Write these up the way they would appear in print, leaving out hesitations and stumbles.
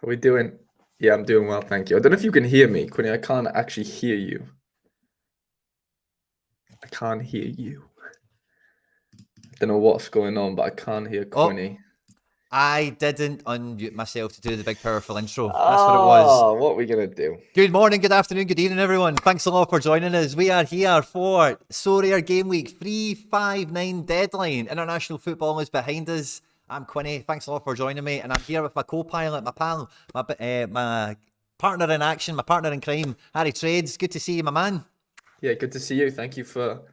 Are we doing? Yeah, I'm doing well, thank you. I don't know if you can hear me, Quinny. I can't actually hear you. I can't hear you. I don't know what's going on, but I can't hear Oh, Quinny. I didn't unmute myself to do the big powerful intro. That's what it was. Oh, what are we gonna do? Good morning, good afternoon, good evening, everyone. Thanks a lot for joining us. We are here for Sorare Game Week 359 deadline. International football is behind us. I'm Quinny. Thanks a lot for joining me, and I'm here with my co-pilot, my pal, my partner in action, my partner in crime, Harry Trades. Good to see you, my man. Yeah, good to see you. Thank you for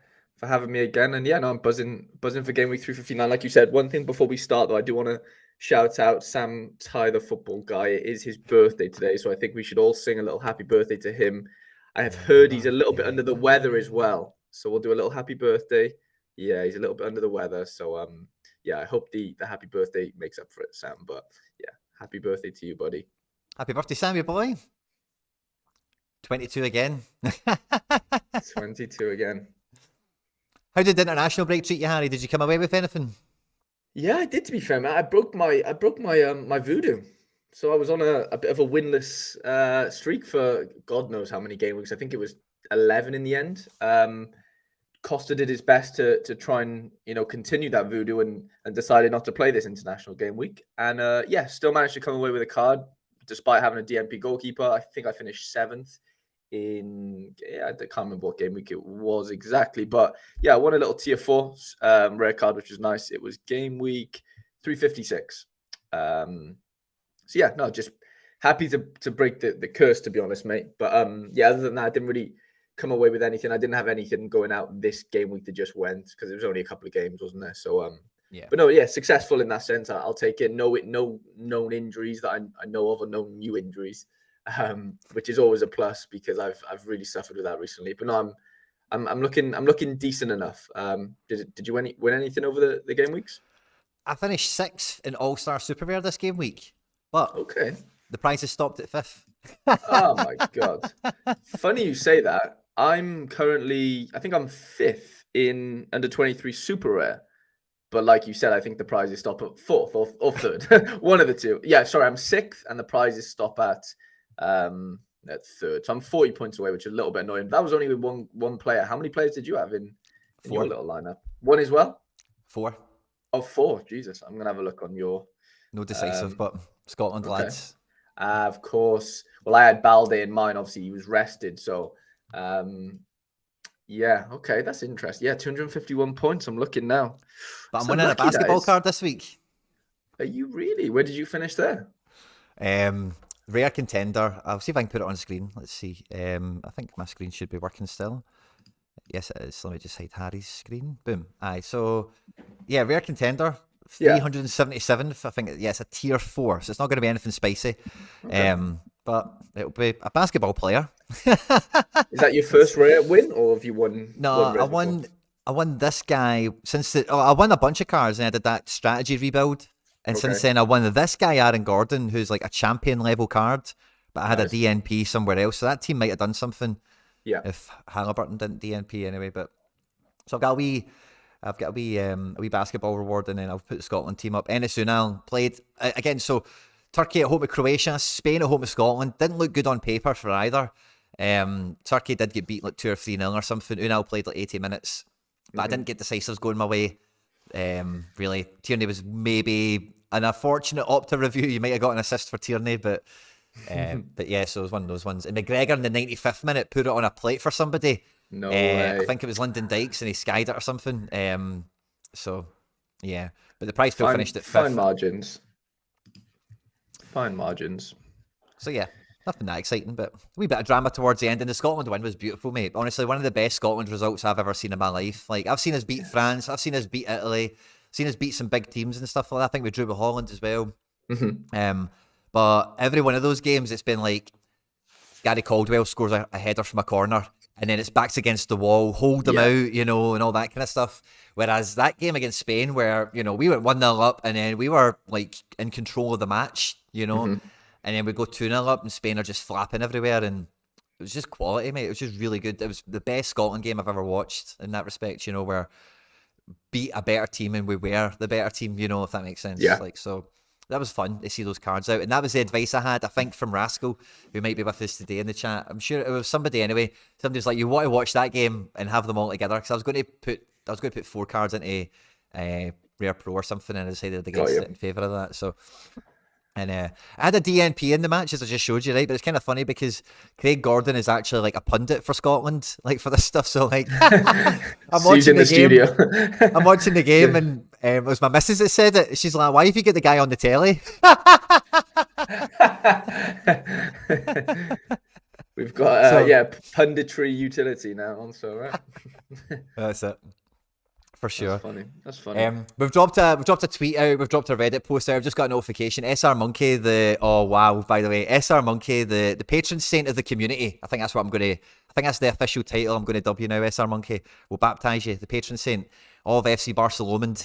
having me again. And yeah, no, I'm buzzing for Game Week 359. Like you said, one thing before we start though, I do want to shout out Sam Ty, the football guy. It is his birthday today, so I think we should all sing a little happy birthday to him. I have heard he's a little bit under the weather as well, so we'll do a little happy birthday. Yeah, he's a little bit under the weather, so yeah, I hope the happy birthday makes up for it, Sam. But yeah, happy birthday to you, buddy. Happy birthday, Sammy boy. 22 again. 22 again. How did the international break treat you, Harry? Did you come away with anything? Yeah, I did. To be fair, man, I broke my my voodoo. So I was on a bit of a winless streak for God knows how many game weeks. I think it was 11 in the end. Costa did his best to try and continue that voodoo and decided not to play this international game week. And yeah, still managed to come away with a card despite having a DNP goalkeeper. I think I finished 7th in I can't remember what game week it was exactly, but yeah, I won a little tier 4 rare card, which was nice. It was game week 356. So yeah, no, just happy to break the curse, to be honest, mate. But yeah, other than that, I didn't really come away with anything. I didn't have anything going out this game week that just went because it was only a couple of games, wasn't there? So yeah. But no, yeah, successful in that sense. I'll take it. No known injuries that I know of, or no new injuries. Which is always a plus because I've really suffered with that recently. But no, I'm looking decent enough. Did you win anything over the game weeks? I finished 6th in All-Star Super Rare this game week, but okay, the prize has stopped at 5th. Oh my god! Funny you say that. I think I'm 5th in under 23 Super Rare. But like you said, I think the prizes stop at 4th or 3rd. One of the two. Yeah, sorry, I'm 6th and the prizes stop at 3rd. So I'm 40 points away, which is a little bit annoying. That was only with one player. How many players did you have in your little lineup? 1 as well? 4. Oh, 4. Jesus. I'm going to have a look on your... No decisive, but Scotland lads. Of course. Well, I had Balde in mine. Obviously, he was rested. So, yeah. Okay, that's interesting. Yeah, 251 points. I'm looking now. But I'm winning a basketball card this week. Are you really? Where did you finish there? Rare contender. I'll see if I can put it on screen. Let's see. I think my screen should be working still. Yes, it is. Let me just hide Harry's screen. Boom. Aye. So, yeah, rare contender. 377th. I think. Yeah, it's a tier 4, so it's not going to be anything spicy. Okay. But it'll be a basketball player. Is that your first rare win, or have you won? No, I won this guy I won a bunch of cards and I did that strategy rebuild. And since then, I won this guy, Aaron Gordon, who's like a champion level card, but I had a DNP somewhere else. So that team might have done something. Yeah. If Halliburton didn't DNP anyway, but so I've got a wee basketball reward, and then I'll put the Scotland team up. Enes Ünal played again. So Turkey at home to Croatia, Spain at home to Scotland. Didn't look good on paper for either. Turkey did get beat like 2 or 3-0 or something. Ünal played like 80 minutes, but I didn't get decisives going my way. Really, Tierney was maybe an unfortunate Opta review. You might have got an assist for Tierney, but yeah, so it was one of those ones. And McGregor in the 95th minute put it on a plate for somebody. No way. I think it was Lyndon Dykes, and he skied it or something. So yeah, but the prize pool finished at 5th. Fine margins. So yeah, nothing that exciting, but a wee bit of drama towards the end. And the Scotland win was beautiful, mate. Honestly, one of the best Scotland results I've ever seen in my life. Like, I've seen us beat France, I've seen us beat Italy, seen us beat some big teams and stuff like that. I think we drew with Holland as well. But every one of those games, it's been like Gary Caldwell scores a header from a corner, and then it's backs against the wall, hold them out, and all that kind of stuff. Whereas that game against Spain, where, we went 1-0 up, and then we were like in control of the match, and then we go 2-0 up, and Spain are just flapping everywhere, and it was just quality, mate. It was just really good. It was the best Scotland game I've ever watched in that respect, where beat a better team and we were the better team, if that makes sense. Yeah. that was fun to see those cards out. And that was the advice I had, I think, from Rascal, who might be with us today in the chat. I'm sure it was somebody anyway. Somebody's like, you want to watch that game and have them all together? Because I was going to put 4 cards into Rare Pro or something, and I decided against it in favour of that. So, and I had a DNP in the match, as I just showed you, right? But it's kind of funny because Craig Gordon is actually like a pundit for Scotland, like for this stuff. So like, I'm watching the game. I'm watching the game, and it was my missus that said it. She's like, "Why have you got the guy on the telly?" We've got punditry utility now on Sorare. That's it. For sure. That's funny. We've dropped a tweet out. We've dropped a Reddit post out. I've just got a notification. SR Monkey, by the way, SR Monkey, the patron saint of the community. I think that's the official title I'm going to dub you now. SR Monkey will baptise you, the patron saint of FC Barcelona.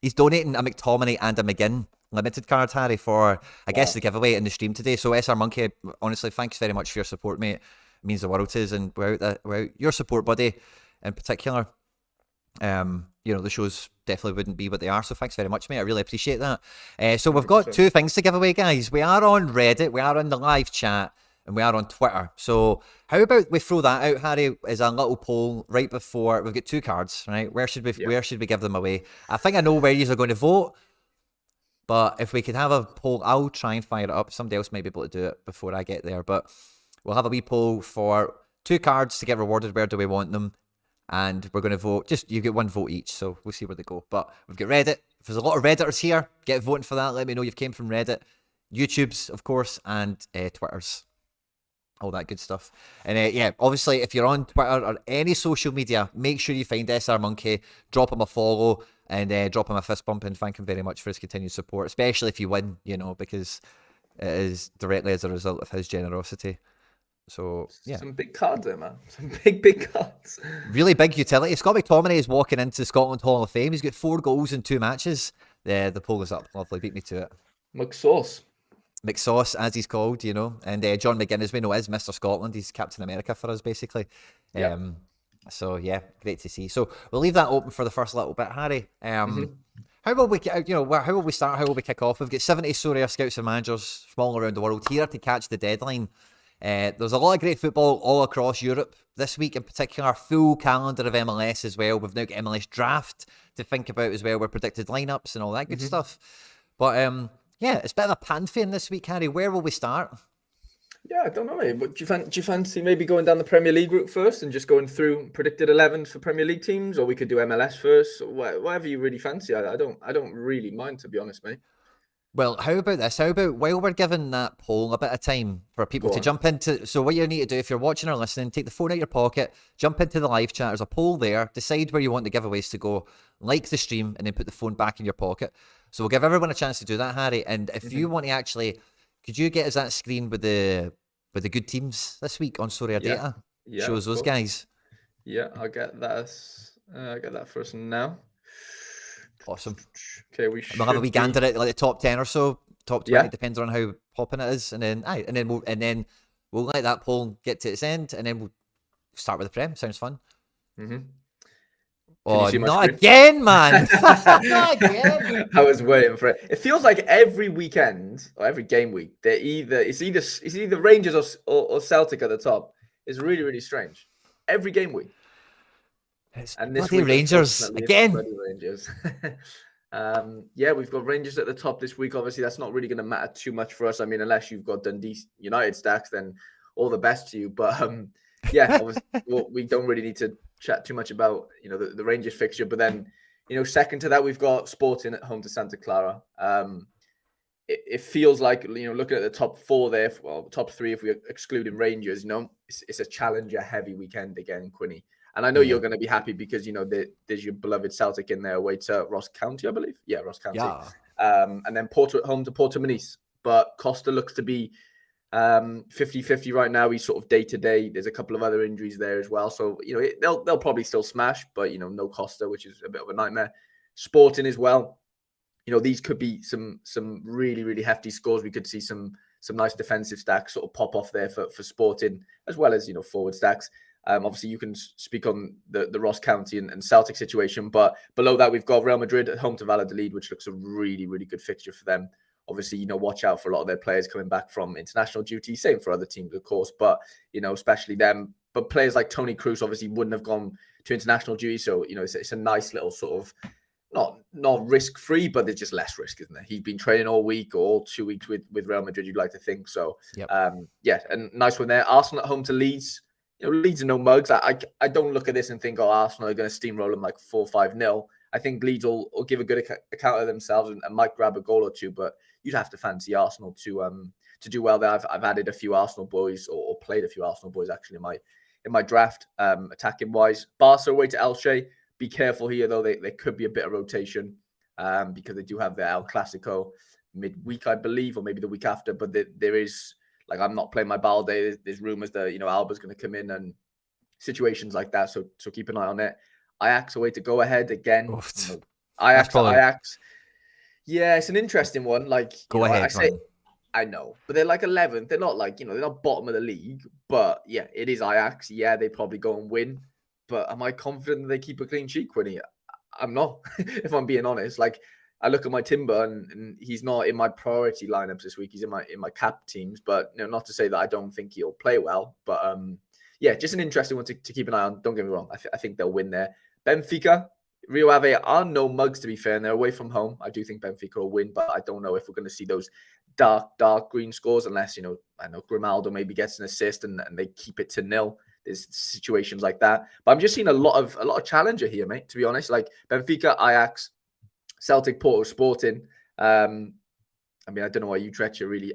He's donating a McTominay and a McGinn limited card, Harry, for I guess the giveaway in the stream today. So SR Monkey, honestly, thanks very much for your support, mate. It means the world to us, and without your support, buddy, in particular, the shows definitely wouldn't be what they are. So thanks very much, mate. I really appreciate that. So we've got 2 things to give away, guys. We are on Reddit, we are on the live chat, and we are on Twitter. So how about we throw that out, Harry, as a little poll right before we've got 2 cards, right? Where should we give them away? I think I know where you are going to vote, but if we could have a poll, I'll try and fire it up. Somebody else might be able to do it before I get there, but we'll have a wee poll for 2 cards to get rewarded. Where do we want them? And we're going to vote. Just you get 1 vote each, so we'll see where they go. But we've got Reddit. If there's a lot of Redditors here, get voting for that. Let me know you've came from Reddit, YouTube's, of course, and Twitter's, all that good stuff. And obviously, if you're on Twitter or any social media, make sure you find SR Monkey, drop him a follow, and drop him a fist bump, and thank him very much for his continued support, especially if you win. Because it is directly as a result of his generosity. So, yeah. Some big cards there, man. Some big cards. Really big utility. Scott McTominay is walking into Scotland Hall of Fame. He's got 4 goals in 2 matches. The poll is up. Lovely. Beat me to it. McSauce, as he's called, And John McGinn, as we know, is Mr. Scotland. He's Captain America for us, basically. Yeah. So, yeah, great to see. So, we'll leave that open for the first little bit. Harry, how will we, how will we start? How will we kick off? We've got 70 Sorare scouts and managers from all around the world here to catch the deadline. There's a lot of great football all across Europe this week, in particular. Full calendar of MLS as well. We've now got MLS draft to think about as well. We're predicted lineups and all that good stuff. But it's a bit of a pantheon this week, Harry. Where will we start? Yeah, I don't know, mate. But do you fancy maybe going down the Premier League route first and just going through predicted 11s for Premier League teams, or we could do MLS first? Whatever you really fancy. I don't really mind, to be honest, mate. Well, how about this? How about while we're giving that poll a bit of time for people to jump into... So what you need to do, if you're watching or listening, take the phone out of your pocket, jump into the live chat. There's a poll there. Decide where you want the giveaways to go. Like the stream, and then put the phone back in your pocket. So we'll give everyone a chance to do that, Harry. And if you want to actually... Could you get us that screen with the good teams this week on Sorare Data? Yeah, shows those guys. Yeah, I'll get that. I'll get that first now. Awesome. Okay, we'll have a wee gander at like the top 10 or so, top 20, depends on how popping it is, and then we'll let that poll get to its end, and then we'll start with the Prem. Sounds fun. Oh, not again, man! Not again. I was waiting for it. It feels like every weekend or every game week, it's either Rangers or Celtic at the top. It's really, really strange. Every game week. And this week, Rangers again. Rangers. We've got Rangers at the top this week. Obviously, that's not really going to matter too much for us. I mean, unless you've got Dundee United stacks, then all the best to you. But obviously, we don't really need to chat too much about the Rangers fixture. But then, second to that, we've got Sporting at home to Santa Clara. It feels like looking at the top 4 there, top 3 if we're excluding Rangers. It's a challenger heavy weekend again, Quinny. And I know you're going to be happy because, there's your beloved Celtic in there away to Ross County, I believe. Yeah, Ross County. Yeah. And then Porto at home to Portimonense. But Costa looks to be 50-50 right now. He's sort of day-to-day. There's a couple of other injuries there as well. So, they'll probably still smash, but, no Costa, which is a bit of a nightmare. Sporting as well. These could be some really, really hefty scores. We could see some nice defensive stacks sort of pop off there for Sporting, as well as, forward stacks. Obviously, you can speak on the Ross County and Celtic situation, but below that, we've got Real Madrid at home to Valladolid, which looks a really, really good fixture for them. Obviously, watch out for a lot of their players coming back from international duty. Same for other teams, of course, but, especially them. But players like Toni Kroos obviously wouldn't have gone to international duty. So, it's a nice little sort of, not risk-free, but there's just less risk, isn't there? He's been training all week or all 2 weeks with Real Madrid, you'd like to think. So, Yep. And nice one there. Arsenal at home to Leeds. Leeds are no mugs. I don't look at this and think, Arsenal are going to steamroll them like 4-5-0. I think Leeds will give a good account of themselves and might grab a goal or two, but you'd have to fancy Arsenal to do well there. I've added a few Arsenal boys or played a few Arsenal boys actually in my draft, attacking wise. Barca away to Elche. Be careful here though. There could be a bit of rotation because they do have their El Clasico midweek, I believe, or maybe the week after. But there is, like, I'm not playing my Balde. There's rumors that Alba's going to come in and situations like that. So keep an eye on it. Ajax away to go ahead again. Ajax. Yeah, it's an interesting one. Like, go ahead. I know, but they're like 11th. They're not like, they're not bottom of the league. But yeah, it is Ajax. Yeah, they probably go and win. But am I confident that they keep a clean sheet, Quinny? I'm not, if I'm being honest. Like, I look at my Timber and he's not in my priority lineups this week. He's in my cap teams. But not to say that I don't think he'll play well. But yeah, just an interesting one to keep an eye on. Don't get me wrong. I think they'll win there. Benfica, Rio Ave are no mugs, to be fair, and they're away from home. I do think Benfica will win, but I don't know if we're going to see those dark green scores unless, I know Grimaldo maybe gets an assist and they keep it to 0. There's situations like that. But I'm just seeing a lot of challenger here, mate, to be honest. Like Benfica, Ajax, Celtic, Porto, Sporting. I don't know why Utrecht are really.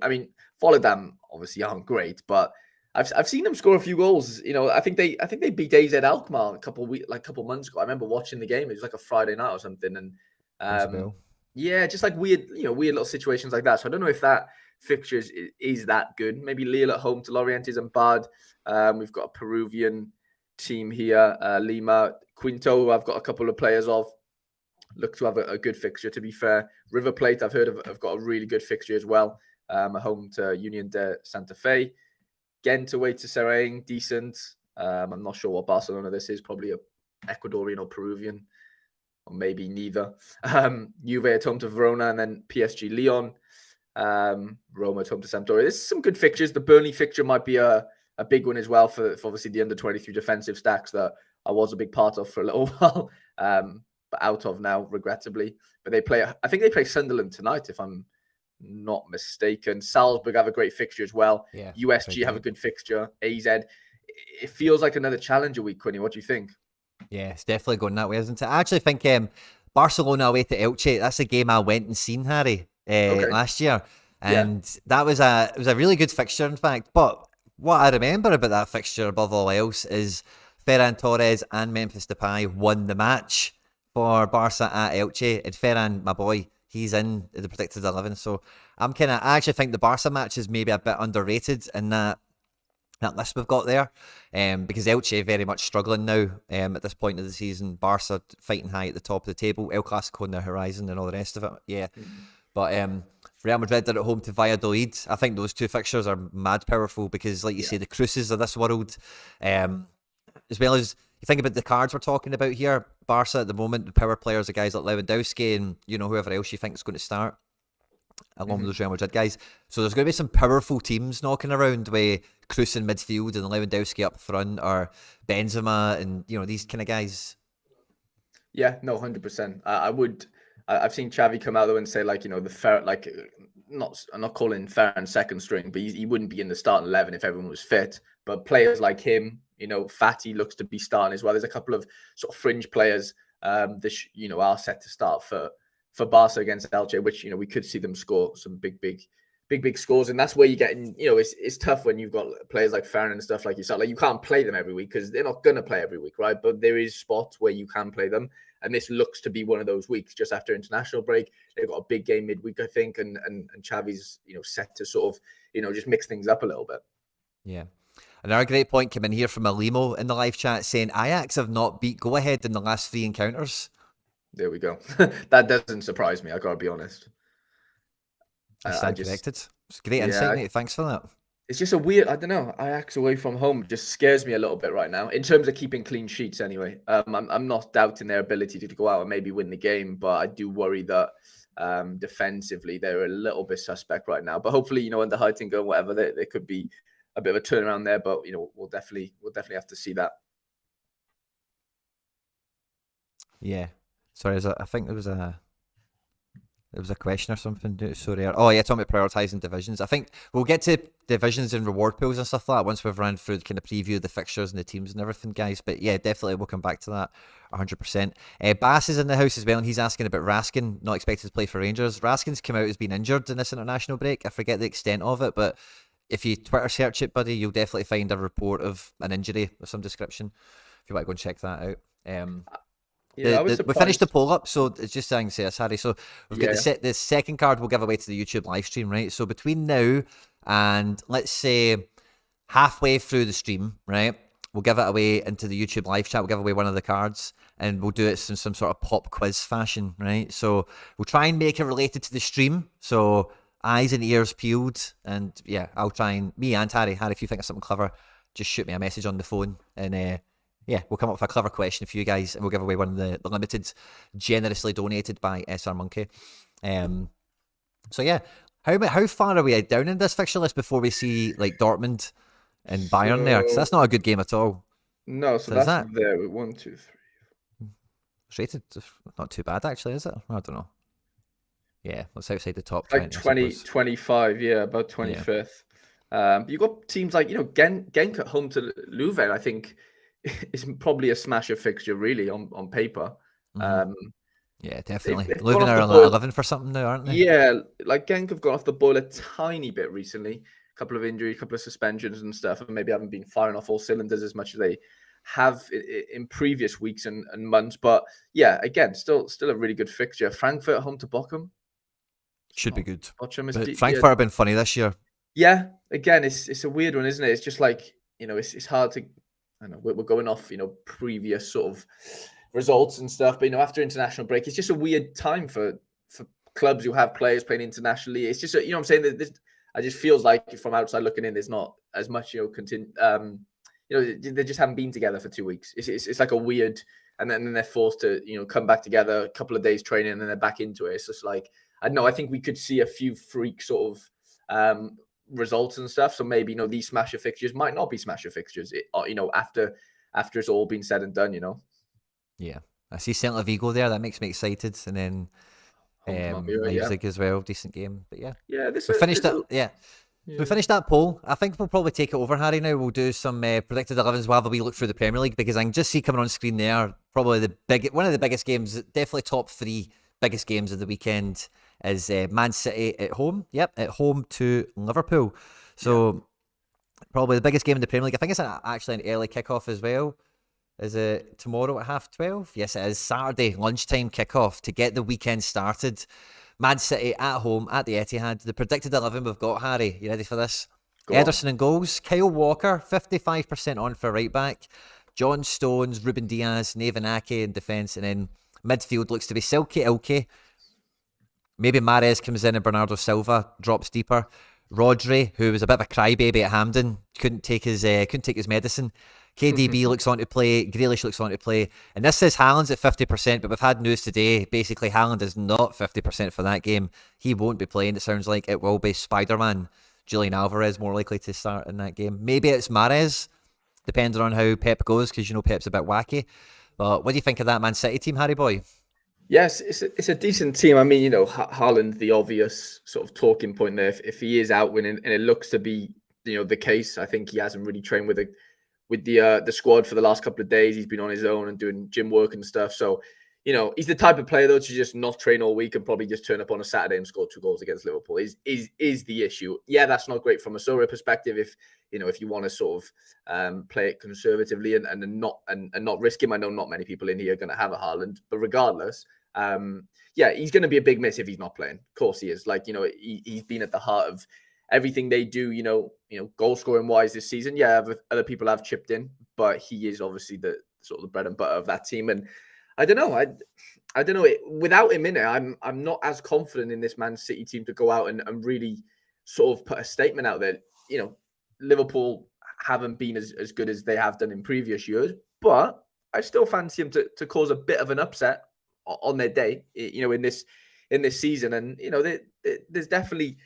Volendam obviously aren't great, but I've seen them score a few goals. I think they beat AZ Alkmaar a couple months ago. I remember watching the game. It was like a Friday night or something, and yeah, just like weird little situations like that. So I don't know if that fixture is that good. Maybe Lille at home to Lorientes and Bad. We've got a Peruvian team here, Lima, Quinto. I've got a couple of players of. Look to have a good fixture. To be fair, River Plate, I've heard have got a really good fixture as well. At home to Union de Santa Fe. Ghent away to Serang, decent. I'm not sure what Barcelona this is. Probably a Ecuadorian or Peruvian, or maybe neither. Juve at home to Verona, and then PSG Lyon. Roma at home to Sampdoria. There's some good fixtures. The Burnley fixture might be a big one as well for obviously the under 23 defensive stacks that I was a big part of for a little while, but out of now, regrettably. But I think they play Sunderland tonight, if I'm not mistaken. Salzburg have a great fixture as well. Yeah, USG have a good fixture. AZ. It feels like another challenger week, Quinny. What do you think? Yeah, it's definitely going that way, isn't it? I actually think Barcelona away to Elche, that's a game I went and seen, Harry, last year. And that was it was a really good fixture, in fact. But what I remember about that fixture above all else is Ferran Torres and Memphis Depay won the match for Barca at Elche. And Ferran, my boy, he's in the predicted 11. So I actually think the Barca match is maybe a bit underrated in that list we've got there, because Elche very much struggling now at this point of the season. Barca fighting high at the top of the table, El Clasico on the horizon and all the rest of it. Yeah, but Real Madrid are at home to Valladolid. I think those two fixtures are mad powerful because, like you say, the Cruces of this world, as well as you think about the cards we're talking about here. Barca at the moment, the power players are guys like Lewandowski and whoever else you think is going to start, along with those Real Madrid guys. So there's going to be some powerful teams knocking around with Kroos in midfield and Lewandowski up front, or Benzema and these kind of guys. Yeah, no, 100%. I've seen Xavi come out though and say I'm not calling Ferran second string, but he wouldn't be in the starting 11 if everyone was fit. But players like him, Fati looks to be starting as well. There's a couple of sort of fringe players that are set to start for Barca against Elche, which we could see them score some big scores, and that's where you get in. It's tough when you've got players like Ferran and stuff like yourself. Like, you can't play them every week because they're not gonna play every week, right? But there is spots where you can play them, and this looks to be one of those weeks just after international break. They've got a big game midweek, I think, and Xavi's set to sort of just mix things up a little bit. Yeah. Another great point came in here from Alimo in the live chat saying Ajax have not beat Go Ahead in the last 3 encounters. There we go. That doesn't surprise me, I gotta be honest. I stand corrected. It's great insight, mate. Thanks for that. It's just a weird. I don't know. Ajax away from home just scares me a little bit right now in terms of keeping clean sheets. Anyway, I'm not doubting their ability to go out and maybe win the game, but I do worry that defensively they're a little bit suspect right now. But hopefully, under Heitinga and whatever, there could be a bit of a turnaround there. But we'll definitely have to see that. Yeah. Sorry, I think there was a question or something. Sorry. Oh yeah, talking about prioritising divisions. I think we'll get to divisions and reward pools and stuff like that once we've run through the kind of preview of the fixtures and the teams and everything, guys. But yeah, definitely we'll come back to that 100%. Bass is in the house as well, and he's asking about Raskin, not expected to play for Rangers. Raskin's come out as being injured in this international break. I forget the extent of it, but if you Twitter search it, buddy, you'll definitely find a report of an injury of some description if you want to go and check that out. Yeah, we finished the poll up, so it's just saying, say us, Harry. So we've got the second card we'll give away to the YouTube live stream, right? So between now and let's say halfway through the stream, right, we'll give it away into the YouTube live chat. We'll give away one of the cards, and we'll do it in some sort of pop quiz fashion, right? So we'll try and make it related to the stream. So eyes and ears peeled, and yeah, I'll try and me and Harry, if you think of something clever, just shoot me a message on the phone, and yeah, we'll come up with a clever question for you guys, and we'll give away one of the limited, generously donated by SR Monkey. So yeah, how far are we down in this fixture list before we see like Dortmund and Bayern there? Because that's not a good game at all. No, so that's there with 1, 2, 3. It's rated not too bad actually, is it? I don't know. Yeah, it's outside the top like 20, 25, yeah, about 25th. Yeah. You got teams like Genk at home to Leuven. I think is probably a smasher fixture, really, on paper. Mm-hmm. Yeah, definitely. Leuven are on 11 for something now, aren't they? Yeah, like Genk have gone off the boil a tiny bit recently. A couple of injuries, a couple of suspensions and stuff, and maybe haven't been firing off all cylinders as much as they have in previous weeks and months. But yeah, again, still a really good fixture. Frankfurt at home to Bochum. Should be good. Bochum is but Frankfurt have been funny this year. Yeah, again, it's a weird one, isn't it? It's just like, it's hard to, I know we're going off, previous sort of results and stuff, but after international break, it's just a weird time for clubs who have players playing internationally. It's just, I'm saying that I just feels like from outside looking in, there's not as much, they just haven't been together for 2 weeks. It's like a weird, and then they're forced to, come back together, a couple of days training, and then they're back into it. It's just like, I don't know, I think we could see a few freak sort of results and stuff. So maybe, these smasher fixtures might not be smasher fixtures, after it's all been said and done, Yeah. I see Celtic Vigo there. That makes me excited. And then Leipzig as well. Decent game. But yeah. Yeah. We finished that. Yeah. So we finished that poll. I think we'll probably take it over, Harry, now. We'll do some predicted 11s. We'll have a wee look through the Premier League, because I can just see coming on screen there, probably one of the biggest games, definitely top 3 biggest games of the weekend is Man City at home. Yep, at home to Liverpool. So probably the biggest game in the Premier League. I think it's actually an early kickoff as well. Is it tomorrow at 12:30? Yes, it is. Saturday lunchtime kickoff to get the weekend started. Man City at home at the Etihad. The predicted 11 we've got, Harry. You ready for this? Ederson in goals. Kyle Walker, 55% on for right back. John Stones, Ruben Diaz, Nathan Ake in defence. And then midfield looks to be Silky Ilke. Maybe Mahrez comes in and Bernardo Silva drops deeper. Rodri, who was a bit of a crybaby at Hampden, couldn't take his medicine. KDB looks on to play. Grealish looks on to play. And this says Haaland's at 50%, but we've had news today. Basically, Haaland is not 50% for that game. He won't be playing. It sounds like it will be Spider-Man, Julian Alvarez, more likely to start in that game. Maybe it's Mahrez, depending on how Pep goes, because Pep's a bit wacky. But what do you think of that Man City team, Harry boy? Yes, it's a decent team. I mean, Haaland, the obvious sort of talking point there. If he is out winning, and it looks to be, the case, I think he hasn't really trained with the squad for the last couple of days. He's been on his own and doing gym work and stuff. So, he's the type of player though to just not train all week and probably just turn up on a Saturday and score 2 goals against Liverpool. Is the issue? Yeah, that's not great from a Sorare perspective. If you want to sort of play it conservatively and not risk him. I know not many people in here are going to have a Haaland, but regardless, he's going to be a big miss if he's not playing. Of course he is. Like, he's been at the heart of everything they do, goal scoring wise this season. Yeah, other people have chipped in, but he is obviously the sort of the bread and butter of that team. And I don't know. I don't know. Without him in it, I'm not as confident in this Man City team to go out and really sort of put a statement out there. Liverpool haven't been as good as they have done in previous years, but I still fancy him to cause a bit of an upset on their day, in this season. And there's definitely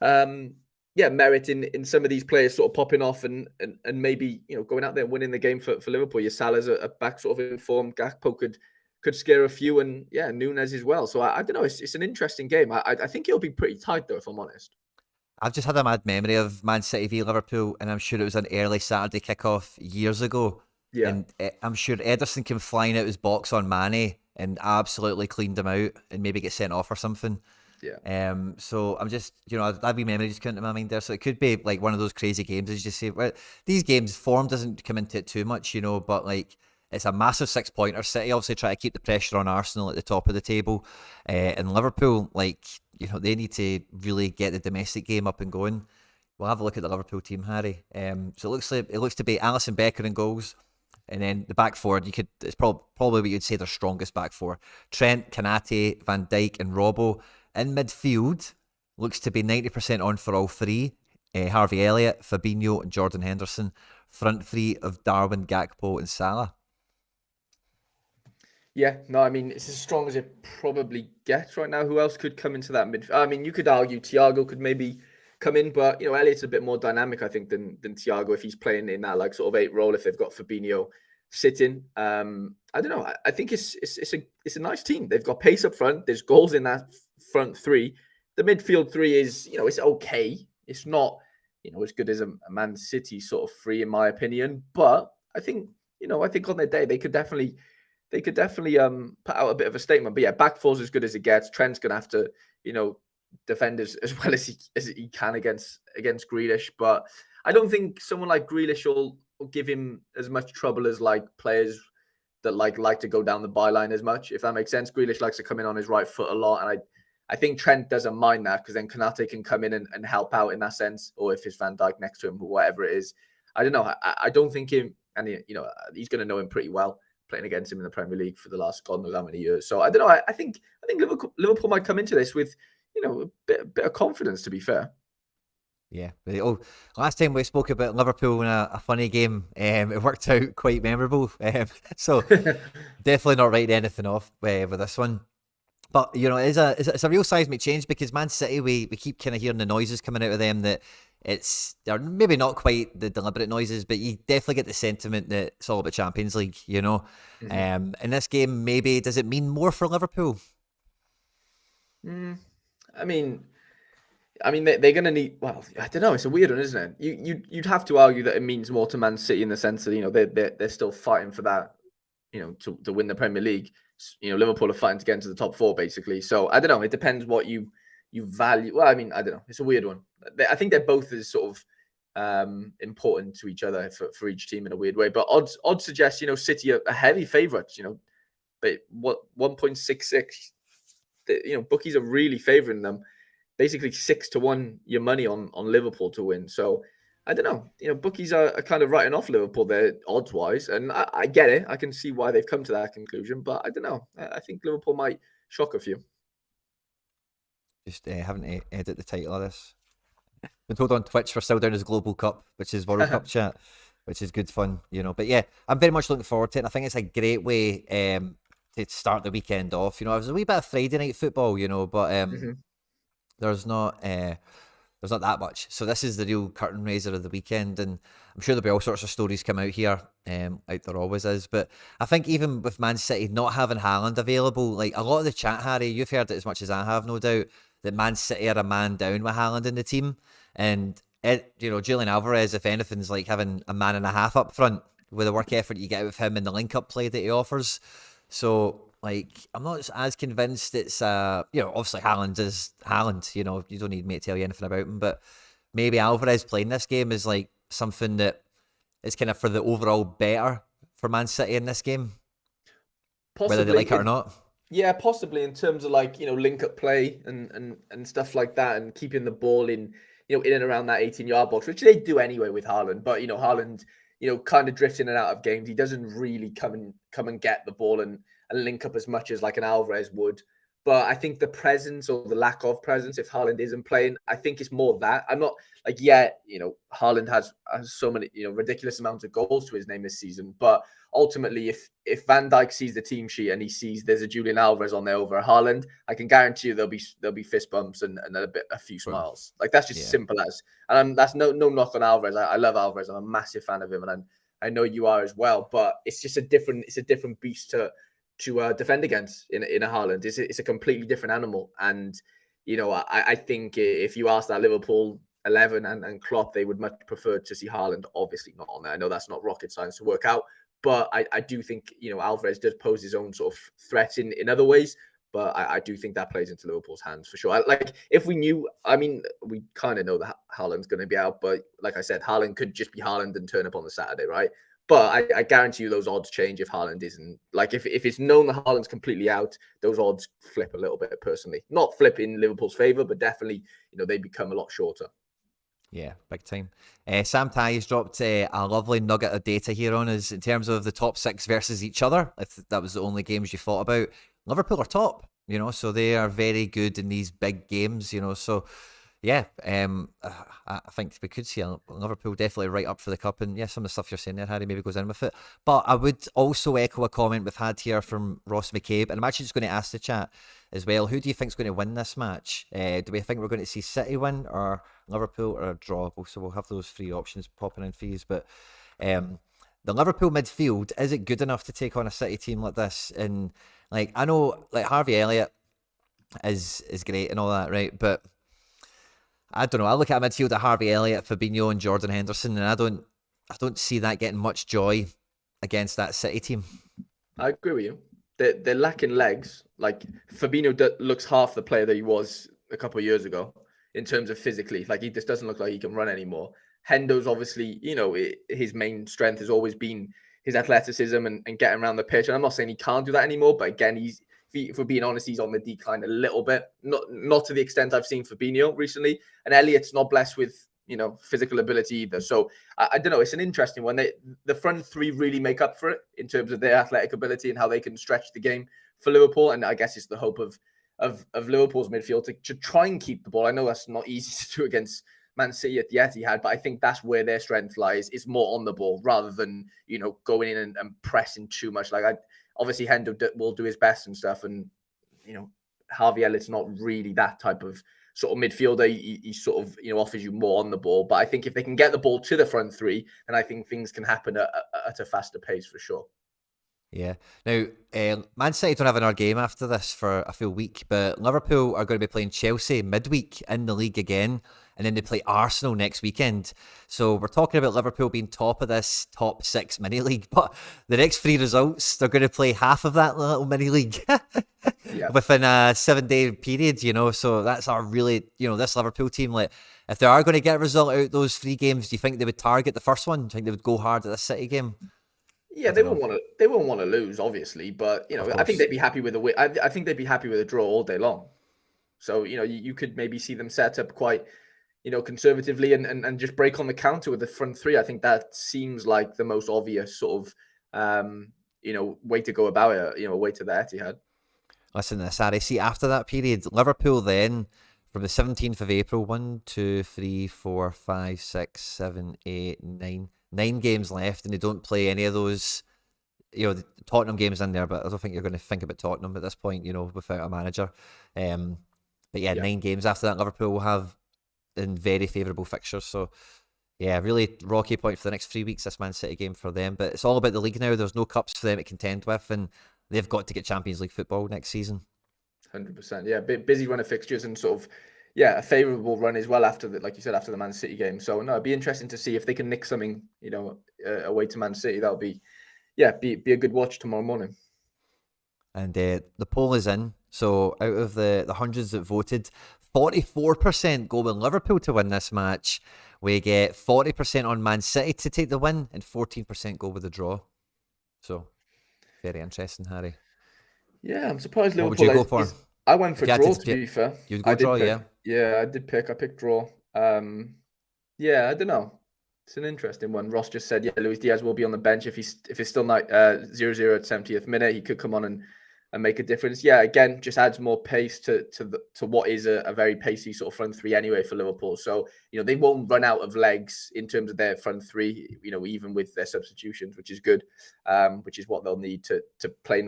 merit in some of these players sort of popping off and maybe going out there and winning the game for Liverpool. Your Salah's a back sort of informed. Gakpo could scare a few, and Nunes as well. So I don't know. It's an interesting game. I think it'll be pretty tight though, if I'm honest. I've just had a mad memory of Man City v Liverpool, and I'm sure it was an early Saturday kickoff years ago. Yeah. And I'm sure Ederson came flying out his box on Mane and absolutely cleaned him out and maybe get sent off or something. Yeah. So I'm just, that wee memory just came to my mind there. So it could be like one of those crazy games, as you say. Well, these games, form doesn't come into it too much, but like it's a massive 6-pointer. City obviously try to keep the pressure on Arsenal at the top of the table. And Liverpool, like, they need to really get the domestic game up and going. We'll have a look at the Liverpool team, Harry. So it looks to be Alisson, Becker in goals. And then the back four, it's probably what you'd say their strongest back four. Trent, Kanate, Van Dijk and Robbo. In midfield, looks to be 90% on for all three. Harvey Elliott, Fabinho and Jordan Henderson. Front three of Darwin, Gakpo and Salah. Yeah, no, I mean, it's as strong as it probably gets right now. Who else could come into that midfield? I mean, you could argue Thiago could maybe come in, but, Elliott's a bit more dynamic, I think, than Thiago if he's playing in that, like, sort of 8 role, if they've got Fabinho sitting. I don't know. I think it's a nice team. They've got pace up front. There's goals in that front three. The midfield three is, it's okay. It's not, as good as a Man City sort of three, in my opinion. But I think, on their day, they could definitely put out a bit of a statement. But yeah, back four's as good as it gets. Trent's going to have to, defend as well as he can against Grealish. But I don't think someone like Grealish will give him as much trouble as like players that like to go down the byline as much, if that makes sense. Grealish likes to come in on his right foot a lot, and I think Trent doesn't mind that, because then Kanate can come in and help out in that sense, or if it's Van Dijk next to him, or whatever it is. I don't know. I don't think him, and he's going to know him pretty well, playing against him in the Premier League for the last God knows how many years. So I don't know. I think Liverpool might come into this with a bit of confidence, to be fair. Yeah. Last time we spoke about Liverpool in a funny game, it worked out quite memorable. So definitely not writing anything off with this one. But it's a real seismic change, because Man City, we keep kind of hearing the noises coming out of them that they're maybe not quite the deliberate noises, but you definitely get the sentiment that it's all about Champions League. In this game, maybe does it mean more for Liverpool? I mean, they're going to need. Well, I don't know. It's a weird one, isn't it? You'd have to argue that it means more to Man City in the sense that they're still fighting for that, to win the Premier League. Liverpool are fighting to get into the top 4, basically. So I don't know. It depends what you value. Well, I mean, I don't know. It's a weird one. I think they're both as sort of important to each other for each team in a weird way. But odds suggest City are heavy favourites. But what 1.66? Bookies are really favouring them. Basically 6-1 your money on Liverpool to win. So I don't know. Bookies are kind of writing off Liverpool there odds wise, and I get it. I can see why they've come to that conclusion, but I don't know. I think Liverpool might shock a few. Just having to edit the title of this. Been told on Twitch we're still down as Global Cup, which is World Cup chat, which is good fun, But yeah, I'm very much looking forward to it. I think it's a great way to start the weekend off. There's a wee bit of Friday night football, but there's not that much. So this is the real curtain raiser of the weekend, and I'm sure there'll be all sorts of stories come out here, like there always is. But I think even with Man City not having Haaland available, like a lot of the chat, Harry, you've heard it as much as I have, no doubt, that Man City are a man down with Haaland in the team. And Julian Alvarez, if anything's like having a man and a half up front with the work effort you get with him and the link-up play that he offers. So, like, I'm not as convinced it's, obviously Haaland is Haaland, you don't need me to tell you anything about him, but maybe Alvarez playing this game is like something that is kind of for the overall better for Man City in this game. Possibly, whether they like it or not. Yeah, possibly in terms of like, link-up play and stuff like that, and keeping the ball in, in and around that 18-yard box, which they do anyway with Haaland. But, Haaland, kind of drifts in and out of games. He doesn't really come and get the ball and link up as much as like an Alvarez would. But I think the presence or the lack of presence, if Haaland isn't playing, I think it's more that. I'm not like, Haaland has so many, ridiculous amounts of goals to his name this season. But ultimately, if Van Dijk sees the team sheet and he sees there's a Julian Alvarez on there over Haaland, I can guarantee you there'll be fist bumps and a few smiles. Like that's just simple as. And that's no knock on Alvarez. I love Alvarez. I'm a massive fan of him, and I know you are as well. But it's just a different beast to defend against in a Haaland. It's a completely different animal. And, I think if you ask that Liverpool 11 and Klopp, they would much prefer to see Haaland obviously not on there. I know that's not rocket science to work out, but I do think, Alvarez does pose his own sort of threat in other ways. But I do think that plays into Liverpool's hands for sure. Like if we knew, we kind of know that Haaland's going to be out, but like I said, Haaland could just be Haaland and turn up on the Saturday, right? But I guarantee you those odds change if Haaland isn't. Like if it's known that Haaland's completely out, those odds flip a little bit personally. Not flip in Liverpool's favour, but definitely, they become a lot shorter. Yeah, big time. Sam Ty has dropped a lovely nugget of data here on us in terms of the top 6 versus each other. If that was the only games you thought about, Liverpool are top, so they are very good in these big games, so yeah, I think we could see Liverpool definitely right up for the cup. And yeah, some of the stuff you're saying there, Harry, maybe goes in with it. But I would also echo a comment we've had here from Ross McCabe. And I'm actually just going to ask the chat as well. Who do you think is going to win this match? Do we think we're going to see City win or Liverpool or a draw? So we'll have those 3 options popping in for you. But the Liverpool midfield, is it good enough to take on a City team like this? And like, I know like Harvey Elliott is great and all that, right? But I don't know. I look at a midfield at Harvey Elliott, Fabinho, and Jordan Henderson, and I don't see that getting much joy against that City team. I agree with you. They're lacking legs. Like Fabinho looks half the player that he was a couple of years ago in terms of physically. Like he just doesn't look like he can run anymore. Hendo's obviously, his main strength has always been his athleticism and getting around the pitch. And I'm not saying he can't do that anymore, but again, if we're being honest, he's on the decline a little bit. Not to the extent I've seen Fabinho recently. And Elliott's not blessed with, physical ability either. So I don't know. It's an interesting one. The front 3 really make up for it in terms of their athletic ability and how they can stretch the game for Liverpool. And I guess it's the hope of Liverpool's midfield to try and keep the ball. I know that's not easy to do against Man City at the Etihad, but I think that's where their strength lies. Is more on the ball rather than, going in and pressing too much. Like obviously Hendo will do his best and stuff. And, Harvey Elliott's not really that type of sort of midfielder. He sort of, offers you more on the ball. But I think if they can get the ball to the front 3, then I think things can happen at a faster pace for sure. Yeah. Now, Man City don't have another game after this for a full week, but Liverpool are going to be playing Chelsea midweek in the league again, and then they play Arsenal next weekend. So we're talking about Liverpool being top of this top 6 mini league, but the next 3 results, they're going to play half of that little mini league within a 7-day period, So that's our really, this Liverpool team, like, if they are going to get a result out of those 3 games, do you think they would target the first one? Do you think they would go hard at the City game? Yeah, they won't want to lose, obviously, but I think they'd be happy with a win. I think they'd be happy with a draw all day long. So you could maybe see them set up quite conservatively and just break on the counter with the front 3. I think that seems like the most obvious sort of way to go about it. Way to the Etihad. Listen to this, Harry. See, after that period, Liverpool then from the 17th of April, 1, 2, 3, 4, 5, 6, 7, 8, 9. 9 games left, and they don't play any of those, the Tottenham games in there, but I don't think you're going to think about Tottenham at this point, without a manager. But yeah, 9 games after that, Liverpool will have in very favourable fixtures. So yeah, really rocky point for the next 3 weeks, this Man City game for them. But it's all about the league now. There's no cups for them to contend with, and they've got to get Champions League football next season. 100%. Yeah, busy run of fixtures and sort of, a favourable run as well after like you said, after the Man City game. So no, it'd be interesting to see if they can nick something, away to Man City. That'll be a good watch tomorrow morning. And the poll is in. So out of the hundreds that voted, 44% go with Liverpool to win this match. We get 40% on Man City to take the win, and 14% go with the draw. So very interesting, Harry. Yeah, I'm surprised Liverpool. What would you go for? I went for draw, to be fair. You'd go draw, yeah? Yeah, I did pick. I picked draw. Yeah, I don't know. It's an interesting one. Ross just said, Luis Diaz will be on the bench if it's still not 0-0 at 70th minute. He could come on and and make a difference. Yeah, again, just adds more pace to what is a very pacey sort of front three anyway for Liverpool. So, they won't run out of legs in terms of their front three, even with their substitutions, which is good, which is what they'll need to play,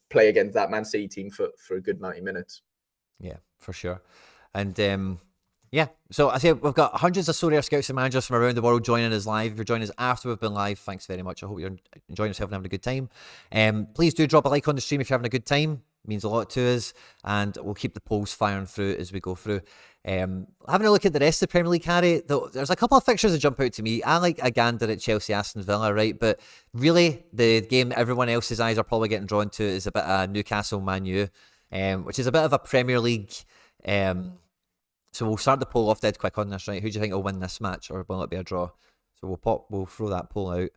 play against that Man City team for a good 90 minutes. Yeah, for sure. And yeah, so I say we've got hundreds of Sorare scouts and managers from around the world joining us live. If you're joining us after we've been live, thanks very much. I hope you're enjoying yourself and having a good time. Please do drop a like on the stream if you're having a good time. It means a lot to us, and we'll keep the polls firing through as we go through. Having a look at the rest of the Premier League, Harry, there's a couple of fixtures that jump out to me. I like a gander at Chelsea, Aston Villa, right? But really, the game everyone else's eyes are probably getting drawn to is a bit of Newcastle Man U, which is a bit of a Premier League... So we'll start the poll off dead quick on this, right? Who do you think will win this match, or will it be a draw? So we'll throw that poll out.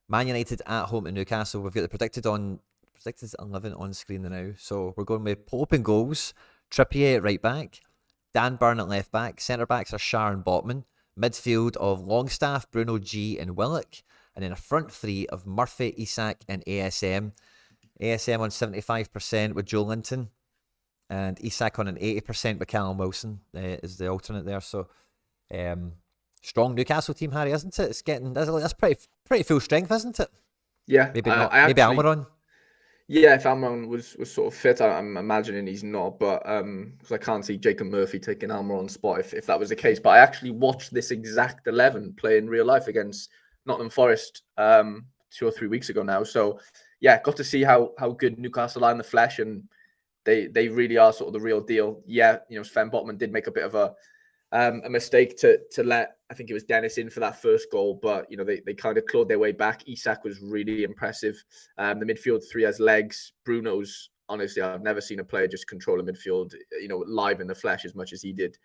Man United at home to Newcastle. We've got the predicted 11 on screen now. So we're going with Pope and goals, Trippier at right back, Dan Burn at left back. Centre backs are Schär and Botman. Midfield of Longstaff, Bruno G and Willock, and then a front three of Murphy, Isak, and ASM. ASM on 75% with Joe Linton. And Isak on an 80% with Callum Wilson is the alternate there. So, strong Newcastle team, Harry, isn't it? That's pretty full strength, isn't it? Yeah, maybe not. Maybe Almiron. Yeah, if Almiron was sort of fit, I'm imagining he's not, but because I can't see Jacob Murphy taking Almiron's spot if that was the case. But I actually watched this exact 11 play in real life against Nottingham Forest 2 or 3 weeks ago now. So yeah, got to see how good Newcastle are in the flesh, and they really are sort of the real deal. Yeah, Sven Botman did make a bit of a mistake to let, I think it was Dennis, in for that first goal, but they kind of clawed their way back. Isak was really impressive. The midfield three has legs. Bruno's, honestly, I've never seen a player just control a midfield, live in the flesh as much as he did.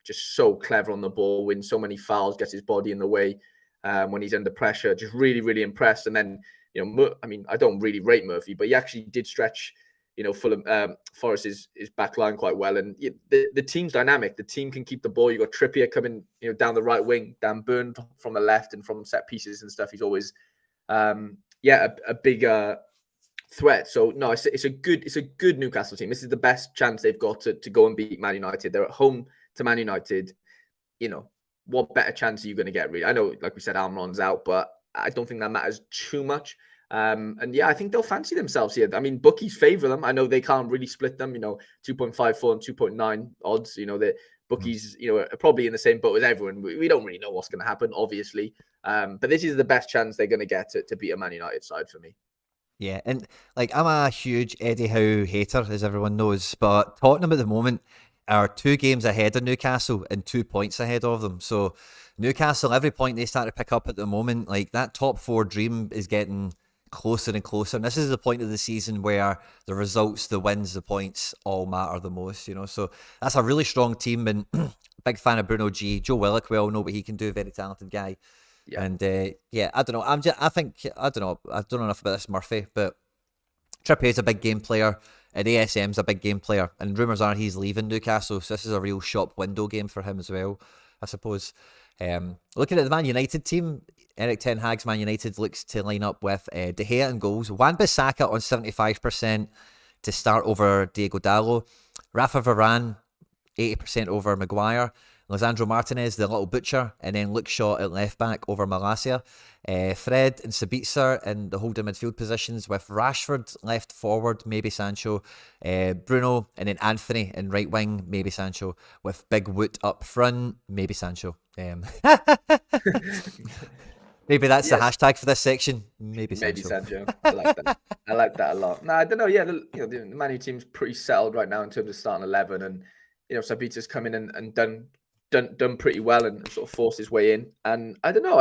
Just so clever on the ball, wins so many fouls, gets his body in the way when he's under pressure. Just really, really impressed. And then, I don't really rate Murphy, but he actually did stretch Fulham, Forest's back line quite well, and the team's dynamic. The team can keep the ball. You got Trippier coming, down the right wing, Dan Burn from the left, and from set pieces and stuff. He's always, a big threat. So no, it's a good Newcastle team. This is the best chance they've got to go and beat Man United. They're at home to Man United. What better chance are you going to get? Really, I know, like we said, Almiron's out, but I don't think that matters too much. And yeah, I think they'll fancy themselves here. I mean, bookies favor them. I know they can't really split them, 2.54 and 2.9 odds. The bookies, are probably in the same boat as everyone. We don't really know what's going to happen, obviously. But this is the best chance they're going to get to beat a Man United side for me. Yeah, and I'm a huge Eddie Howe hater, as everyone knows, but Tottenham at the moment are 2 games ahead of Newcastle and 2 points ahead of them. So Newcastle, every point they start to pick up at the moment, that top 4 dream is getting closer and closer. And this is the point of the season where the results, the wins, the points all matter the most, So that's a really strong team, and big fan of Bruno G. Joe Willock, we all know what he can do, very talented guy. Yeah. And I don't know. I don't know enough about this Murphy, but Trippier's a big game player, and ASM's a big game player, and rumours are he's leaving Newcastle, so this is a real shop window game for him as well, I suppose. Looking at the Man United team, Eric Ten Hag's Man United looks to line up with De Gea in goals, Wan-Bissaka on 75% to start over Diego Dallo, Rafa Varane 80% over Maguire, Lisandro Martinez, the little butcher, and then Luke Shaw at left back over Malacia. Fred and Sabitzer in the holding midfield positions, with Rashford left forward, maybe Sancho, Bruno, and then Anthony in right wing, maybe Sancho, with Big Woot up front, maybe Sancho. Maybe that's the hashtag for this section. Maybe Sancho. I like that. I like that a lot. No, I don't know. Yeah, the Man U team's pretty settled right now in terms of starting 11, and Sabitzer's come in and done pretty well and sort of forced his way in. And I don't know.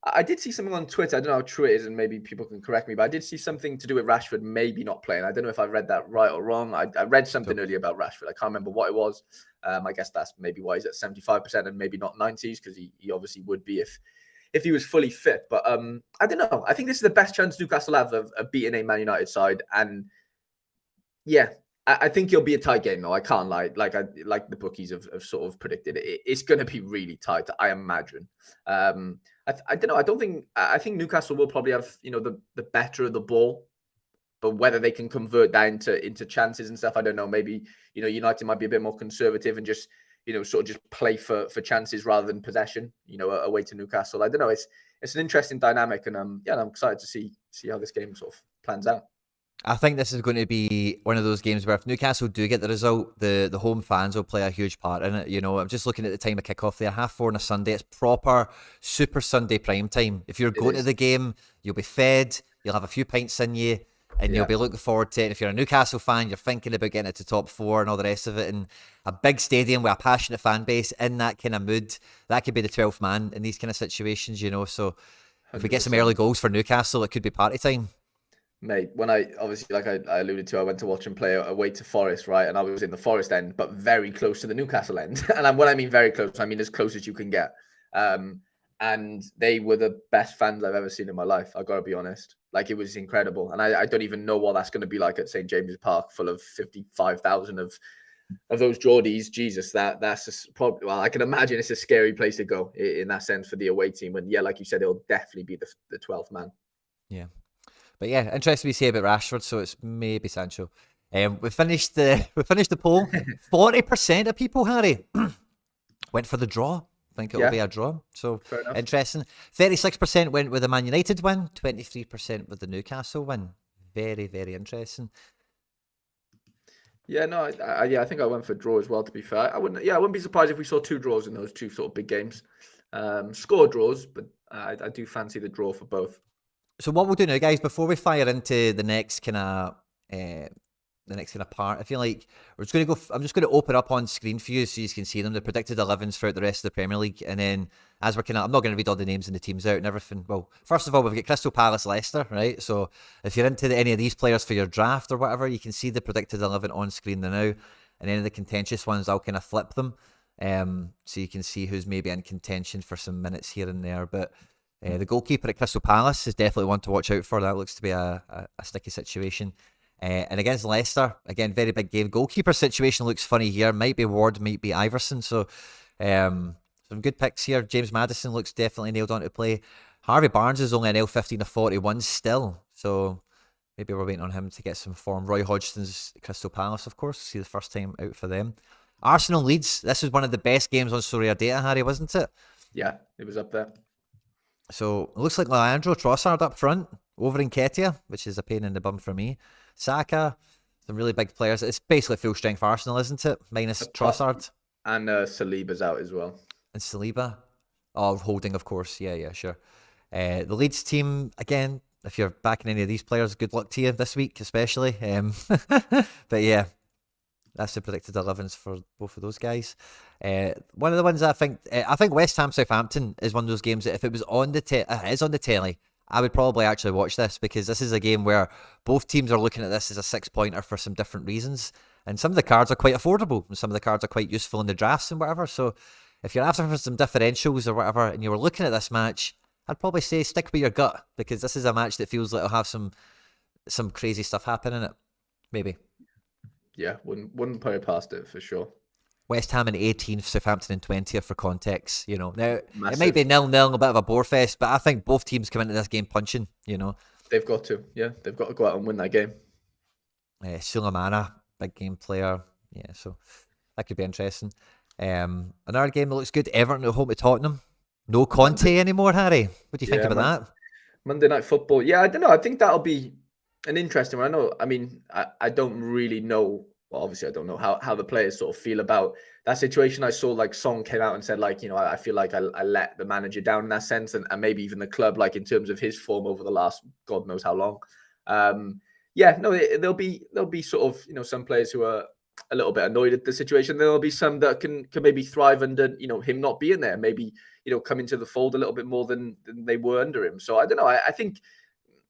I did see something on Twitter. I don't know how true it is, and maybe people can correct me, but I did see something to do with Rashford maybe not playing. I don't know if I read that right or wrong. I read something earlier about Rashford. I can't remember what it was. I guess that's maybe why he's at 75% and maybe not 90s, because he obviously would be if he was fully fit. But I don't know. I think this is the best chance Newcastle have of beating a Man United side. And yeah, I think it'll be a tight game, though. I can't lie. Like the bookies have sort of predicted, it's going to be really tight, I imagine. I don't know. I think Newcastle will probably have the better of the ball but whether they can convert that into chances and stuff, I don't know. Maybe, United might be a bit more conservative and just, sort of just play for chances rather than possession, away to Newcastle. I don't know. It's an interesting dynamic, and I'm excited to see how this game sort of plans out. I think this is going to be one of those games where if Newcastle do get the result, the home fans will play a huge part in it. I'm just looking at the time of kickoff there, 4:30 on a Sunday. It's proper Super Sunday prime time. If you're going to the game, you'll be fed, you'll have a few pints in you, and you'll be looking forward to it. And if you're a Newcastle fan, you're thinking about getting it to top 4 and all the rest of it. And a big stadium with a passionate fan base in that kind of mood, that could be the 12th man in these kind of situations, So if we get some early goals for Newcastle, it could be party time. Mate, when I obviously, like I alluded to, I went to watch him play away to Forest, right? And I was in the Forest end, but very close to the Newcastle end. And when I mean very close, I mean as close as you can get. And they were the best fans I've ever seen in my life. I got to be honest. Like, it was incredible. And I don't even know what that's going to be like at St. James's Park, full of 55,000 of those Geordies. Jesus, that's probably, well, I can imagine it's a scary place to go in that sense for the away team. And yeah, like you said, it'll definitely be the 12th man. Yeah. But yeah, interesting to see about Rashford, so it's maybe Sancho. We finished the poll. 40% of people, Harry, went for the draw. I think it'll be a draw. So interesting. 36% went with the Man United win. 23% with the Newcastle win. Very, very interesting. Yeah, no, I think I went for draw as well. To be fair, I wouldn't be surprised if we saw 2 draws in those 2 sort of big games. Score draws, but I do fancy the draw for both. So what we'll do now, guys, before we fire into the next kind of part, I feel like I'm just going to open up on screen for you so you can see them, the predicted 11s throughout the rest of the Premier League, and then as we're I'm not going to read all the names and the teams out and everything. Well, first of all, we've got Crystal Palace, Leicester, right? So if you're into any of these players for your draft or whatever, you can see the predicted 11 on screen now, and any of the contentious ones, I'll kind of flip them, so you can see who's maybe in contention for some minutes here and there, but. The goalkeeper at Crystal Palace is definitely one to watch out for. That looks to be a sticky situation. And against Leicester, again, very big game. Goalkeeper situation looks funny here. Might be Ward, might be Iverson. So some good picks here. James Maddison looks definitely nailed on to play. Harvey Barnes is only an L15 of 41 still. So maybe we're waiting on him to get some form. Roy Hodgson's Crystal Palace, of course. See the first time out for them. Arsenal Leeds. This was one of the best games on Sorare data, Harry, wasn't it? Yeah, it was up there. So it looks like Leandro Trossard up front over Nketiah, which is a pain in the bum for me. Saka, some really big players. It's basically full strength Arsenal, isn't it? Minus Trossard. And Saliba's out as well. And Saliba. Oh, Holding, of course. Yeah, sure. The Leeds team, again, if you're backing any of these players, good luck to you this week, especially. But yeah, that's the predicted 11s for both of those guys. One of the ones I think West Ham Southampton is one of those games that if it was on the telly, I would probably actually watch this, because this is a game where both teams are looking at this as a 6-pointer for some different reasons, and some of the cards are quite affordable, and some of the cards are quite useful in the drafts and whatever. So if you're after for some differentials or whatever, and you were looking at this match, I'd probably say stick with your gut, because this is a match that feels like it'll have some crazy stuff happen in it. Maybe. Yeah, wouldn't put it past it for sure. West Ham in 18th, Southampton in 20th for context. Now Massive. It might be 0-0, a bit of a bore fest, but I think both teams come into this game punching. They've got to, they've got to go out and win that game. Sulemana, big game player, so that could be interesting. Another game that looks good: Everton at home to Tottenham. No Conte anymore, Harry. What do you think about that? Monday Night Football. Yeah, I don't know. I think that'll be an interesting one. I don't really know. Well, obviously, I don't know how the players sort of feel about that situation. I saw like Song came out and said like, I feel like I let the manager down in that sense, and maybe even the club, like in terms of his form over the last God knows how long. There'll be sort of some players who are a little bit annoyed at the situation. There'll be some that can maybe thrive under him not being there. Maybe come into the fold a little bit more than they were under him. So I don't know. I think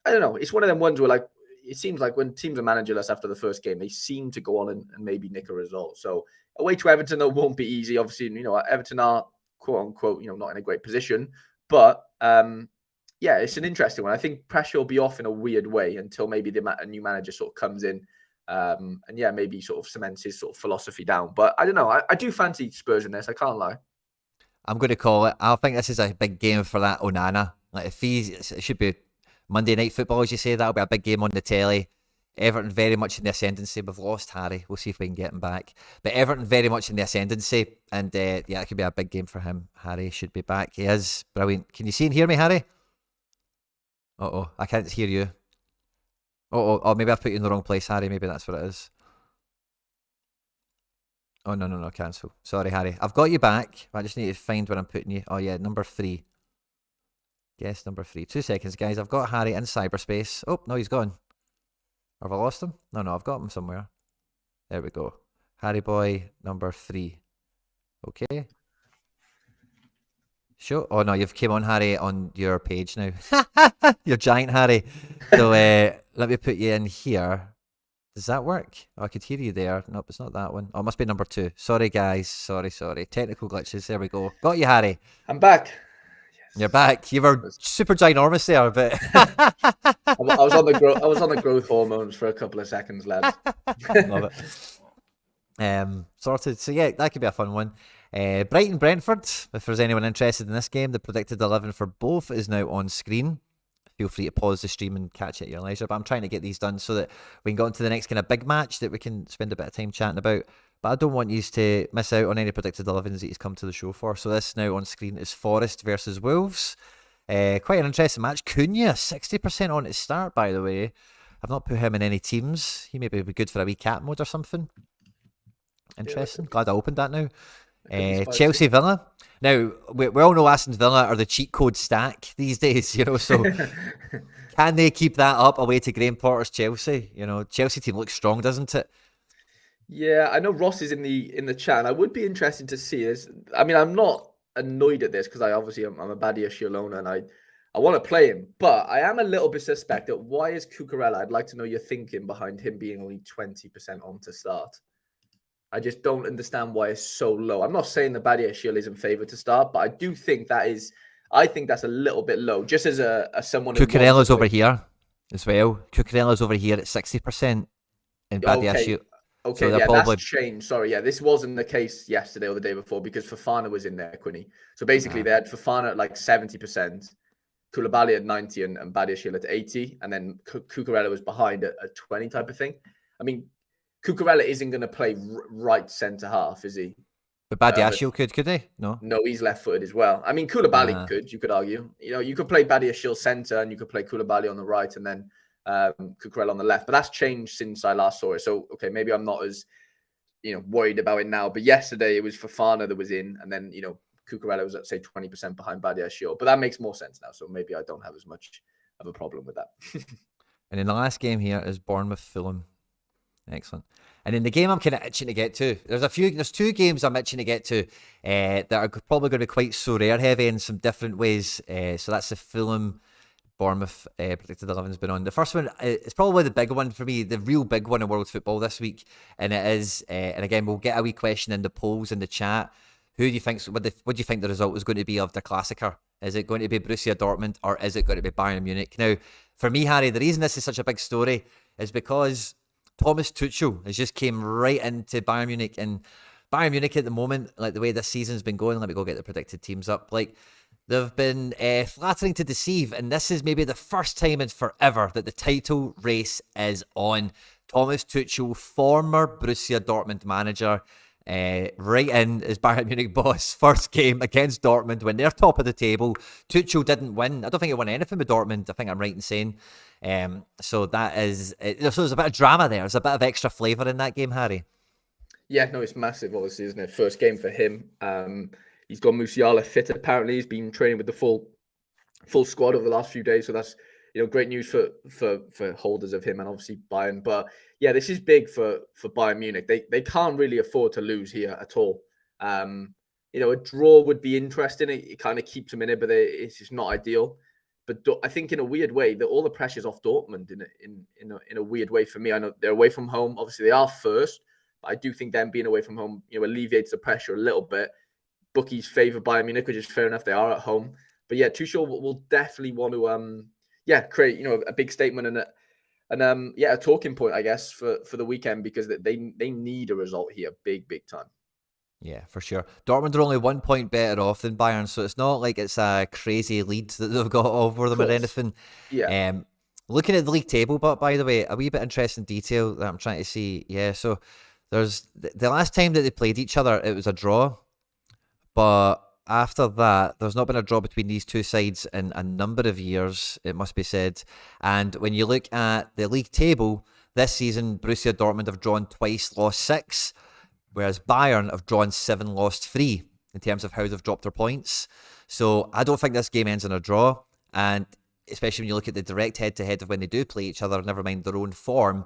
I don't know. It's one of them ones where like it seems like when teams are managerless after the first game, they seem to go on and maybe nick a result. So away to Everton, though, won't be easy. Obviously, Everton are quote unquote, not in a great position. But it's an interesting one. I think pressure will be off in a weird way until maybe a new manager sort of comes in. Maybe sort of cements his sort of philosophy down. But I don't know. I do fancy Spurs in this. I can't lie. I'm going to call it. I think this is a big game for that Onana. Like it should be Monday Night Football, as you say. That'll be a big game on the telly. Everton very much in the ascendancy. We've lost Harry. We'll see if we can get him back. But Everton very much in the ascendancy. And yeah, it could be a big game for him. Harry should be back. He is brilliant. Can you see and hear me, Harry? Uh-oh, I can't hear you. Oh, maybe I've put you in the wrong place, Harry. Maybe that's what it is. Oh, no, cancel. Sorry, Harry. I've got you back. I just need to find where I'm putting you. Oh, yeah, number 3. Guess number 3. 2 seconds, guys. I've got Harry in cyberspace. Oh, no, he's gone. Have I lost him? No, I've got him somewhere. There we go. Harry boy, number 3. Okay. Sure. Oh, no, you've came on, Harry, on your page now. You're giant, Harry. So let me put you in here. Does that work? Oh, I could hear you there. Nope, it's not that one. Oh, it must be number 2. Sorry, guys. Sorry. Technical glitches. There we go. Got you, Harry. I'm back. Yes. You're back. You were super ginormous there, but I was on the growth hormones for a couple of seconds, lads. Love it. Sorted. So yeah, that could be a fun one. Brighton Brentford. If there's anyone interested in this game, the predicted 11 for both is now on screen. Feel free to pause the stream and catch it at your leisure. But I'm trying to get these done so that we can go on to the next kind of big match that we can spend a bit of time chatting about. But I don't want you to miss out on any predicted 11s that he's come to the show for. So this now on screen is Forest versus Wolves. Quite an interesting match. Cunha, 60% on his start, by the way. I've not put him in any teams. He maybe be good for a wee cat mode or something. Interesting. Yeah, glad I opened that now. Chelsea Villa. Now, we all know Aston Villa are the cheat code stack these days, so can they keep that up away to Graham Potter's Chelsea? Chelsea team looks strong, doesn't it? Yeah, I know Ross is in the chat, and I would be interested to see this. I mean, I'm not annoyed at this because I'm a Badia Shilona and I want to play him, but I am a little bit suspect that why is Cucurella? I'd like to know your thinking behind him being only 20% on to start. I just don't understand why it's so low. I'm not saying the Badia Shield is in favour to start, but I do think that's a little bit low. Just as someone. Cucurella's over here as well. Cucurella's over here at 60% in Badia Shield. Okay, so probably... that's changed. Sorry, this wasn't the case yesterday or the day before because Fofana was in there, Quinny. So basically, they had Fofana at like 70%, Koulibaly at 90, and Badia Shield at 80, and then Cucurella was behind at 20 type of thing. I mean, Cucurella isn't going to play right centre half, is he? But Badiashile could he? No, he's left-footed as well. I mean, Koulibaly could. You could argue. You could play Badiashile centre, and you could play Koulibaly on the right, and then Cucurella on the left. But that's changed since I last saw it. So okay, maybe I'm not as worried about it now. But yesterday it was Fofana that was in, and then Cucurella was at say 20% behind Badiashile. But that makes more sense now. So maybe I don't have as much of a problem with that. And in the last game here is Bournemouth Fulham. Excellent. And in the game I'm kind of itching to get to, there's 2 games I'm itching to get to that are probably going to be quite Sorare heavy in some different ways. So that's the Fulham Bournemouth predicted 11's been on. The first one is probably the big one for me, the real big one in world football this week. And it is, and again, we'll get a wee question in the polls in the chat. What do you think the result is going to be of the Klassiker? Is it going to be Borussia Dortmund or is it going to be Bayern Munich? Now, for me, Harry, the reason this is such a big story is because Thomas Tuchel has just came right into Bayern Munich, and Bayern Munich at the moment, like the way this season's been going, let me go get the predicted teams up, like they've been flattering to deceive, and this is maybe the first time in forever that the title race is on. Thomas Tuchel, former Borussia Dortmund manager, right in as Bayern Munich boss. First game against Dortmund when they're top of the table. Tuchel didn't win. I don't think he won anything with Dortmund. I think I'm right in saying. So that is. So there's a bit of drama there. There's a bit of extra flavour in that game, Harry. Yeah, no, it's massive, obviously, isn't it? First game for him. He's got Musiala fit. Apparently, he's been training with the full squad over the last few days. So that's great news for holders of him and obviously Bayern. But yeah, this is big for Bayern Munich. They can't really afford to lose here at all. A draw would be interesting. It kind of keeps them in it, but it's just not ideal. But I think in a weird way, that all the pressure's off Dortmund in a weird way for me. I know they're away from home. Obviously, they are first. But I do think them being away from home, alleviates the pressure a little bit. Bookies favour Bayern Munich, which is fair enough. They are at home. But yeah, Tuchel will definitely want to create a big statement and a talking point, I guess, for the weekend, because they need a result here, big time. Yeah, for sure. Dortmund are only 1 point better off than Bayern, so it's not like it's a crazy lead that they've got over them or anything. Yeah. Looking at the league table, but by the way, a wee bit interesting detail that I'm trying to see. Yeah, so there's the last time that they played each other, it was a draw. But after that, there's not been a draw between these two sides in a number of years, it must be said. And when you look at the league table, this season, Borussia Dortmund have drawn twice, lost 6, whereas Bayern have drawn 7, lost 3 in terms of how they've dropped their points. So I don't think this game ends in a draw. And especially when you look at the direct head-to-head of when they do play each other, never mind their own form,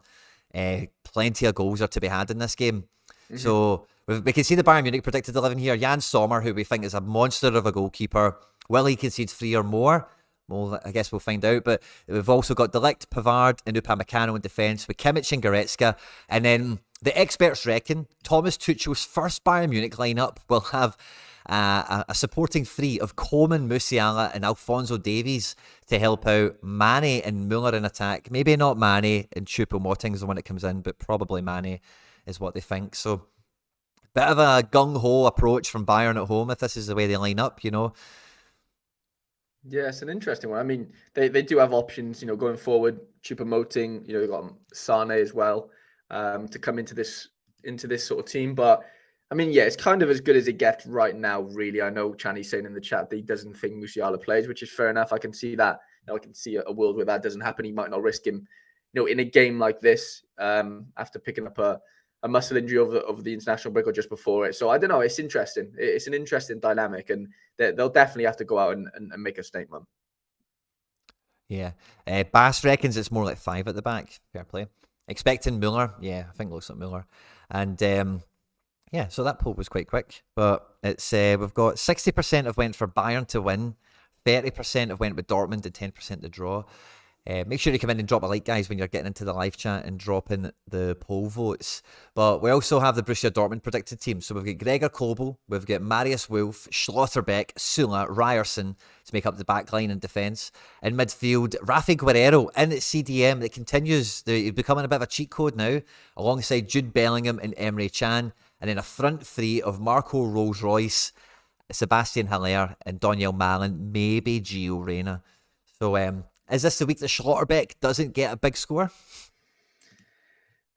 plenty of goals are to be had in this game. Mm-hmm. So we can see the Bayern Munich predicted 11 here. Jan Sommer, who we think is a monster of a goalkeeper. Will he concede 3 or more? Well, I guess we'll find out. But we've also got Delict, Pavard, and Upamecano in defence with Kimmich and Goretzka. And then the experts reckon Thomas Tuchel's first Bayern Munich lineup will have a supporting 3 of Coman, Musiala and Alphonso Davies to help out Mane and Muller in attack. Maybe not Mane and Choupo-Moting is the one that comes in, but probably Mane is what they think. So bit of a gung-ho approach from Bayern at home if this is the way they line up, you know. Yeah, it's an interesting one. I mean, they do have options, you know, going forward. Choupo-Moting, you know, they've got Sane as well to come into this sort of team. But I mean, yeah, it's kind of as good as it gets right now, really. I know Channy's saying in the chat that he doesn't think Musiala plays, which is fair enough. I can see that. You know, I can see a world where that doesn't happen. He might not risk him, you know, in a game like this after picking up a muscle injury over the international break or just before it. So I don't know. It's interesting. It's an interesting dynamic, and they'll definitely have to go out and make a statement. Yeah. Bass reckons it's more like 5 at the back. Fair play. Expecting Muller. Yeah, I think it looks like Muller. And yeah, so that poll was quite quick. But it's we've got 60% have went for Bayern to win, 30% have went with Dortmund, and 10% to draw. Make sure you come in and drop a like, guys, when you're getting into the live chat and dropping the poll votes. But we also have the Borussia Dortmund predicted team. So we've got Gregor Kobel, we've got Marius Wolf, Schlotterbeck, Sula, Ryerson to make up the back line in defence. In midfield, Rafi Guerrero in at CDM. That continues. He's becoming a bit of a cheat code now, alongside Jude Bellingham and Emre Can. And then a front 3 of Marco Rolls-Royce, Sebastian Haller, and Daniel Malin, maybe Gio Reyna. So, is this the week that Schlotterbeck doesn't get a big score?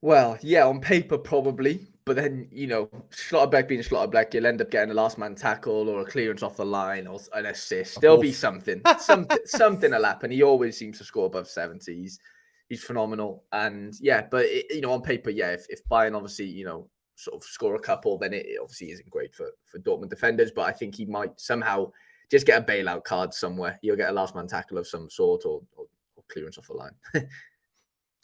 Well, yeah, on paper probably, but then, you know, Schlotterbeck being Schlotterbeck, you'll end up getting a last man tackle or a clearance off the line or an assist. There'll be something. Something will happen. He always seems to score above 70. He's phenomenal. And yeah, but you know, on paper, yeah, if Bayern obviously, you know, sort of score a couple, then it obviously isn't great for Dortmund defenders, but I think he might somehow just get a bailout card somewhere. He'll get a last man tackle of some sort or clearance off the line.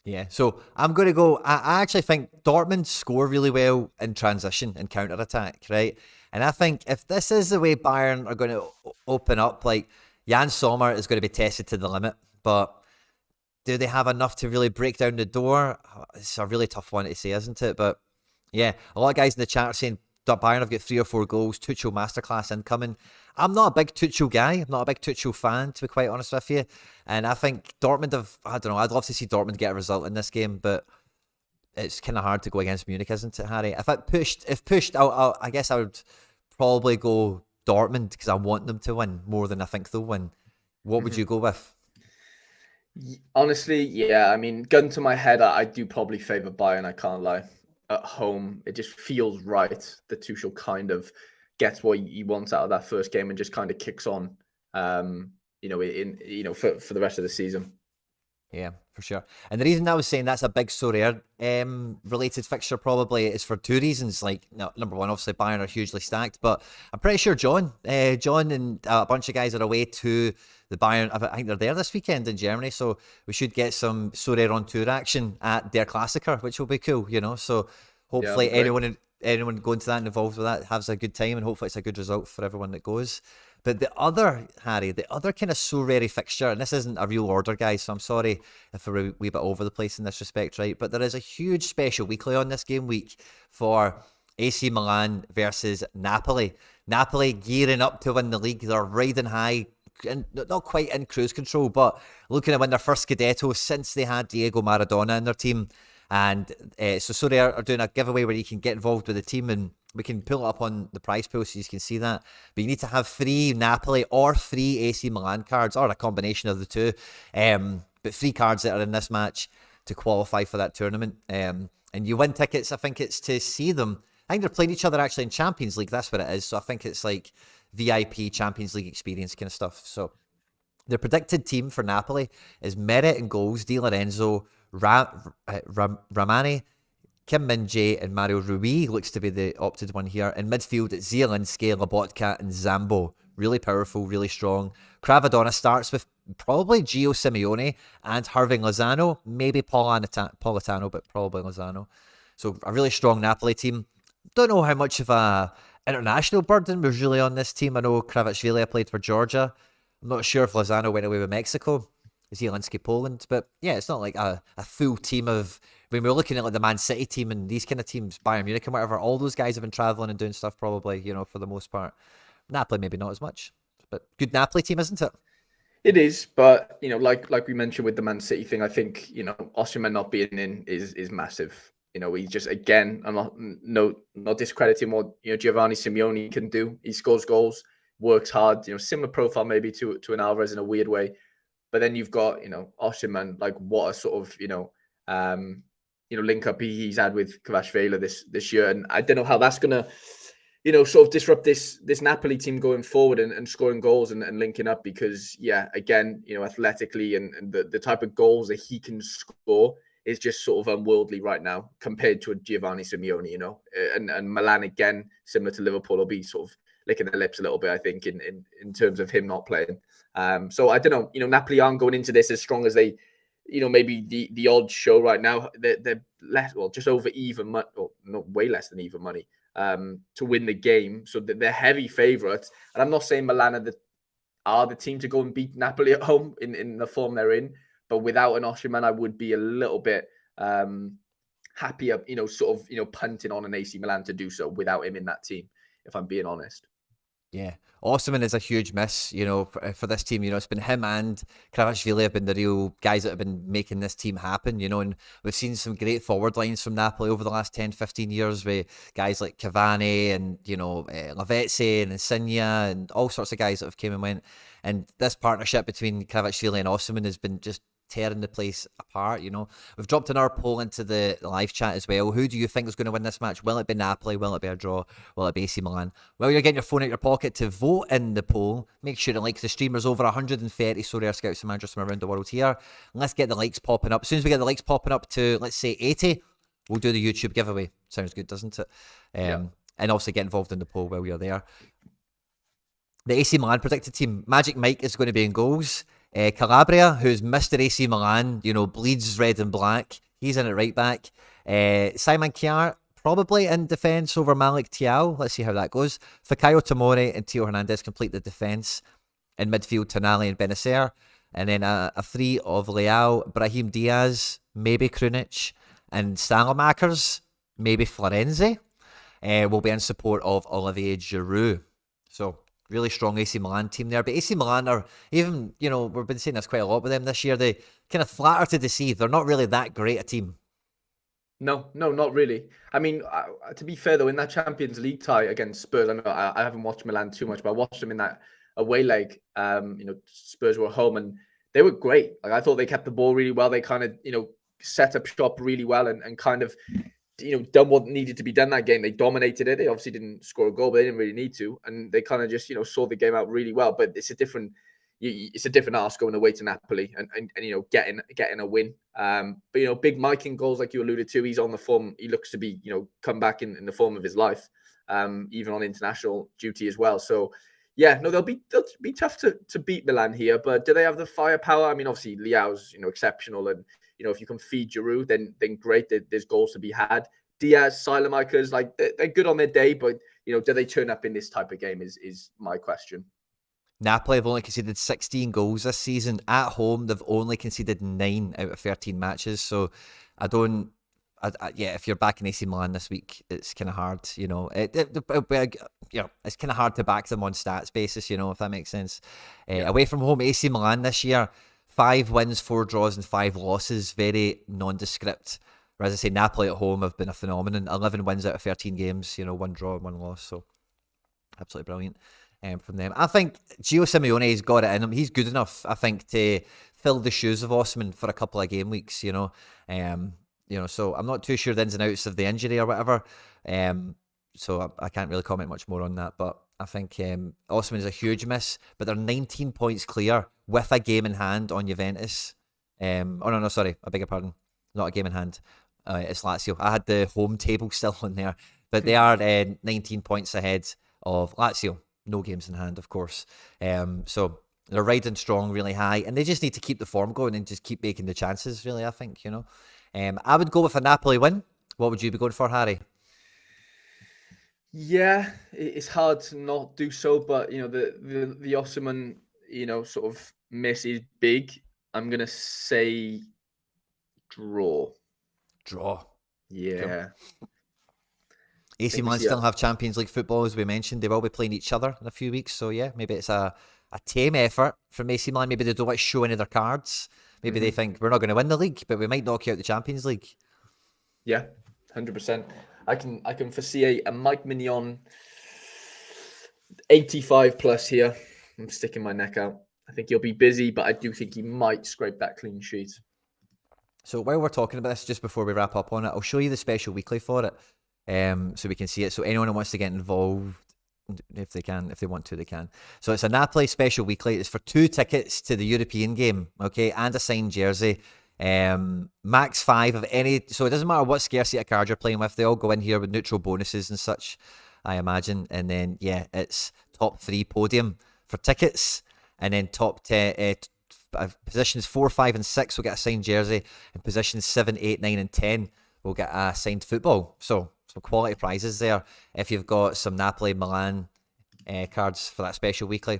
Yeah, so I'm going to go. I actually think Dortmund score really well in transition and counter attack, right? And I think if this is the way Bayern are going to open up, like Jan Sommer is going to be tested to the limit, but do they have enough to really break down the door? It's a really tough one to say, isn't it? But yeah, a lot of guys in the chat are saying Bayern have got 3 or 4 goals. Tuchel masterclass incoming. I'm not a big Tuchel guy. I'm not a big Tuchel fan, to be quite honest with you. And I think Dortmund I don't know, I'd love to see Dortmund get a result in this game, but it's kind of hard to go against Munich, isn't it, Harry? If pushed, I guess I would probably go Dortmund because I want them to win more than I think they'll win. What would you go with? Honestly, yeah. I mean, gun to my head, I do probably favour Bayern, I can't lie. At home, it just feels right that Tuchel kind of gets what he wants out of that first game and just kind of kicks on, you know, for the rest of the season. Yeah, for sure. And the reason I was saying that's a big Sorare related fixture probably is for 2 reasons. Like, no, number one, obviously Bayern are hugely stacked, but I'm pretty sure John and a bunch of guys are away to the Bayern. I think they're there this weekend in Germany, so we should get some Sorare on tour action at their Klassiker, which will be cool, you know. So hopefully anyone going to that and involved with that has a good time, and hopefully it's a good result for everyone that goes. But the other kind of Sorare fixture, and this isn't a real order, guys, so I'm sorry if we're a wee bit over the place in this respect, right? But there is a huge special weekly on this game week for AC Milan versus Napoli. Napoli gearing up to win the league. They're riding high, and not quite in cruise control, but looking to win their first Scudetto since they had Diego Maradona in their team. And so Sorare are doing a giveaway where you can get involved with the team, and we can pull it up on the prize pool so you can see that. But you need to have 3 Napoli or 3 AC Milan cards, or a combination of the two. but 3 cards that are in this match to qualify for that tournament. And you win tickets, I think it's to see them. I think they're playing each other actually in Champions League. That's what it is. So I think it's like VIP Champions League experience kind of stuff. So the predicted team for Napoli is Meret in goals, Di Lorenzo, Ramani, Kim Min-jae, and Mario Rui looks to be the opted one here. In midfield, it's Zielinski, Lobotka, and Zambo. Really powerful, really strong. Cravadonna starts with probably Gio Simeone and Hirving Lozano. Maybe Politano, but probably Lozano. So a really strong Napoli team. Don't know how much of a international burden was really on this team. I know Kvaratskhelia played for Georgia. I'm not sure if Lozano went away with Mexico. Zielinski, Poland. But yeah, it's not like a full team of... When we're looking at like the Man City team and these kind of teams, Bayern Munich and whatever, all those guys have been travelling and doing stuff probably, for the most part. Napoli maybe not as much. But good Napoli team, isn't it? It is, but like we mentioned with the Man City thing, I think Osimhen not being in is massive. He's just, again, I'm not discrediting what Giovanni Simeone can do. He scores goals, works hard. Similar profile maybe to an Alvarez in a weird way, but then you've got Osimhen, like what a sort of link up he's had with Kvaratskhelia this year, and I don't know how that's gonna sort of disrupt this Napoli team going forward and scoring goals and linking up, because again, athletically and the type of goals that he can score is just sort of unworldly right now compared to a Giovanni Simeone, and Milan, again, similar to Liverpool, will be sort of licking their lips a little bit, I think, in terms of him not playing. So I don't know, Napoli aren't going into this as strong as they, maybe the odds show right now. They're less, well, just over even money, or not, way less than even money, to win the game. So they're heavy favourites. And I'm not saying Milan are the team to go and beat Napoli at home in the form they're in. But without an Osimhen, I would be a little bit happier, punting on an AC Milan to do so without him in that team, if I'm being honest. Yeah, Osimhen is a huge miss, for this team. It's been him and Kvaratskhelia have been the real guys that have been making this team happen, and we've seen some great forward lines from Napoli over the last 10, 15 years with guys like Cavani and, Lavezzi and Insigne and all sorts of guys that have came and went. And this partnership between Kvaratskhelia and Osimhen has been just tearing the place apart. We've dropped another poll into the live chat as well. Who do you think is going to win this match? Will it be Napoli? Will it be a draw? Will it be AC Milan? While you're getting your phone out your pocket to vote in the poll, make sure to like the stream. There's over 130 Sorare scouts and managers from around the world here. And let's get the likes popping up. As soon as we get the likes popping up to, let's say, 80, we'll do the YouTube giveaway. Sounds good, doesn't it? And also get involved in the poll while you're there. The AC Milan predicted team. Magic Mike is going to be in goals. Calabria, who's Mr. AC Milan, bleeds red and black. He's in at right back. Simon Kjaer, probably in defence over Malik Thiaw. Let's see how that goes. Fikayo Tomori and Tio Hernandez complete the defence. In midfield, Tonali and Benacer. And then a three of Leao, Brahim Diaz, maybe Krunic, and Salamakers, maybe Florenzi, will be in support of Olivier Giroud. So, really strong AC Milan team there. But AC Milan are, even, we've been saying this quite a lot with them this year, they kind of flatter to deceive. They're not really that great a team. No, not really. I mean, to be fair, though, in that Champions League tie against Spurs, I know I haven't watched Milan too much, but I watched them in that away leg. Spurs were home and they were great. Like, I thought they kept the ball really well. They kind of, set up shop really well and kind of, done what needed to be done that game. They dominated it. They obviously didn't score a goal, but they didn't really need to. And they kind of just, saw the game out really well. But it's a different ask going away to Napoli and getting a win. But Big Mike in goals, like you alluded to, he's on the form. He looks to be, come back in the form of his life, even on international duty as well. So they'll be tough to beat Milan here. But do they have the firepower? I mean, obviously Leao's exceptional, and if you can feed Giroud, then great. There's goals to be had. Diaz, Silemakers, like they're good on their day, but do they turn up in this type of game is my question. Napoli have only conceded 16 goals this season. At home, they've only conceded 9 out of 13 matches. So if you're backing AC Milan this week, it's kind of hard, it's kind of hard to back them on stats basis, if that makes sense. Away from home, AC Milan this year, 5 wins, 4 draws and 5 losses, very nondescript. Whereas I say Napoli at home have been a phenomenon. 11 wins out of 13 games, 1 draw and 1 loss. So absolutely brilliant from them. I think Gio Simeone's got it in him. He's good enough, I think, to fill the shoes of Osman for a couple of game weeks, you know. So I'm not too sure the ins and outs of the injury or whatever. So I can't really comment much more on that. But I think Osman is a huge miss. But they're 19 points clear with a game in hand on Juventus. No, sorry, I beg your pardon. Not a game in hand. It's Lazio. I had the home table still on there. But they are 19 points ahead of Lazio. No games in hand, of course. So they're riding strong, really high. And they just need to keep the form going and just keep making the chances, really, I think, you know. I would go with a Napoli win. What would you be going for, Harry? Yeah, it's hard to not do so, but you know the Osman, you know, sort of miss is big. I'm gonna say draw. Draw. Yeah. Cool. AC Milan still have Champions League football, as we mentioned. They will be playing each other in a few weeks, so yeah, maybe it's a tame effort from AC Milan. Maybe they don't want to show any of their cards. Maybe they think we're not going to win the league, but we might knock you out the Champions League. Yeah, 100%. I can foresee a Mike Mignon 85 plus here. I'm sticking my neck out. I think he'll be busy, but I do think he might scrape that clean sheet. So while we're talking about this, just before we wrap up on it, I'll show you the special weekly for it, so we can see it. So anyone who wants to get involved, if they want to, they can. So it's a Napoli special weekly. It's for 2 tickets to the European game, okay, and a signed jersey. Max 5 of any. So it doesn't matter what scarcity of cards you're playing with. They all go in here with neutral bonuses and such, I imagine. And then yeah, it's top 3 podium for tickets, and then top 10. Positions 4, 5, and 6 will get a signed jersey, and positions 7, 8, 9, and 10 will get a signed football. So some quality prizes there if you've got some Napoli, Milan cards for that special weekly.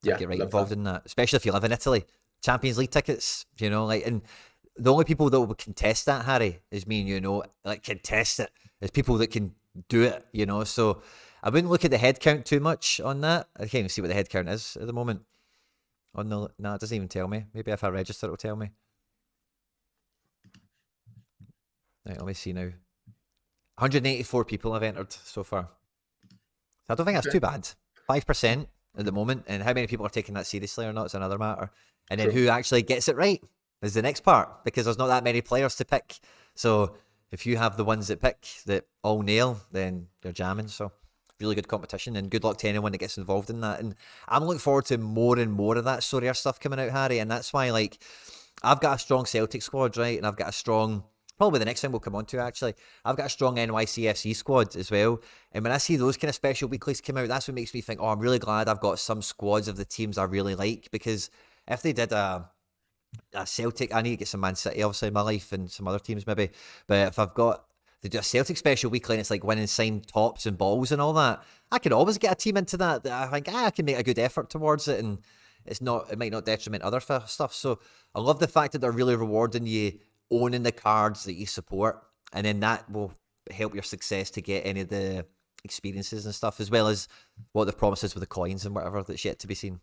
Yeah, get right involved in that, especially if you live in Italy. Champions League tickets, you know, like, and the only people that will contest that, Harry, is me and you, know, like contest it, is people that can do it, you know. So I wouldn't look at the head count too much on that. I can't even see what the head count is at the moment. No, it doesn't even tell me. Maybe if I register, it'll tell me. Right, let me see now. 184 people have entered so far. I don't think that's too bad. 5% at the moment, and how many people are taking that seriously or not is another matter. And then who actually gets it right is the next part, because there's not that many players to pick. So if you have the ones that pick that all nail, then you're jamming. So really good competition, and good luck to anyone that gets involved in that. And I'm looking forward to more and more of that Sorare stuff coming out, Harry, and that's why, like, I've got a strong Celtic squad, right, and I've got a strong, probably the next thing we'll come on to, actually, I've got a strong NYCFC squad as well. And when I see those kind of special weeklies come out, that's what makes me think, oh, I'm really glad I've got some squads of the teams I really like, because if they did a Celtic, I need to get some Man City obviously in my life, and some other teams maybe, but if I've got, they do a Celtic special weekly and it's like winning signed tops and balls and all that, I can always get a team into that I think I can make a good effort towards it, and it might not detriment other stuff. So I love the fact that they're really rewarding you owning the cards that you support, and then that will help your success to get any of the experiences and stuff, as well as what the promises with the coins and whatever that's yet to be seen.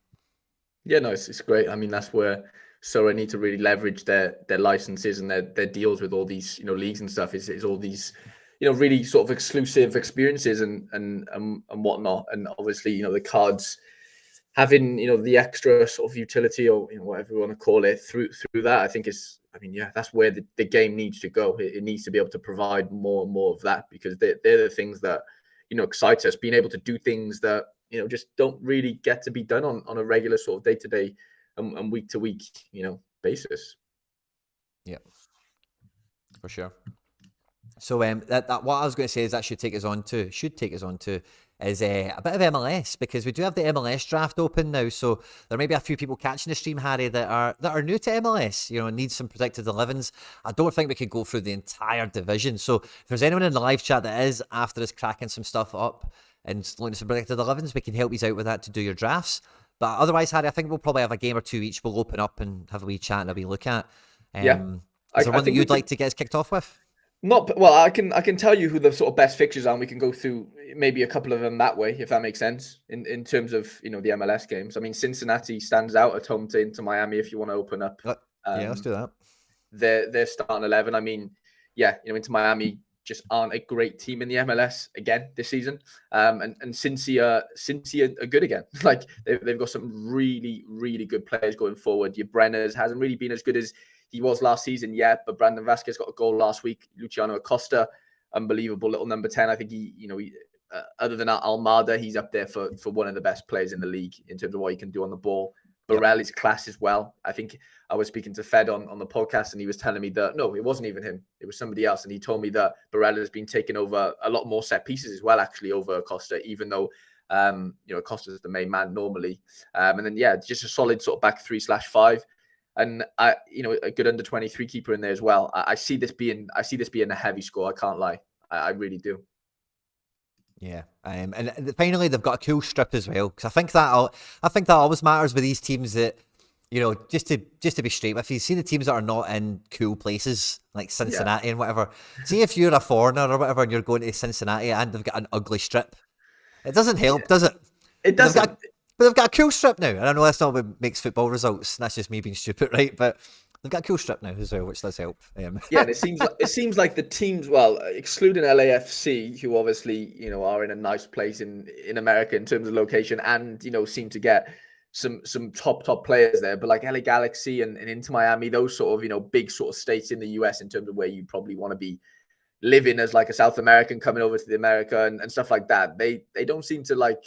Yeah, no, it's great. I mean, that's where Sorare need to really leverage their licenses and their deals with all these, you know, leagues and stuff. Is all these, you know, really sort of exclusive experiences and whatnot. And obviously, you know, the cards having, you know, the extra sort of utility, or, you know, whatever you want to call it, through that, I think is, I mean, yeah, that's where the game needs to go. It needs to be able to provide more and more of that, because they're the things that, you know, excite us. Being able to do things that, you know, just don't really get to be done on a regular sort of day-to-day and week-to-week, you know, basis. Yeah, for sure. So that what I was going to say is should take us on to is a bit of MLS, because we do have the MLS draft open now. So there may be a few people catching the stream, Harry, that are new to MLS, you know, and need some predicted 11s. I don't think we could go through the entire division. So if there's anyone in the live chat that is after us cracking some stuff up and looking at some predicted 11s, we can help you out with that to do your drafts. But otherwise, Harry, I think we'll probably have a game or two each. We'll open up and have a wee chat and a wee look at. Is there one that you'd like to get us kicked off with? Not well. I can tell you who the sort of best fixtures are, and we can go through maybe a couple of them that way, if that makes sense. In terms of, you know, the MLS games, I mean, Cincinnati stands out at home to Inter Miami. If you want to open up, yeah, let's do that. Their starting 11. I mean, yeah, you know, Inter Miami just aren't a great team in the MLS again this season. And Cincy are good again. Like they've got some really, really good players going forward. Your Brenners hasn't really been as good as he was last season yet, but Brandon Vasquez got a goal last week. Luciano Acosta, unbelievable little number 10. I think he other than Almada, he's up there for one of the best players in the league in terms of what he can do on the ball. Burrell is class as well. I think I was speaking to Fed on the podcast, and he was telling me that, no, it wasn't even him. It was somebody else. And he told me that Burrell has been taking over a lot more set pieces as well, actually, over Acosta, even though, Acosta is the main man normally. And then, just a solid sort of back 3/5. And a good under 23 keeper in there as well. I see this being a heavy score. I can't lie. I really do. Yeah, and finally they've got a cool strip as well, because I think that always matters with these teams, that just to be straight with you, see the teams that are not in cool places like Cincinnati and whatever. See if you're a foreigner or whatever and you're going to Cincinnati and they've got an ugly strip, it doesn't help, does it? It doesn't. But they've got a cool strip now, and I know that's not what makes football results. That's just me being stupid, right? But they've got a cool strip now as well, which does help. And it seems like the teams, well, excluding LAFC, who obviously are in a nice place in America in terms of location, and seem to get some top players there. But like LA Galaxy and Inter Miami, those sort of big sort of states in the US in terms of where you probably want to be living as like a South American coming over to the America and stuff like that. They don't seem to like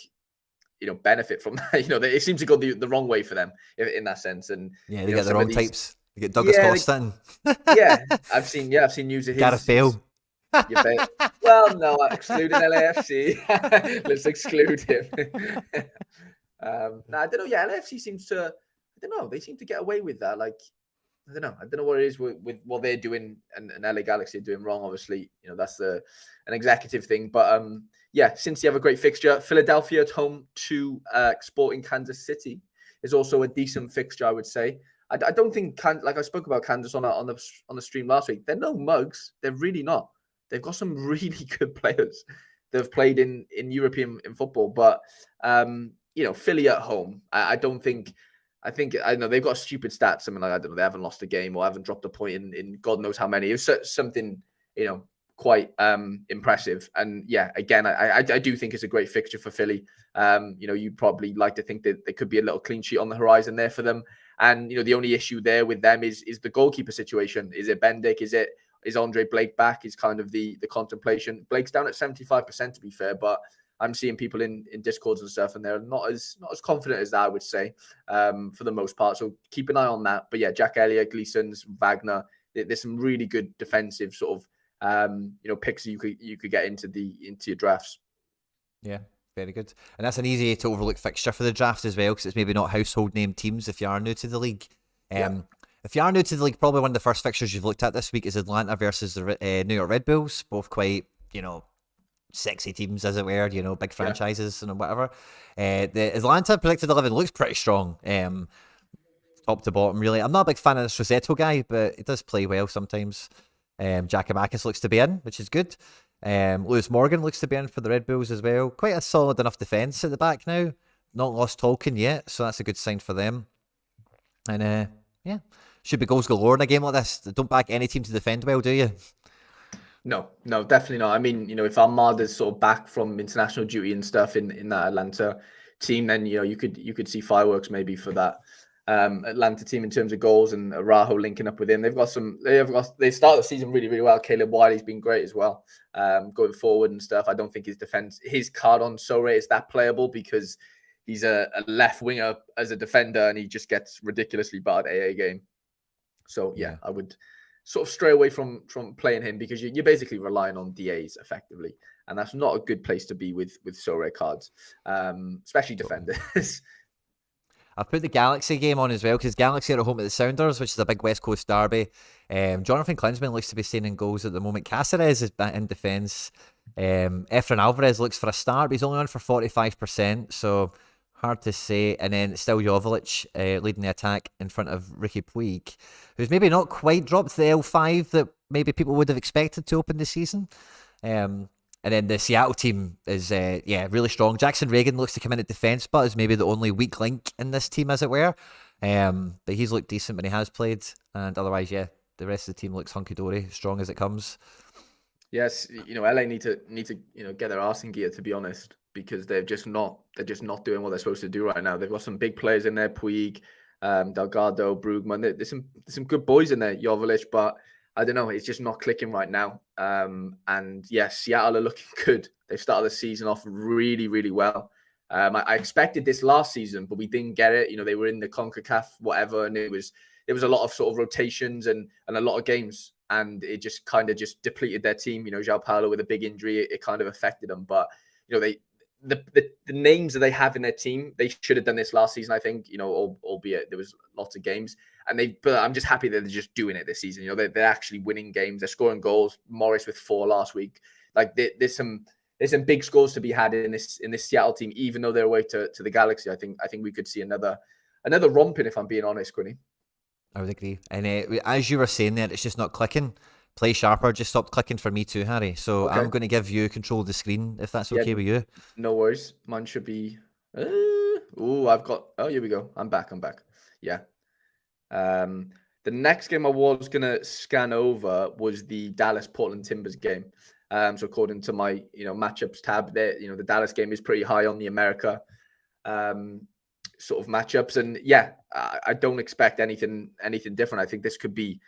benefit from that. It seems to go the wrong way for them in that sense. And they get the wrong types. You get Douglas Costa in. I've seen news of his. Gareth Bale. Well, no, excluding LAFC. Let's exclude him. I don't know. Yeah, LAFC seems to. I don't know. They seem to get away with that. Like, I don't know what it is with what they're doing and LA Galaxy are doing wrong. Obviously, that's an executive thing. But since you have a great fixture, Philadelphia at home to Sporting Kansas City is also a decent fixture, I would say. I don't think, like I spoke about Kansas on the stream last week, they're no mugs. They're really not. They've got some really good players that have played in European football. But, Philly at home, I know they've got a stupid stat, something like, I don't know, they haven't lost a game or haven't dropped a point in God knows how many. It was something, quite impressive. And again, I do think it's a great fixture for Philly. You'd probably like to think that there could be a little clean sheet on the horizon there for them. And the only issue there with them is the goalkeeper situation. Is it Bendik? Is Andre Blake back? Is kind of the contemplation. Blake's down at 75% to be fair, but I'm seeing people in Discords and stuff, and they're not as confident as that, I would say, for the most part. So keep an eye on that. But Jack Elliott, Gleason's, Wagner. There's some really good defensive sort of picks you could get into your drafts. Yeah, very good. And that's an easy to overlook fixture for the draft as well, because it's maybe not household name teams if you are new to the league. If you are new to the league, probably one of the first fixtures you've looked at this week is Atlanta versus the New York Red Bulls, both quite, sexy teams, as it were, big franchises and whatever. The Atlanta predicted 11 looks pretty strong, top to bottom, really. I'm not a big fan of this Rossetto guy, but he does play well sometimes. Giakoumakis looks to be in, which is good. Lewis Morgan looks to be in for the Red Bulls as well. Quite a solid enough defence at the back now. Not lost Tolkien yet, so that's a good sign for them. And should be goals galore in a game like this. Don't back any team to defend well, do you? No, definitely not. I mean, if Almada's sort of back from international duty and stuff in that Atlanta team, then you could see fireworks maybe for that Atlanta team in terms of goals, and Araujo linking up with him. They start the season really, really well. Caleb Wiley's been great as well, going forward and stuff. I don't think his card on Sorare is that playable, because he's a left winger as a defender and he just gets ridiculously bad AA game. So I would sort of stray away from playing him, because you're basically relying on DAs effectively, and that's not a good place to be with Sorare cards, especially defenders. I've put the Galaxy game on as well, because Galaxy are at home at the Sounders, which is a big West Coast derby. Jonathan Klinsmann looks to be staying in goals at the moment. Cáceres is back in defence. Efrain Alvarez looks for a start, but he's only on for 45%, so hard to say. And then still Joveljic leading the attack in front of Ricky Puig, who's maybe not quite dropped the L5 that maybe people would have expected to open the season. And then the Seattle team is, really strong. Jackson Reagan looks to come in at defence, but is maybe the only weak link in this team, as it were. But he's looked decent when he has played. And otherwise, the rest of the team looks hunky-dory, strong as it comes. Yes, LA need to get their arse in gear, to be honest, because they're just not doing what they're supposed to do right now. They've got some big players in there, Puig, Delgado, Brugman. There's some good boys in there, Joveljic, but I don't know, it's just not clicking right now. And yes, Seattle are looking good. They started the season off really, really well. I expected this last season, but we didn't get it. They were in the CONCACAF, whatever, and it was a lot of sort of rotations and a lot of games, and it just kind of just depleted their team. João Paulo with a big injury, it kind of affected them. But they the names that they have in their team, they should have done this last season, I think. Albeit there was lots of games, but I'm just happy that they're just doing it this season. They're actually winning games. They're scoring goals. Morris with 4 last week. Like there's some big scores to be had in this Seattle team, even though they're away to the Galaxy. I think we could see another romping, if I'm being honest, Quinny. I would agree. And as you were saying there, it's just not clicking. Play Sharper just stopped clicking for me too, Harry. So Okay. I'm going to give you control of the screen, if that's okay with you. No worries. Mine should be... I've got... Oh, here we go. I'm back. Yeah. The next game I was going to scan over was the Dallas-Portland Timbers game. So according to my, matchups tab there, the Dallas game is pretty high on the America sort of matchups. And yeah, I don't expect anything different. I think this could be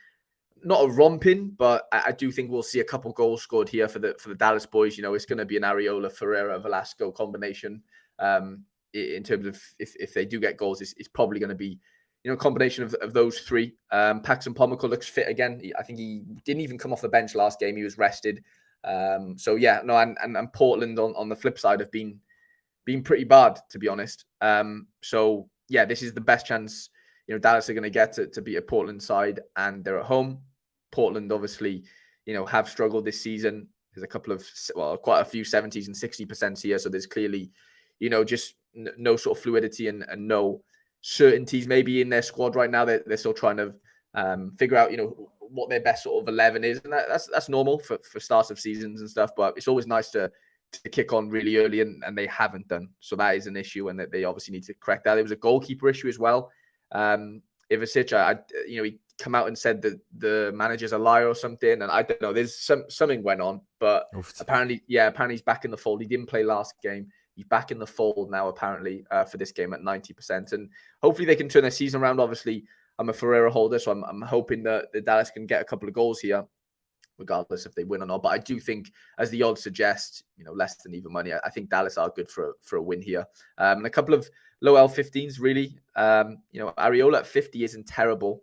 not a romping, but I do think we'll see a couple goals scored here for the Dallas boys. It's going to be an Areola, Ferreira, Velasco combination. In terms of if they do get goals, it's probably going to be a combination of those three. Paxton Pomykal looks fit again. I think he didn't even come off the bench last game. He was rested. So yeah, no, and Portland on the flip side have been pretty bad, to be honest. So yeah, this is the best chance Dallas are going to get to beat a Portland side, and they're at home. Portland obviously, have struggled this season. There's quite a few 70s and 60% here. So there's clearly, just no sort of fluidity and no certainties maybe in their squad right now. They're still trying to figure out, what their best sort of 11 is. And that's normal for starts of seasons and stuff. But it's always nice to kick on really early, and they haven't done. So that is an issue, and that they obviously need to correct that. There was a goalkeeper issue as well. Ivasic, he come out and said that the manager's a liar or something, and I don't know. There's something went on, but apparently he's back in the fold. He didn't play last game. He's back in the fold now, apparently, for this game at 90%, and hopefully they can turn their season around. Obviously, I'm a Ferreira holder, so I'm hoping that the Dallas can get a couple of goals here, regardless if they win or not. But I do think, as the odds suggest, less than even money, I think Dallas are good for a win here. And a couple of low L15s, really. Areola at 50 isn't terrible.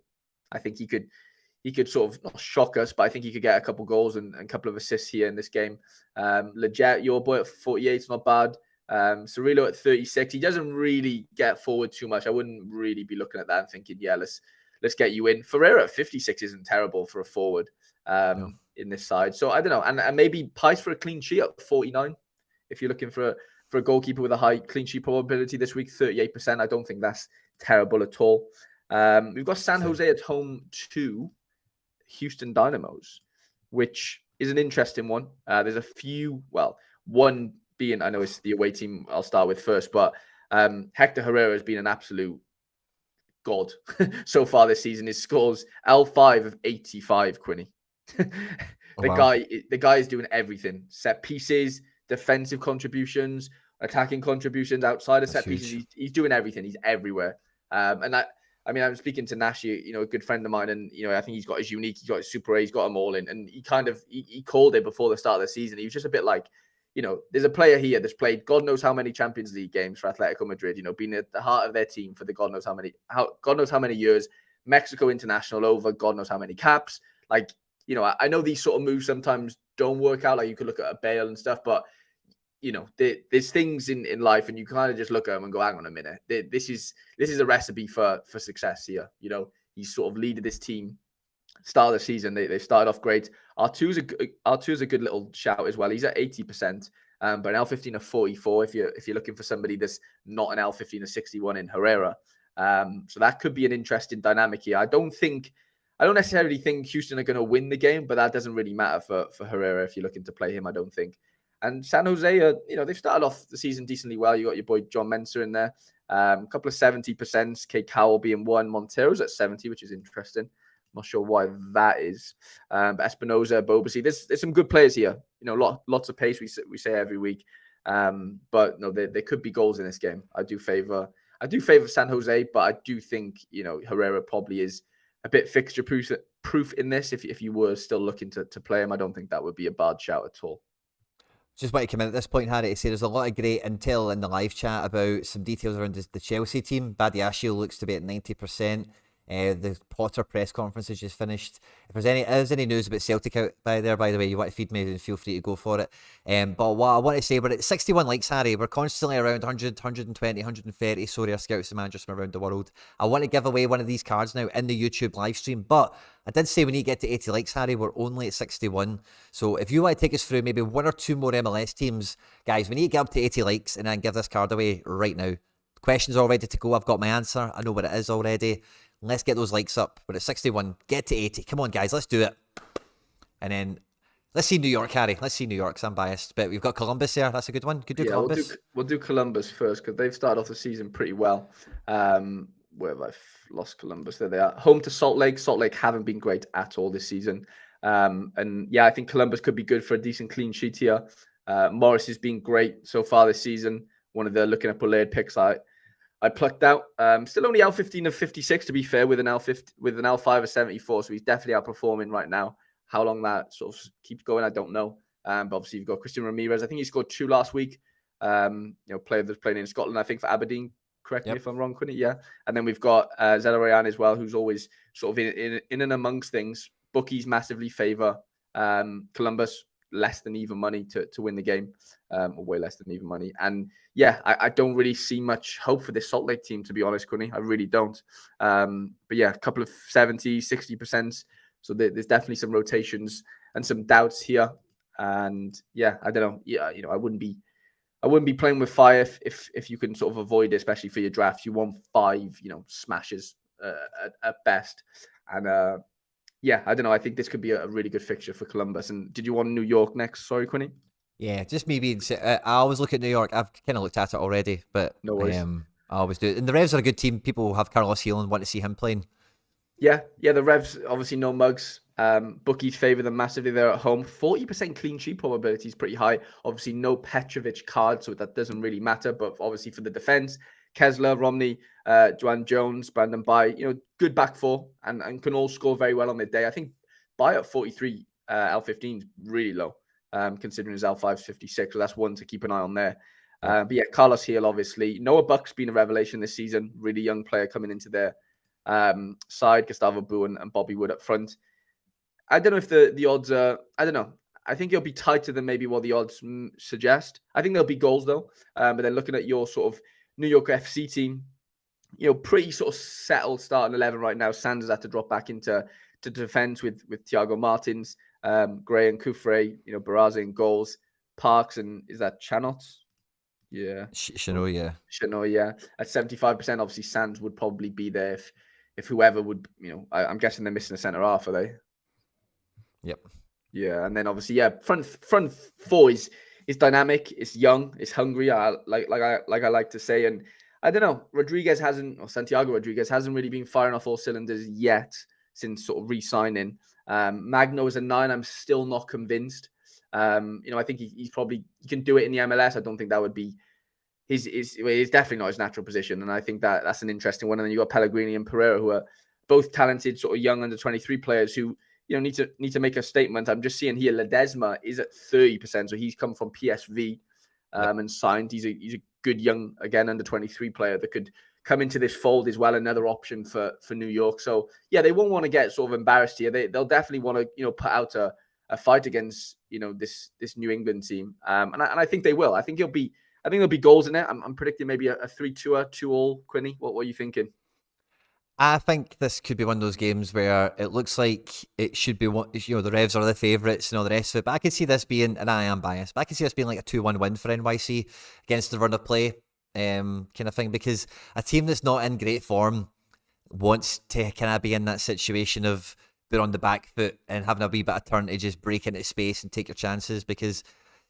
I think he could sort of not shock us, but I think he could get a couple goals and a couple of assists here in this game. Leggett, your boy at 48 is not bad. Cirillo at 36. He doesn't really get forward too much. I wouldn't really be looking at that and thinking, yeah, let's get you in. Ferreira at 56 isn't terrible for a forward in this side. So I don't know. And maybe Pice for a clean sheet at 49. If you're looking for a goalkeeper with a high clean sheet probability this week, 38%. I don't think that's terrible at all. We've got San Jose at home to Houston Dynamos, which is an interesting one. There's a few, one being, I know it's the away team I'll start with first, but Hector Herrera has been an absolute god so far this season. His scores L5 of 85, Quinny. The guy is doing everything. Set pieces, defensive contributions, attacking contributions, outside of set pieces. He's doing everything. He's everywhere. I'm speaking to Nash, a good friend of mine, and I think he's got his unique, he's got his Super A, he's got them all in, and he called it before the start of the season. He was just a bit like, there's a player here that's played God knows how many Champions League games for Atletico Madrid, been at the heart of their team for the God knows how many years, Mexico international over God knows how many caps. Like, I know these sort of moves sometimes don't work out. Like, you could look at a Bale and stuff, but there's things in life, and you kind of just look at them and go, hang on a minute, this is a recipe for success here. He's sort of leaded this team. Start of the season, they started off great. R2 is a good little shout as well. He's at 80%, but an L15 of 44. If you're looking for somebody that's not an L15 of 61 in Herrera, so that could be an interesting dynamic here. I don't necessarily think Houston are going to win the game, but that doesn't really matter for Herrera if you're looking to play him, I don't think. And San Jose, they've started off the season decently well. You got your boy John Mensah in there, a couple of 70%. K. Cowell being one. Montero's at 70, which is interesting. Not sure why that is. But Espinoza, Bobasi, there's some good players here. Lots of pace. We say every week. But no, there could be goals in this game. I do favor San Jose, but I do think Herrera probably is a bit fixture proof in this. If you were still looking to play him, I don't think that would be a bad shout at all. Just want to come in at this point, Harry, to say there's a lot of great intel in the live chat about some details around the Chelsea team. Badiashile looks to be at 90%. The Potter press conference has just finished. If there's any news about Celtic out by the way, you want to feed me, then feel free to go for it. But what I want to say, we're at 61 likes, Harry. We're constantly around 100, 120, 130. Sorry, our scouts and managers from around the world. I want to give away one of these cards now in the YouTube live stream, but I did say we need to get to 80 likes, Harry. We're only at 61. So if you want to take us through maybe one or two more MLS teams, guys, we need to get up to 80 likes and then give this card away right now. Questions all ready to go. I've got my answer. I know what it is already. Let's get those likes up. We're at 61. Get to 80. Come on, guys. Let's do it. And then let's see New York, Harry. Let's see New York, 'cause I'm biased. But we've got Columbus there. That's a good one. Could do Columbus. We'll do Columbus first because they've started off the season pretty well. Where have I lost Columbus? There they are. Home to Salt Lake. Salt Lake haven't been great at all this season. And yeah, I think Columbus could be good for a decent clean sheet here. Morris has been great so far this season. One of the looking at Bullard picks I plucked out. Still only L15 of 56 to be fair, with an L5 of 74. So he's definitely outperforming right now. How long that sort of keeps going, I don't know. But obviously you've got Christian Ramirez. I think he scored 2 last week. Player that's playing in Scotland, I think for Aberdeen. Correct me if I'm wrong, Quinny. Yeah. And then we've got Zelarayan as well, who's always sort of in and amongst things. Bookies massively favor Columbus, less than even money to win the game, or way less than even money. And yeah, I don't really see much hope for this Salt Lake team, to be honest, Quinny. I really don't. But yeah, a couple of 70, 60%. So there's definitely some rotations and some doubts here. And yeah, I don't know. Yeah, I wouldn't be playing with fire if you can sort of avoid it, especially for your draft. You want 5, smashes at best. And yeah, I don't know. I think this could be a really good fixture for Columbus. And did you want New York next? Sorry, Quinny. Yeah, just me being. I always look at New York. I've kind of looked at it already, but no worries. I always do. And the Revs are a good team. People have Carlos Heel and want to see him playing. Yeah. The Revs, obviously no mugs. Bookies favour them massively. They're at home. 40% clean sheet probability is pretty high. Obviously no Petrovic card, so that doesn't really matter. But obviously for the defence, Kessler, Romney, Joanne Jones, Brandon Bai, good back four and can all score very well on their day. I think Bai at 43, L15 is really low, considering his L5 is 56. So that's one to keep an eye on there. But yeah, Carlos Heel, obviously. Noah Buck's been a revelation this season. Really young player coming into their side. Gustavo Bou and Bobby Wood up front. I don't know if the odds are, I don't know. I think it'll be tighter than maybe what the odds suggest. I think there'll be goals though. But then looking at your sort of New York FC team, pretty sort of settled starting 11 right now. Sanders had to drop back into defense with Thiago Martins, Gray and Kufre, Barraza in goals, Parks and is that Chanot? Yeah. Chanot, yeah. Chanot, yeah. At 75%, obviously Sands would probably be there if whoever would, I'm guessing they're missing a centre half, are they? Yep. Yeah, and then obviously, yeah, front four is dynamic, it's young, it's hungry. I like to say, and I don't know, Santiago Rodriguez hasn't really been firing off all cylinders yet since sort of re-signing. Magno is a 9. I'm still not convinced. I think he can do it in the MLS. I don't think that would be his definitely not his natural position, and I think that's an interesting one. And then you got Pellegrini and Pereira, who are both talented, sort of young under 23 players who need to make a statement. I'm just seeing here Ledesma is at 30%, so he's come from PSV and signed. He's a good young, again, under 23 player that could come into this fold as well. Another option for New York. So yeah, they won't want to get sort of embarrassed here. They'll definitely want to put out a fight against this New England team. And I think they will. I think there'll be goals in it. I'm predicting maybe a 3-2, 2-2. Quinny, what are you thinking? I think this could be one of those games where it looks like it should be one, the Revs are the favourites and all the rest of it. But I could see this being, and I am biased, but I could see this being like a 2-1 win for NYC against the run of play kind of thing, because a team that's not in great form wants to kind of be in that situation of being on the back foot and having a wee bit of turn to just break into space and take your chances, because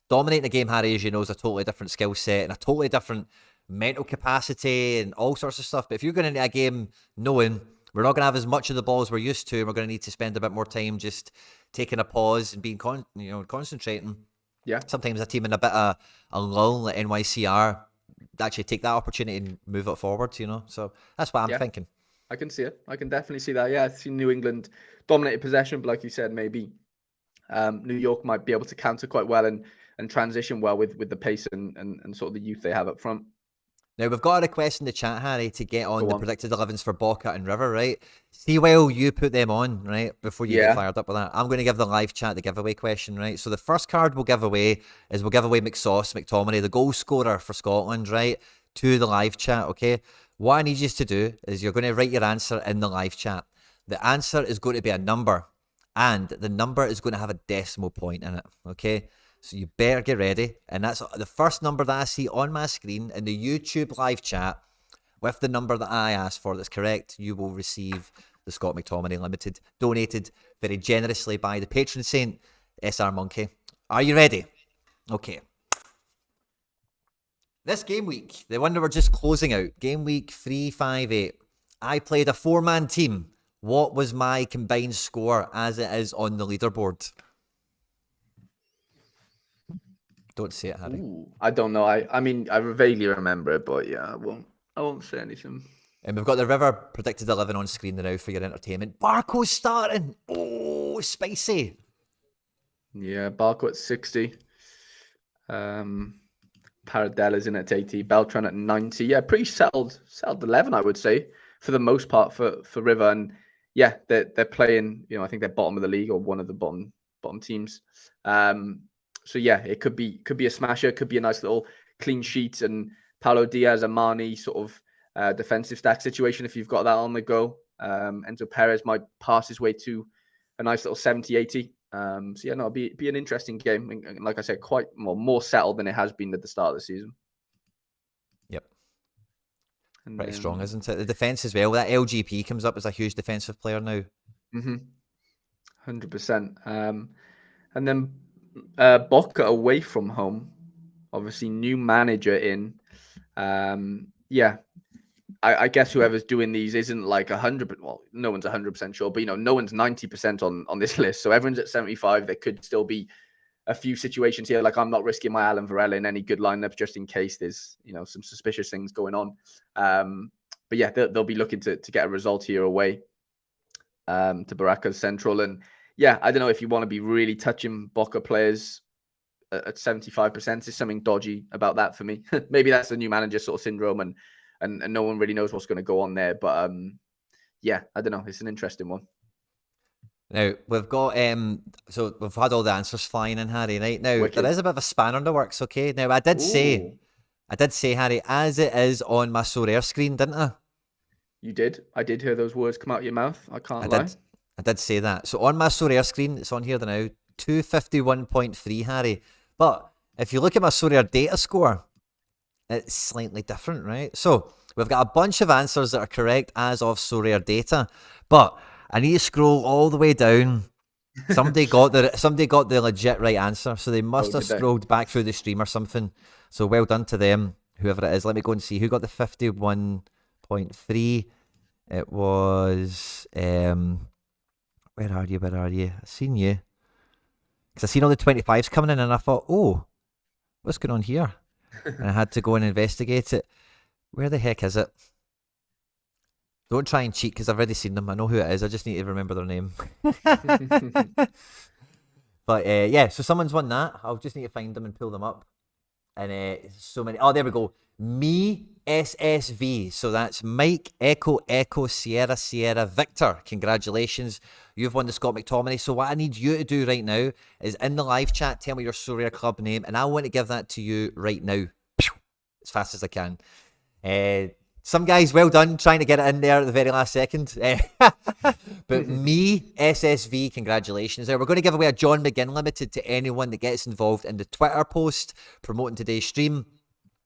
dominating a game, Harry, as you know, is a totally different skill set and a totally different mental capacity and all sorts of stuff. But if you're going into a game knowing we're not going to have as much of the ball as we're used to. We're going to need to spend a bit more time just taking a pause and being concentrating. Yeah. Sometimes a team in a bit of a lull like NYCR actually take that opportunity and move it forward, So that's what I'm thinking. I can see it. I can definitely see that. Yeah, I've seen New England dominated possession, but like you said, maybe New York might be able to counter quite well and transition well with the pace and sort of the youth they have up front. Now, we've got a request in the chat, Harry, to get on the predicted 11s for Boca and River, right? See while you put them on, right, before you get fired up with that. I'm going to give the live chat the giveaway question, right? So the first card we'll give away is McTominay, the goal scorer for Scotland, right, to the live chat, okay? What I need you to do is you're going to write your answer in the live chat. The answer is going to be a number, and the number is going to have a decimal point in it, okay? So you better get ready. And that's the first number that I see on my screen in the YouTube live chat with the number that I asked for that's correct. You will receive the Scott McTominay Limited, donated very generously by the patron saint, SR Monkey. Are you ready? Okay. This game week, the one that we're just closing out, game week 358, I played a 4-man team. What was my combined score as it is on the leaderboard? Don't say it, Harry. Ooh, I don't know. I mean, I vaguely remember it, but yeah, I won't say anything. And we've got the River predicted 11 on screen now for your entertainment. Barco's starting. Oh, spicy. Yeah, Barco at 60. Paradella's in at 80. Beltran at 90. Yeah, pretty settled 11, I would say, for the most part for River. And yeah, they're playing. I think they're bottom of the league or one of the bottom teams. So yeah, it could be a smasher, could be a nice little clean sheet, and Paulo Diaz, Amani sort of defensive stack situation if you've got that on the go. Enzo Perez might pass his way to a nice little 70-80. So yeah, no, it'll be an interesting game. And like I said, quite more settled than it has been at the start of the season. Yep. And pretty strong, isn't it? The defense as well. That LGP comes up as a huge defensive player now. 100%. And then Boca away from home, obviously new manager in. Yeah, I guess whoever's doing these isn't like 100. Well, no one's 100% sure, but no one's 90% on this list. So everyone's at 75. There could still be a few situations here. Like I'm not risking my Alan Varela in any good lineups just in case there's some suspicious things going on. But yeah, they'll be looking to get a result here away to Baracas Central. And yeah, I don't know if you want to be really touching Boca players at 75%. There's something dodgy about that for me. Maybe that's the new manager sort of syndrome, and no one really knows what's going to go on there. But yeah, I don't know. It's an interesting one. Now we've got so we've had all the answers flying in, Harry. Right now, Wicked. There is a bit of a spanner in the works. Okay, now I did say, Harry, as it is on my Sorare screen, didn't I? You did. I did hear those words come out of your mouth. I can't lie. I did say that. So on my Sorare screen, it's on here now, 251.3, Harry. But if you look at my Sorare data score, it's slightly different, right? So we've got a bunch of answers that are correct as of Sorare data, but I need to scroll all the way down. Somebody got the legit right answer, so they must have scrolled back through the stream or something. So well done to them, whoever it is. Let me go and see who got the 51.3. It was where are you? I've seen you. Because I seen all the 25s coming in and I thought, oh, what's going on here? And I had to go and investigate it. Where the heck is it? Don't try and cheat because I've already seen them. I know who it is. I just need to remember their name. But yeah, so someone's won that. I'll just need to find them and pull them up. And so many. Oh, there we go. Me SSV. So that's Mike Echo Sierra Victor. Congratulations. You've won the Scott McTominay. So what I need you to do right now is in the live chat, tell me your Sorare club name, and I want to give that to you right now. As fast as I can. Some guys, well done, trying to get it in there at the very last second. But me, SSV, congratulations. Now, we're going to give away a John McGinn Limited to anyone that gets involved in the Twitter post promoting today's stream.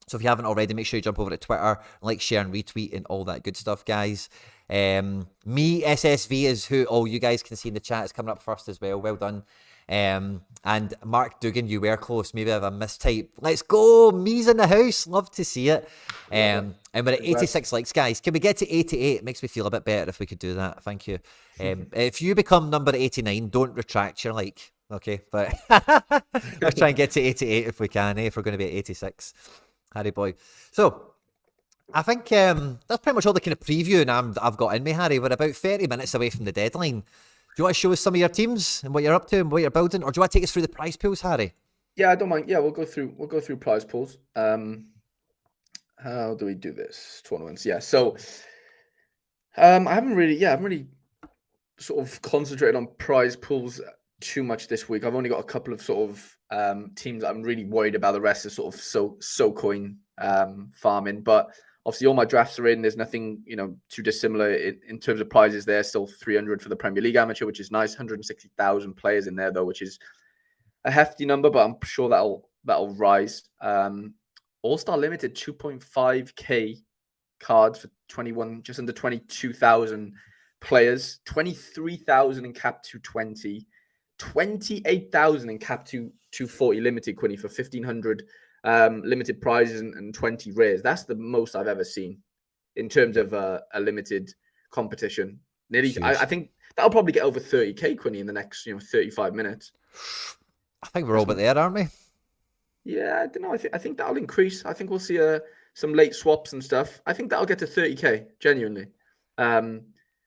So if you haven't already, make sure you jump over to Twitter, like, share, and retweet, and all that good stuff, guys. Me, SSV is who all you guys can see in the chat. It's coming up first as well. Well done. And Mark Dugan, you were close. Maybe I have a mistype. Let's go. Me's in the house. Love to see it. And we're at 86 likes, guys. Can we get to 88? It makes me feel a bit better if we could do that. Thank you. If you become number 89, don't retract your like. Okay, but let's try and get to 88 if we can, if we're going to be at 86. Harry boy. So, I think that's pretty much all the kind of preview I've got in me, Harry. We're about 30 minutes away from the deadline. Do you want to show us some of your teams and what you're up to and what you're building? Or do you want to take us through the prize pools, Harry? Yeah, I don't mind. Yeah, we'll go through prize pools. How do we do this? Tournaments. Yeah, so I haven't really sort of concentrated on prize pools too much this week. I've only got a couple of sort of teams that I'm really worried about. The rest is sort of so coin farming, but obviously all my drafts are in. There's nothing too dissimilar in terms of prizes. There still 300 for the Premier League Amateur, which is nice. 160,000 players in there though, which is a hefty number, but I'm sure that'll rise. All-Star Limited 2.5k cards for 21, just under 22,000 players. 23,000 in cap 220. 28,000 in cap 240 limited, Quinny, for 1,500 limited prizes and 20 rares. That's the most I've ever seen in terms of a limited competition. Nearly, I think that'll probably get over 30k, Quinny, in the next 35 minutes. I think we're all but there, aren't we? Yeah, I don't know. I think that'll increase. I think we'll see some late swaps and stuff. I think that'll get to 30k, genuinely,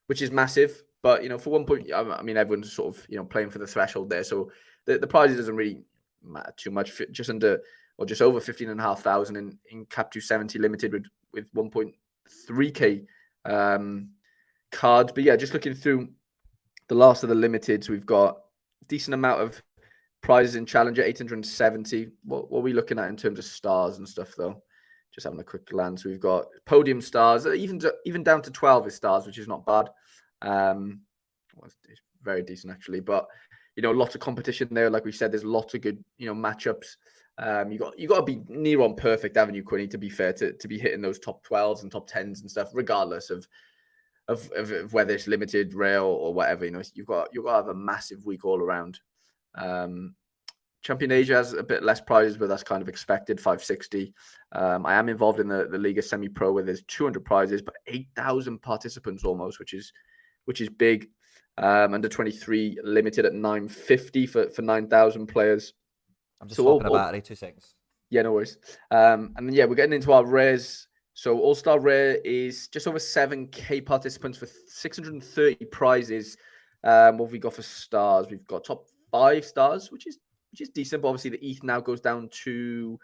which is massive. But for 1 point, I mean, everyone's sort of playing for the threshold there, so the prize doesn't really matter too much. Just under or just over 15,500 in cap 270 limited with 1.3k cards. But yeah, just looking through the last of the limiteds, we've got a decent amount of prizes in Challenger, 870. What are we looking at in terms of stars and stuff, though? Just having a quick glance. We've got podium stars, even down to 12 is stars, which is not bad. It's very decent, actually. But, lots of competition there. Like we said, there's lots of good, matchups. You got to be near on perfect, haven't you, Quinny, to be fair, to be hitting those top 12s and top 10s and stuff, regardless of whether it's limited, rare, or whatever. You've got to have a massive week all around. Champion Asia has a bit less prizes, but that's kind of expected, 560. I am involved in the Liga Semi-Pro where there's 200 prizes, but 8,000 participants almost, which is big. Under 23 limited at 950 for 9,000 players. I'm just swapping a battery, 2 seconds. Yeah, no worries. And then, yeah, we're getting into our rares. So All-Star Rare is just over 7k participants for 630 prizes. What have we got for stars? We've got top 5 stars, which is decent. But obviously, the ETH now goes down to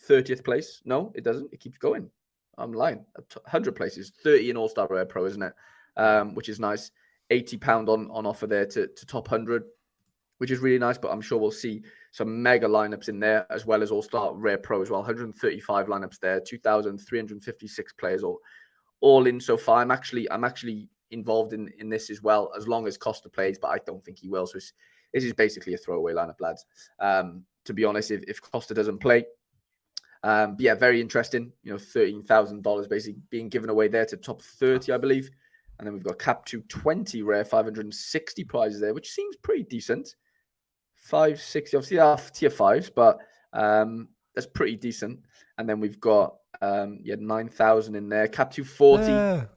30th place. No, it doesn't. It keeps going. I'm lying. 100 places. 30 in All-Star Rare Pro, isn't it? Which is nice. £80 on offer there to top 100, which is really nice. But I'm sure we'll see some mega lineups in there, as well as All-Star Rare Pro as well. 135 lineups there. 2,356 players all in so far. I'm actually involved in this as well, as long as Costa plays, but I don't think he will. So this is basically a throwaway lineup, lads. To be honest, if Costa doesn't play. But yeah, very interesting. $13,000 basically being given away there to top 30, I believe. And then we've got cap 220 rare, 560 prizes there, which seems pretty decent. 560, obviously off tier 5s, but that's pretty decent. And then we've got 9,000 in there. Cap 240,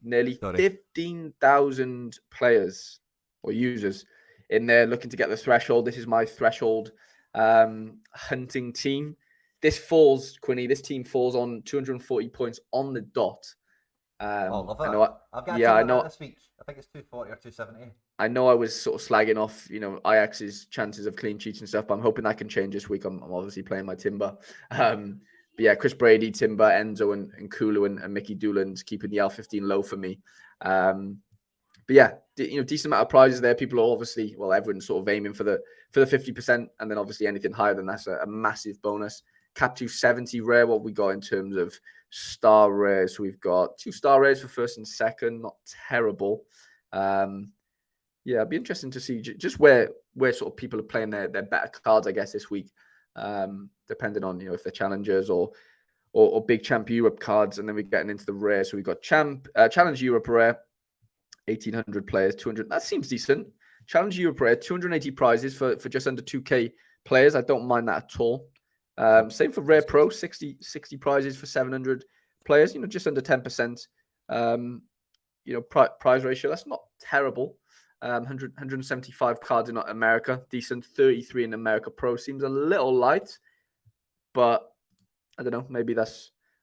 nearly 15,000 players or users in there looking to get the threshold. This is my threshold hunting team. This team falls on 240 points on the dot. Love that. I've got I know this week. I think it's 240 or 270. I know I was sort of slagging off, Ajax's chances of clean sheets and stuff, but I'm hoping that can change this week. I'm obviously playing my Timber. But yeah, Chris Brady, Timber, Enzo, and Kulu and Mickey Doolan's keeping the L15 low for me. But yeah, decent amount of prizes there. People are obviously, everyone's sort of aiming for the 50%, and then obviously anything higher than that's a massive bonus. Cap 270 rare, what we got in terms of star rares. We've got 2 star rares for first and second, not terrible. Yeah, it'd be interesting to see just where sort of people are playing their better cards, I guess, this week, depending on if they're challengers or big Champ Europe cards. And then we're getting into the rare. So we've got Challenge Europe rare, 1,800 players, 200. That seems decent. Challenge Europe Rare, 280 prizes for just under 2K players. I don't mind that at all. Same for Rare Pro, 60 prizes for 700 players, just under 10%. Prize ratio, that's not terrible. 175 cards in America, decent. 33 in America Pro seems a little light, but I don't know. Maybe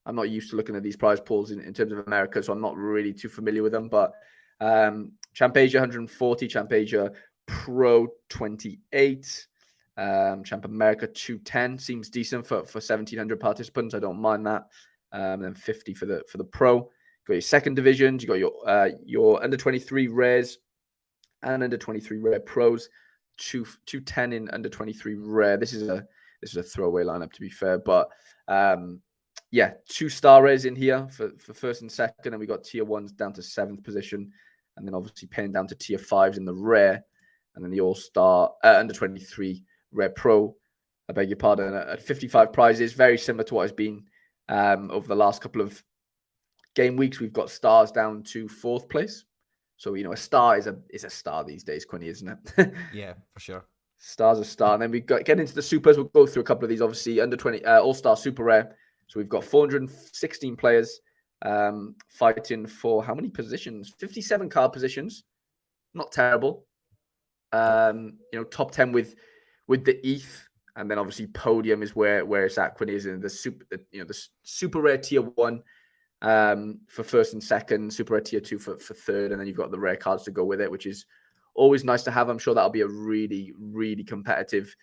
I'm not used to looking at these prize pools in terms of America, so I'm not really too familiar with them. But Champ Asia 140, Champ Asia Pro 28, Champ America 210 seems decent for 1,700 participants. I don't mind that. And then 50 for the Pro. You got your second divisions. You got your under 23 rares and under 23 rare pros. 210 in under 23 rare. This is a throwaway lineup, to be fair, but 2-star rares in here for first and second, and we got tier 1s down to 7th position, and then obviously paying down to tier 5s in the rare, and then the all-star under 23 rare pro. I beg your pardon, at 55 prizes, very similar to what has been over the last couple of game weeks. We've got stars down to 4th place. So, a star is a star these days, Quinny, isn't it? Yeah, for sure. Star's a star. And then we get into the supers. We'll go through a couple of these, obviously. Under 20, all-star super rare. So we've got 416 players fighting for how many positions? 57 card positions. Not terrible. Top 10 with the ETH. And then obviously podium is where it's at, Quinny, is in the super rare tier 1. For first and second, super rare tier 2 for third, and then you've got the rare cards to go with it, which is always nice to have. I'm sure that'll be a really, really competitive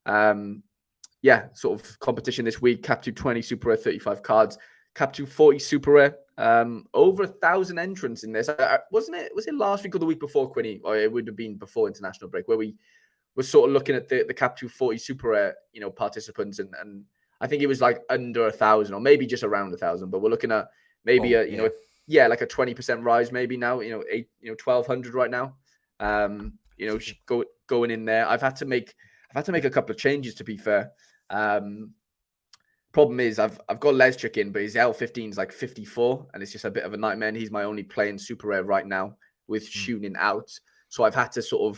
sort of competition this week. Cap 220 super rare 35 cards, Cap 240 super rare, over 1,000 entrants in this. Was it last week or the week before, Quinny? Or it would have been before international break, where we were sort of looking at the Cap 240 super rare participants, and I think it was like under 1,000 or maybe just around 1,000, but we're looking at maybe like a 20% rise maybe now, 1,200 right now. Going in there. I've had to make a couple of changes, to be fair. Problem is I've got Leschuk in, but his L15 is like 54, and it's just a bit of a nightmare. And he's my only playing super rare right now with Shunin out. So I've had to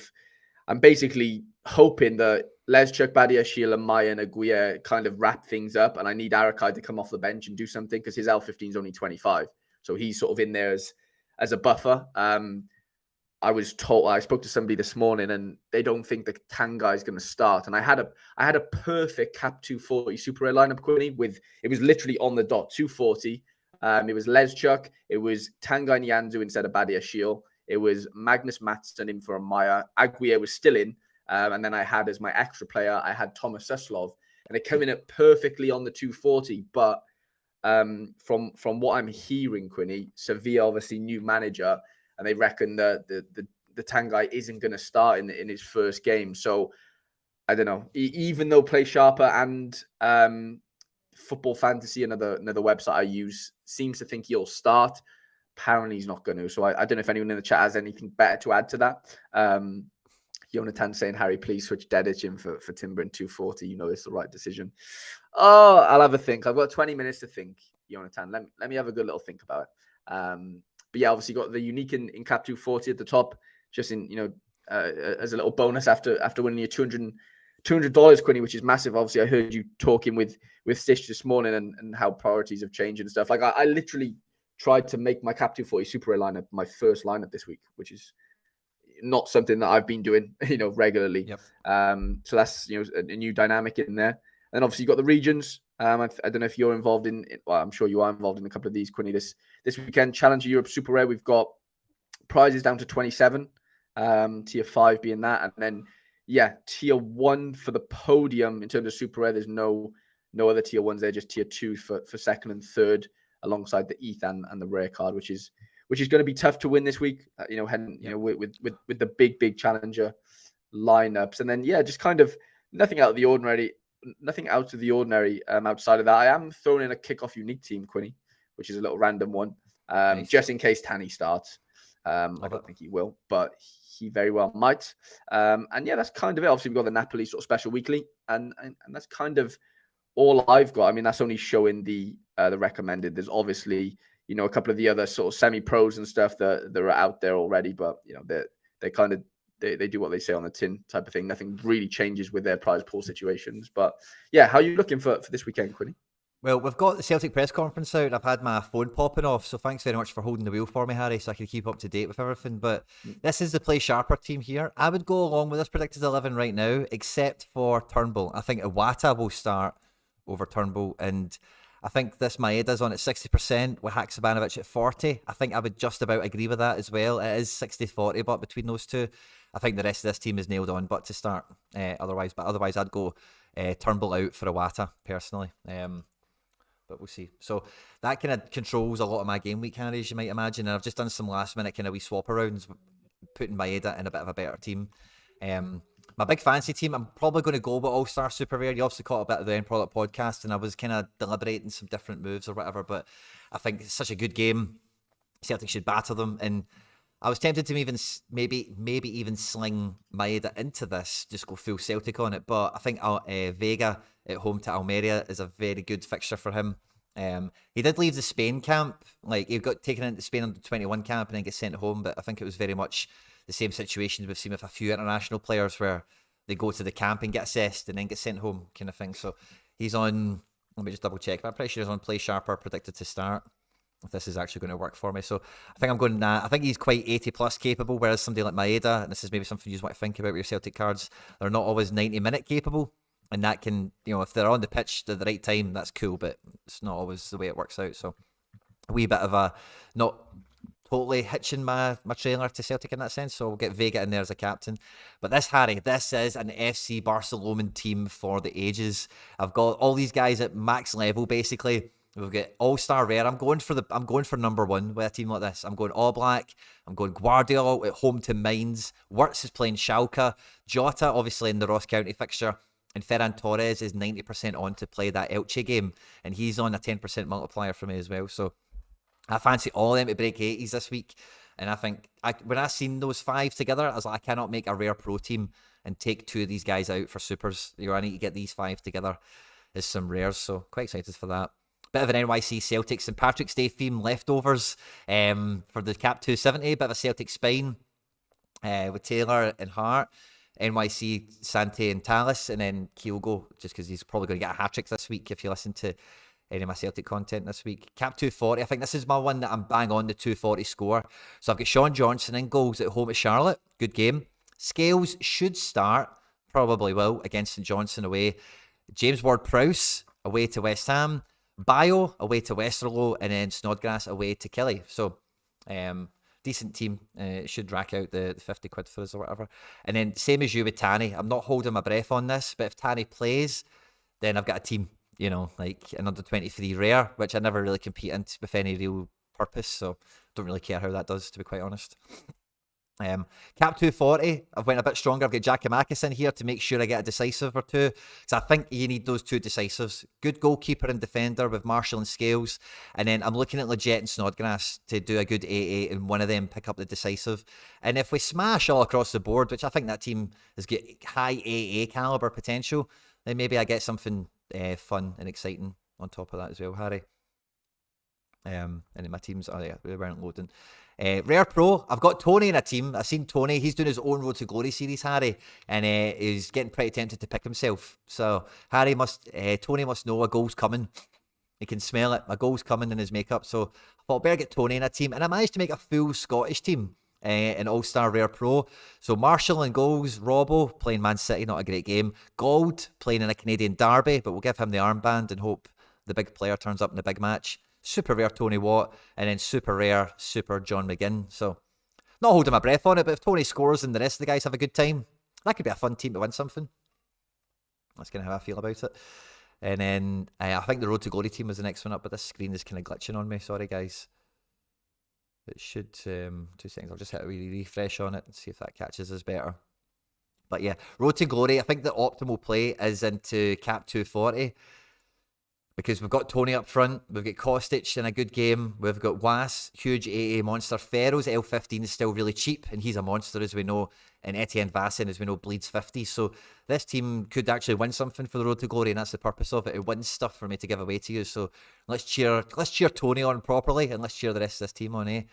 I'm basically hoping that Leschuk, Badiashile, and Maya and Aguirre kind of wrap things up, and I need Arakai to come off the bench and do something because his L15 is only 25. So he's sort of in there as a buffer. I was told, I spoke to somebody this morning, and they don't think the Tangai is going to start. And I had a perfect Cap 240 super rare lineup, Quinny, it was literally on the dot, 240. It was Leschuk, it was Tangai Nyanzu instead of Badiashile. It was Magnus Mattsson in for a Maya. Aguirre was still in. And then I had, as my extra player, I had Thomas Suslov. And they come in at perfectly on the 240. But from what I'm hearing, Quinny, Sevilla, obviously new manager, and they reckon that the Tangai isn't going to start in his first game. So I don't know. Even though Play Sharper and Football Fantasy, another website I use, seems to think he'll start, apparently he's not going to. So I don't know if anyone in the chat has anything better to add to that. Jonathan saying, Harry, please switch Dedic in for Timber in 240. It's the right decision. Oh, I'll have a think. I've got 20 minutes to think, Jonathan. Let me have a good little think about it. But yeah, obviously got the unique in Cap 240 at the top, just in, as a little bonus after winning your $200, Quinny, which is massive. Obviously, I heard you talking with Stitch this morning and how priorities have changed and stuff. Like I literally tried to make my Cap 240 Super Rare lineup my first lineup this week, which is not something that I've been doing, regularly. Yep. So that's, a new dynamic in there. And obviously you got the regions. I don't know if you're involved in, well, I'm sure you are involved in a couple of these, Quinny. This weekend, Challenger Europe Super Rare, we've got prizes down to 27, tier 5 being that. And then, tier 1 for the podium in terms of Super Rare. There's no other tier 1s there, just tier 2 for second and third, alongside the ETH and the rare card, which is going to be tough to win this week, with the big Challenger lineups. And then, just kind of nothing out of the ordinary. Nothing out of the ordinary outside of that. I am throwing in a kickoff unique team, Quinny, which is a little random one, nice. Just in case Tanny starts. I don't think he will, but he very well might. And that's kind of it. Obviously, we've got the Napoli sort of special weekly, and that's kind of all I've got. I mean, that's only showing the recommended. There's obviously a couple of the other sort of semi-pros and stuff that are out there already, but they're kind of they do what they say on the tin type of thing. Nothing really changes with their prize pool situations. But yeah, how are you looking for this weekend, Quinny? Well, we've got the Celtic press conference out, and I've had my phone popping off, so thanks very much for holding the wheel for me, Harry, so I can keep up to date with everything. But this is the Play Sharper team here. I would go along with this predicted 11 right now, except for Turnbull. I think Iwata will start over Turnbull, and I think this Maeda's on at 60%, with Haksabanovic at 40. I think I would just about agree with that as well. It is 60-40, but between those two, I think the rest of this team is nailed on, but to start otherwise I'd go Turnbull out for Iwata, personally. But we'll see. So that kind of controls a lot of my game week, Harry, as you might imagine. And I've just done some last minute kind of wee swap arounds, putting Maeda in a bit of a better team. My big fancy team, I'm probably going to go with All-Star Super Rare. You obviously caught a bit of the End Product podcast, and I was kind of deliberating some different moves or whatever, but I think it's such a good game. Celtic should batter them, and I was tempted to even maybe even sling Maeda into this, just go full Celtic on it, but I think Vega at home to Almeria is a very good fixture for him. He did leave the Spain camp, like he got taken into Spain under 21 camp and then get sent home, but I think it was very much the same situation we've seen with a few international players where they go to the camp and get assessed and then get sent home kind of thing. So he's on, let me just double check, but I'm pretty sure he's on Play Sharper, predicted to start, if this is actually going to work for me. So I think I'm going I think he's quite 80 plus capable, whereas somebody like Maeda, and this is maybe something you just want to think about with your Celtic cards, they're not always 90-minute capable. And that can, if they're on the pitch at the right time, that's cool, but it's not always the way it works out. So a wee bit of a, not totally hitching my trailer to Celtic in that sense. So we'll get Vega in there as a captain. But this, Harry, this is an FC Barcelona team for the ages. I've got all these guys at max level, basically. We've got All-Star Rare. I'm going for number one with a team like this. I'm going All Black. I'm going Guardiola at home to Mainz. Wirtz is playing Schalke. Jota, obviously, in the Ross County fixture. And Ferran Torres is 90% on to play that Elche game. And he's on a 10% multiplier for me as well. So I fancy all of them to break 80s this week. And I think when I seen those five together, I was like, I cannot make a Rare Pro team and take two of these guys out for supers. I need to get these five together as some rares. So quite excited for that. Bit of an NYC Celtic St. Patrick's Day theme, leftovers for the Cap 270. Bit of a Celtic spine with Taylor and Hart. NYC, Sante and Tallis, and then Kyogo, just because he's probably going to get a hat-trick this week if you listen to any of my Celtic content this week. Cap 240, I think this is my one that I'm bang on the 240 score. So I've got Sean Johnson in goals at home at Charlotte. Good game. Scales should start, probably will, against St Johnstone away. James Ward-Prowse away to West Ham. Bio away to Westerlo, and then Snodgrass away to Kelly. So, decent team. Should rack out the 50 quid for us or whatever. And then same as you with Tanny. I'm not holding my breath on this, but if Tanny plays, then I've got a team, like an under 23 rare, which I never really compete in with any real purpose. So don't really care how that does, to be quite honest. Cap 240, I've went a bit stronger. I've got Giacomakis in here to make sure I get a decisive or two, because I think you need those two decisives. Good goalkeeper and defender with Marshall and Scales, and then I'm looking at Leggett and Snodgrass to do a good 8-8 and one of them pick up the decisive. And if we smash all across the board, which I think that team has got high AA caliber potential, then maybe I get something fun and exciting on top of that as well, Harry. And then my teams, we weren't loading. Rare Pro, I've got Tony in a team. I've seen Tony, he's doing his own Road to Glory series, Harry, and he's getting pretty tempted to pick himself. So Tony must know a goal's coming. He can smell it. A goal's coming in his makeup. So I thought I'd better get Tony in a team, and I managed to make a full Scottish team. An All-Star Rare Pro. So Marshall in goals, Robbo playing Man City, not a great game. Gold playing in a Canadian derby, but we'll give him the armband and hope the big player turns up in the big match. Super rare Tony Watt, and then super rare Super John McGinn. So not holding my breath on it, but if Tony scores and the rest of the guys have a good time, that could be a fun team to win something. That's kind of how I feel about it. And then I think the Road to Glory team was the next one up, but this screen is kind of glitching on me. Sorry, guys. It should, 2 seconds, I'll just hit a wee refresh on it and see if that catches us better. But yeah, Road to Glory, I think the optimal play is into Cap 240. Because we've got Tony up front, we've got Kostic in a good game, we've got Was, huge AA monster. Ferro's L15 is still really cheap, and he's a monster, as we know. And Etienne Vassin, as we know, bleeds 50. So this team could actually win something for the Road to Glory, and that's the purpose of it. It wins stuff for me to give away to you. So let's cheer Tony on properly, and let's cheer the rest of this team on,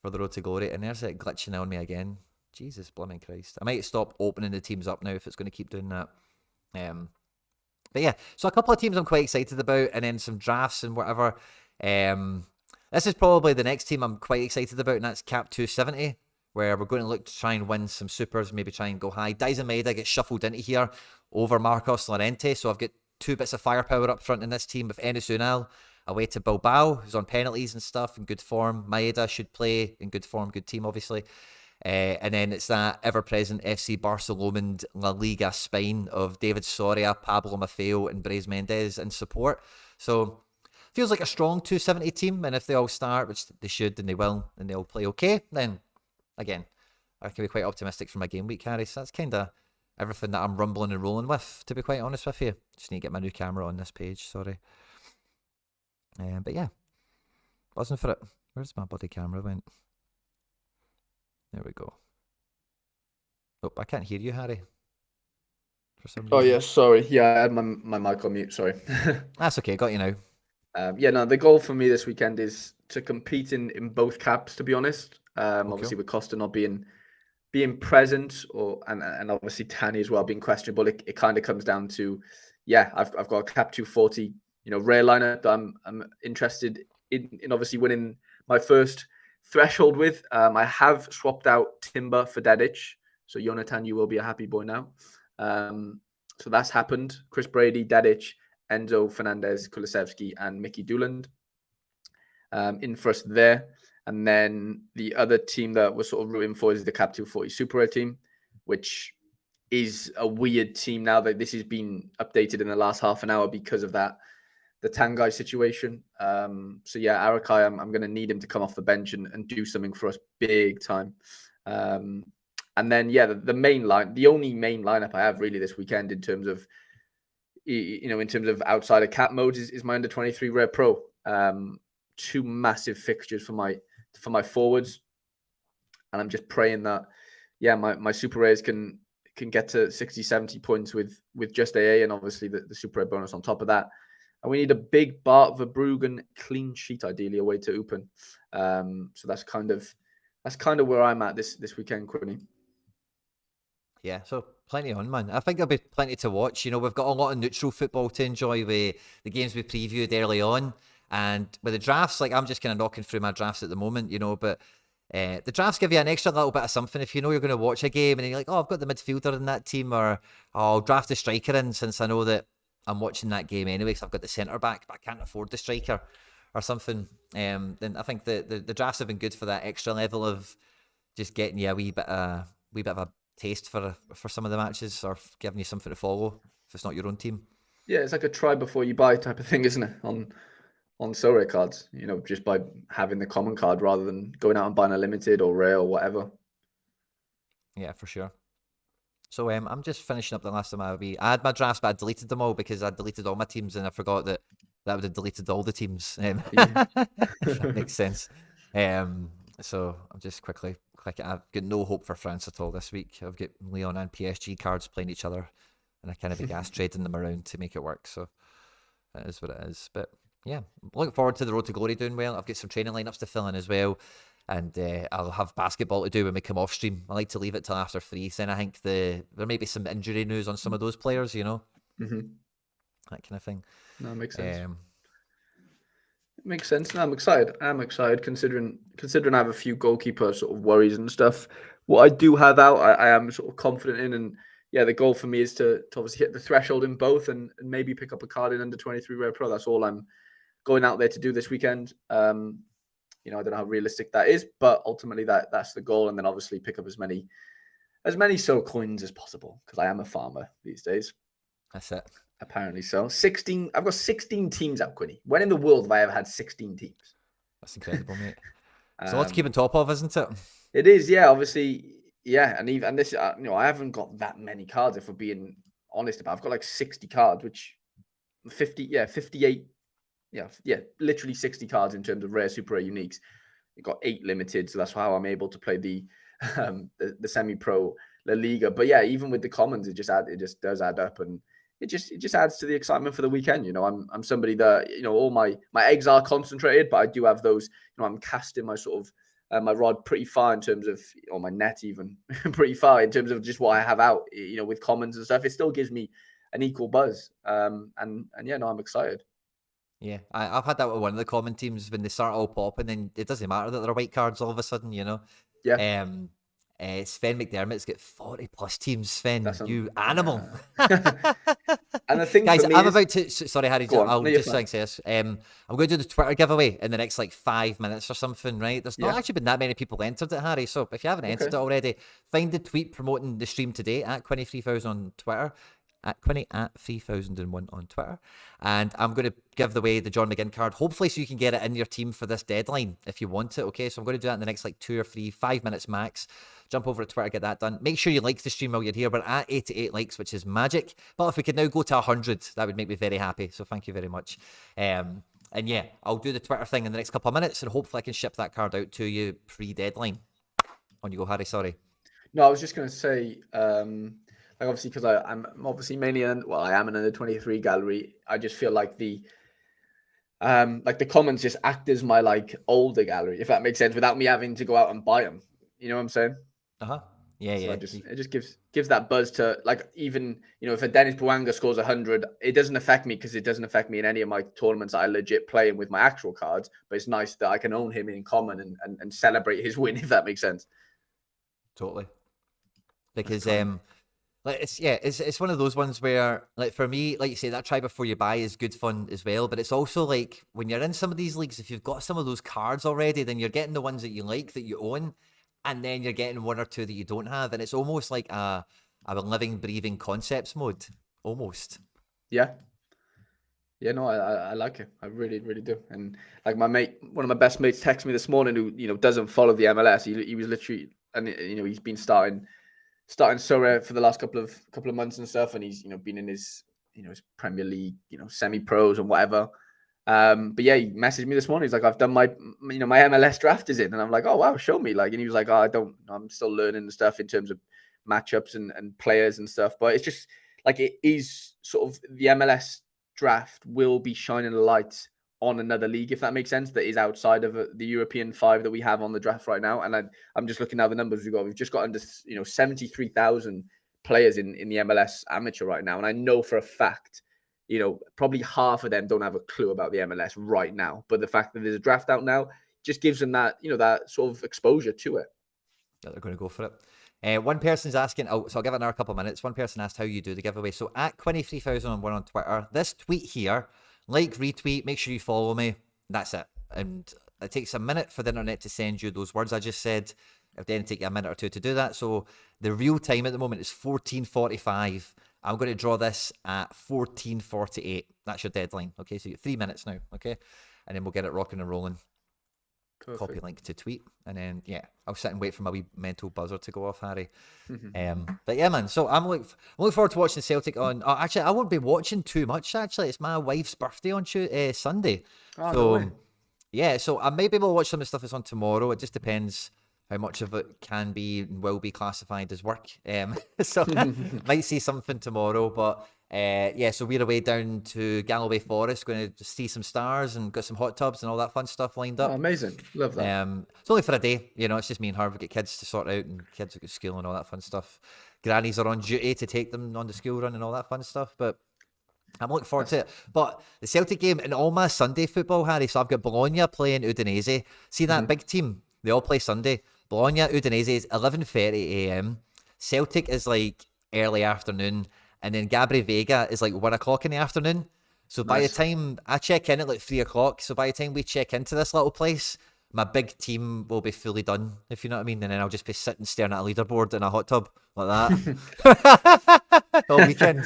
for the Road to Glory. And there's it glitching on me again. Jesus blooming Christ. I might stop opening the teams up now if it's going to keep doing that. But yeah, so a couple of teams I'm quite excited about, and then some drafts and whatever. This is probably the next team I'm quite excited about, and that's Cap 270, where we're going to look to try and win some supers, maybe try and go high. Dyson Maeda gets shuffled into here over Marcos Llorente, so I've got 2 bits of firepower up front in this team with Enes Unal away to Bilbao, who's on penalties and stuff in good form. Maeda should play in good form, good team, obviously. And then it's that ever-present FC Barcelona La Liga spine of David Soria, Pablo Maffeo, and Brais Mendes in support. So feels like a strong 270 team, and if they all start, which they should and they will, and they all play okay, then again, I can be quite optimistic for my game week, Harry. So that's kind of everything that I'm rumbling and rolling with, to be quite honest with you. Just need to get my new camera on this page, sorry. But yeah, buzzing for it. Where's my bloody camera went? There we go. Oh, I can't hear you, Harry. For some reason. Oh, yeah, sorry. Yeah, I had my mic on mute, sorry. That's okay, got you now. The goal for me this weekend is to compete in both caps, to be honest. Obviously, with Costa not being present, and obviously Tani as well being questionable, it kind of comes down to, I've got a cap 240, rare lineup that I'm interested in obviously winning my first threshold with. I have swapped out Timber for Dedic, so Jonathan, you will be a happy boy now. So that's happened. Chris Brady, Dedic, Enzo Fernandez, Kulusevski, and Mickey Dooland in for us there. And then the other team that we're sort of rooting for is the Cap 240 Super Rare team, which is a weird team now that this has been updated in the last half an hour because of the Tanguy situation. Arakai, I'm going to need him to come off the bench and do something for us big time. And then, the only main lineup I have really this weekend in terms of, outside of cap modes is my under 23 Rare Pro. 2 massive fixtures for my forwards, and I'm just praying that my super rares can get to 60-70 points with just AA, and obviously the super rare bonus on top of that. And we need a big Bart Verbruggen clean sheet, ideally away to Open. So that's kind of where I'm at this weekend, Quinny. Yeah, so plenty on, man. I think there'll be plenty to watch. We've got a lot of neutral football to enjoy with the games we previewed early on. And with the drafts, like I'm just kind of knocking through my drafts at the moment, but the drafts give you an extra little bit of something. If you know you're going to watch a game and you're like, oh, I've got the midfielder in that team, or I'll draft a striker in since I know that I'm watching that game anyway because I've got the centre back, but I can't afford the striker or something. Then I think the drafts have been good for that extra level of just getting you a wee bit of a taste for some of the matches, or giving you something to follow if it's not your own team. Yeah, it's like a try before you buy type of thing, isn't it? On Sorare cards, just by having the common card rather than going out and buying a limited or rare or whatever. Yeah, for sure. So I'm just finishing up the last of my I had my drafts, but I deleted them all because I deleted all my teams and I forgot that would have deleted all the teams. If that makes sense. So I'm just quickly clicking. I've got no hope for France at all this week. I've got Leon and PSG cards playing each other, and I kind of be gas trading them around to make it work. So that is what it is. But yeah, looking forward to the Road to Glory doing well. I've got some training lineups to fill in as well, and I'll have basketball to do when we come off stream. I like to leave it till after 3. Then I think there may be some injury news on some of those players, that kind of thing. No, it makes sense. It makes sense. No, I'm excited. Considering I have a few goalkeeper sort of worries and stuff. What I do have out, I am sort of confident in, and the goal for me is to obviously hit the threshold in both and maybe pick up a card in under 23 Rare Pro. That's all I'm going out there to do this weekend. I don't know how realistic that is, but ultimately that's the goal. And then obviously pick up as many soul coins as possible because I am a farmer these days. That's it. Apparently so. 16. I've got 16 teams out, Quinny. When in the world have I ever had 16 teams? That's incredible, mate. It's a lot to keep on top of, isn't it? It is, yeah. Obviously, yeah. And this, I haven't got that many cards. If we're being honest about, I've got like 60 cards, which 58. Literally 60 cards in terms of rare, super rare, uniques. You've got 8 limited, so that's how I'm able to play the semi-pro La Liga. But yeah, even with the commons, it just does add up, and it just adds to the excitement for the weekend. I'm somebody that all my eggs are concentrated, but I do have those. I'm casting my sort of my rod pretty far in terms of, or my net even pretty far in terms of just what I have out, with commons and stuff. It still gives me an equal buzz. And yeah, no, I'm excited. Yeah, I've had that with one of the common teams when they start all popping, and it doesn't matter that they're white cards all of a sudden, Yeah. Sven McDermott's got 40 plus teams. Sven, you animal. And the thing guys, for me I'm is, about to. Sorry, Harry. I'll no, just say this. I'm going to do the Twitter giveaway in the next like 5 minutes or something. Right? There's not actually been that many people entered it, Harry. So if you haven't entered it already, find the tweet promoting the stream today at Quinny3000 on Twitter. At Quinny at 3001 on Twitter, and I'm going to give away the John McGinn card, hopefully, so you can get it in your team for this deadline if you want it. Okay, so I'm going to do that in the next like 2 or 3, 5 minutes max. Jump over to Twitter, get that done. Make sure you like the stream while you're here. We're at 88 likes, which is magic. But if we could now go to 100, that would make me very happy. So thank you very much. And yeah, I'll do the Twitter thing in the next couple of minutes, and hopefully I can ship that card out to you pre-deadline. On you go, Harry. Sorry. No, I was just going to say. Like obviously, because I'm obviously mainly I am in the 23 gallery. I just feel like the commons just act as my like older gallery, if that makes sense, without me having to go out and buy them. You know what I'm saying? Yeah, so yeah. It just gives that buzz to, like, even if a Dennis Bouanga scores 100, it doesn't affect me because it doesn't affect me in any of my tournaments that I legit play in with my actual cards. But it's nice that I can own him in common and celebrate his win, if that makes sense. Totally. Because like it's one of those ones where, like, for me, like you say, that try before you buy is good fun as well. But it's also like when you're in some of these leagues, if you've got some of those cards already, then you're getting the ones that you like, that you own, and then you're getting one or two that you don't have, and it's almost like a living, breathing concepts mode, almost. Yeah. Yeah, no, I like it. I really, really do. And like my mate, one of my best mates, texted me this morning, who doesn't follow the MLS. He was literally, and he's been starting Sorare for the last couple of months and stuff, and he's been in his his Premier League semi-pros and whatever. But yeah, he messaged me this morning. He's like, I've done my my MLS draft is in, and I'm like, oh wow, show me. Like, and he was like, oh, I'm still learning the stuff in terms of matchups and players and stuff. But it's just like, it is sort of the MLS draft will be shining a light on another league, if that makes sense, that is outside of the European 5 that we have on the draft right now. And I'm just looking at the numbers we've got. We've just got under 73,000 players in the MLS amateur right now. And I know for a fact, probably half of them don't have a clue about the MLS right now. But the fact that there's a draft out now just gives them that, that sort of exposure to it. Yeah, they're going to go for it. One person's asking, so I'll give it another couple of minutes. One person asked how you do the giveaway. So at Quinny3001 on Twitter, this tweet here, like, retweet, make sure you follow me. That's it. And it takes a minute for the internet to send you those words I just said. It'll then take you a minute or two to do that. So the real time at the moment is 14:45. I'm going to draw this at 14:48. That's your deadline. Okay, so you have 3 minutes now. Okay, and then we'll get it rocking and rolling. Perfect. Copy link to tweet, and then yeah, I'll sit and wait for my wee mental buzzer to go off, Harry. But yeah, man. So I'm looking forward to watching Celtic on. Actually, I won't be watching too much. Actually, it's my wife's birthday on Sunday. Oh, so no way. Yeah, so I may be able to watch some of the stuff that's on tomorrow. It just depends how much of it can be and will be classified as work. So might see something tomorrow, but yeah, so we're away down to Galloway Forest, going to see some stars and got some hot tubs and all that fun stuff lined up. Oh, amazing. Love that. It's only for a day, it's just me and her. We've got kids to sort out and kids at school and all that fun stuff. Grannies are on duty to take them on the school run and all that fun stuff, but I'm looking forward to it. But the Celtic game and all my Sunday football, Harry, so I've got Bologna playing Udinese. See that big team? They all play Sunday. Bologna, Udinese is 11:30 a.m. Celtic is like early afternoon. And then Gabri Vega is like 1 o'clock in the afternoon. So by the time I check in at like 3 o'clock, so by the time we check into this little place, my big team will be fully done, if you know what I mean. And then I'll just be sitting staring at a leaderboard in a hot tub like that all weekend.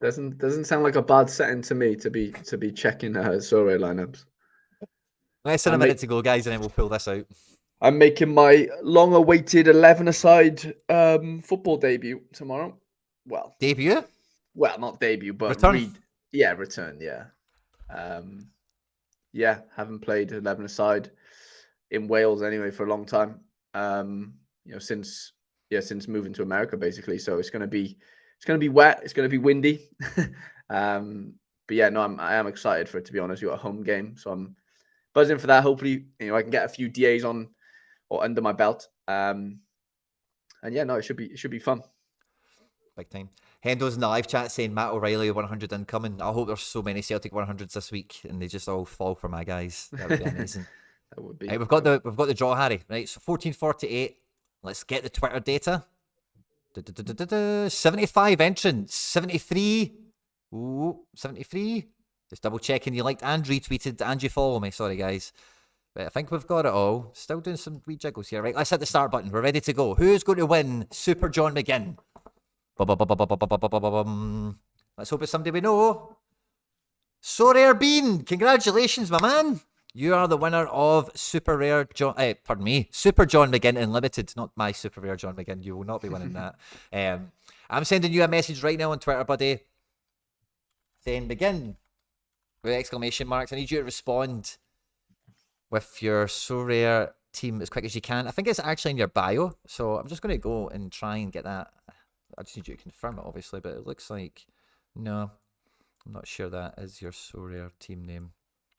Doesn't sound like a bad setting to me to be checking Sorare lineups. Less than a minute to go, guys, and then we'll pull this out. I'm making my long-awaited 11-a-side football debut tomorrow. Well, debut? Well, not debut, but return. Return. Yeah, haven't played 11-a-side in Wales anyway for a long time. Since moving to America, basically. So it's gonna be wet. It's gonna be windy. But yeah, no, I am excited for it, to be honest. You've got a home game, so I'm buzzing for that. Hopefully, I can get a few DAs on or under my belt. And yeah, no, it should be fun. Big time. Hendo's in the live chat saying Matt O'Reilly 100 incoming. I hope there's so many Celtic 100s this week and they just all fall for my guys. That would be amazing. That would be. Right, we've got the draw, Harry. Right, so 1448. Let's get the Twitter data. 75 entrants. 73. Ooh, 73. Just double checking you liked and retweeted and you follow me. Sorry, guys. But I think we've got it all. Still doing some wee jiggles here. Right, let's hit the start button. We're ready to go. Who's going to win Super John McGinn? Let's hope it's somebody we know. Sorare Bean. Congratulations, my man. You are the winner of Super Rare John. Super John McGinn Unlimited. Not my Super Rare John McGinn. You will not be winning that. I'm sending you a message right now on Twitter, buddy, saying McGinn with exclamation marks. I need you to respond with your Sorare team as quick as you can. I think it's actually in your bio, so I'm just going to go and try and get that. I just need you to confirm it, obviously, but it looks like no. I'm not sure that is your Sorare team name,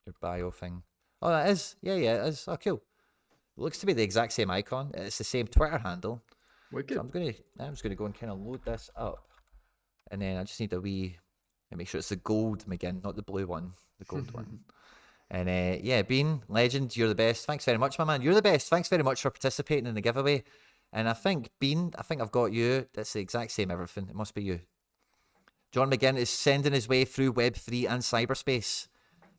your bio thing. Oh, that is. Yeah, it is. Oh, cool. It looks to be the exact same icon. It's the same Twitter handle. Wicked. So I'm just gonna go and kind of load this up, and then I just need a wee and make sure it's the gold McGinn, not the blue one, the gold one. And yeah, Bean, legend, you're the best. Thanks very much, my man. You're the best. Thanks very much for participating in the giveaway. And I think Bean, I've got you. That's the exact same everything. It must be you. John McGinn is sending his way through Web3 and cyberspace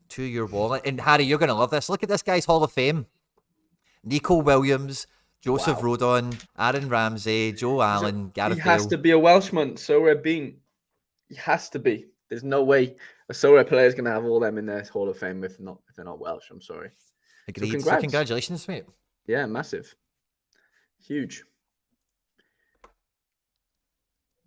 to your wallet. And Harry, you're going to love this. Look at this guy's Hall of Fame. Nico Williams, Joseph Rodon, Aaron Ramsey, Joe Allen, Gareth Bale. He has to be a Welshman. Sorare Bean. He has to be. There's no way a Sorare player is going to have all them in their Hall of Fame if they're not Welsh. I'm sorry. Agreed. So congratulations, mate. Yeah, massive. Huge.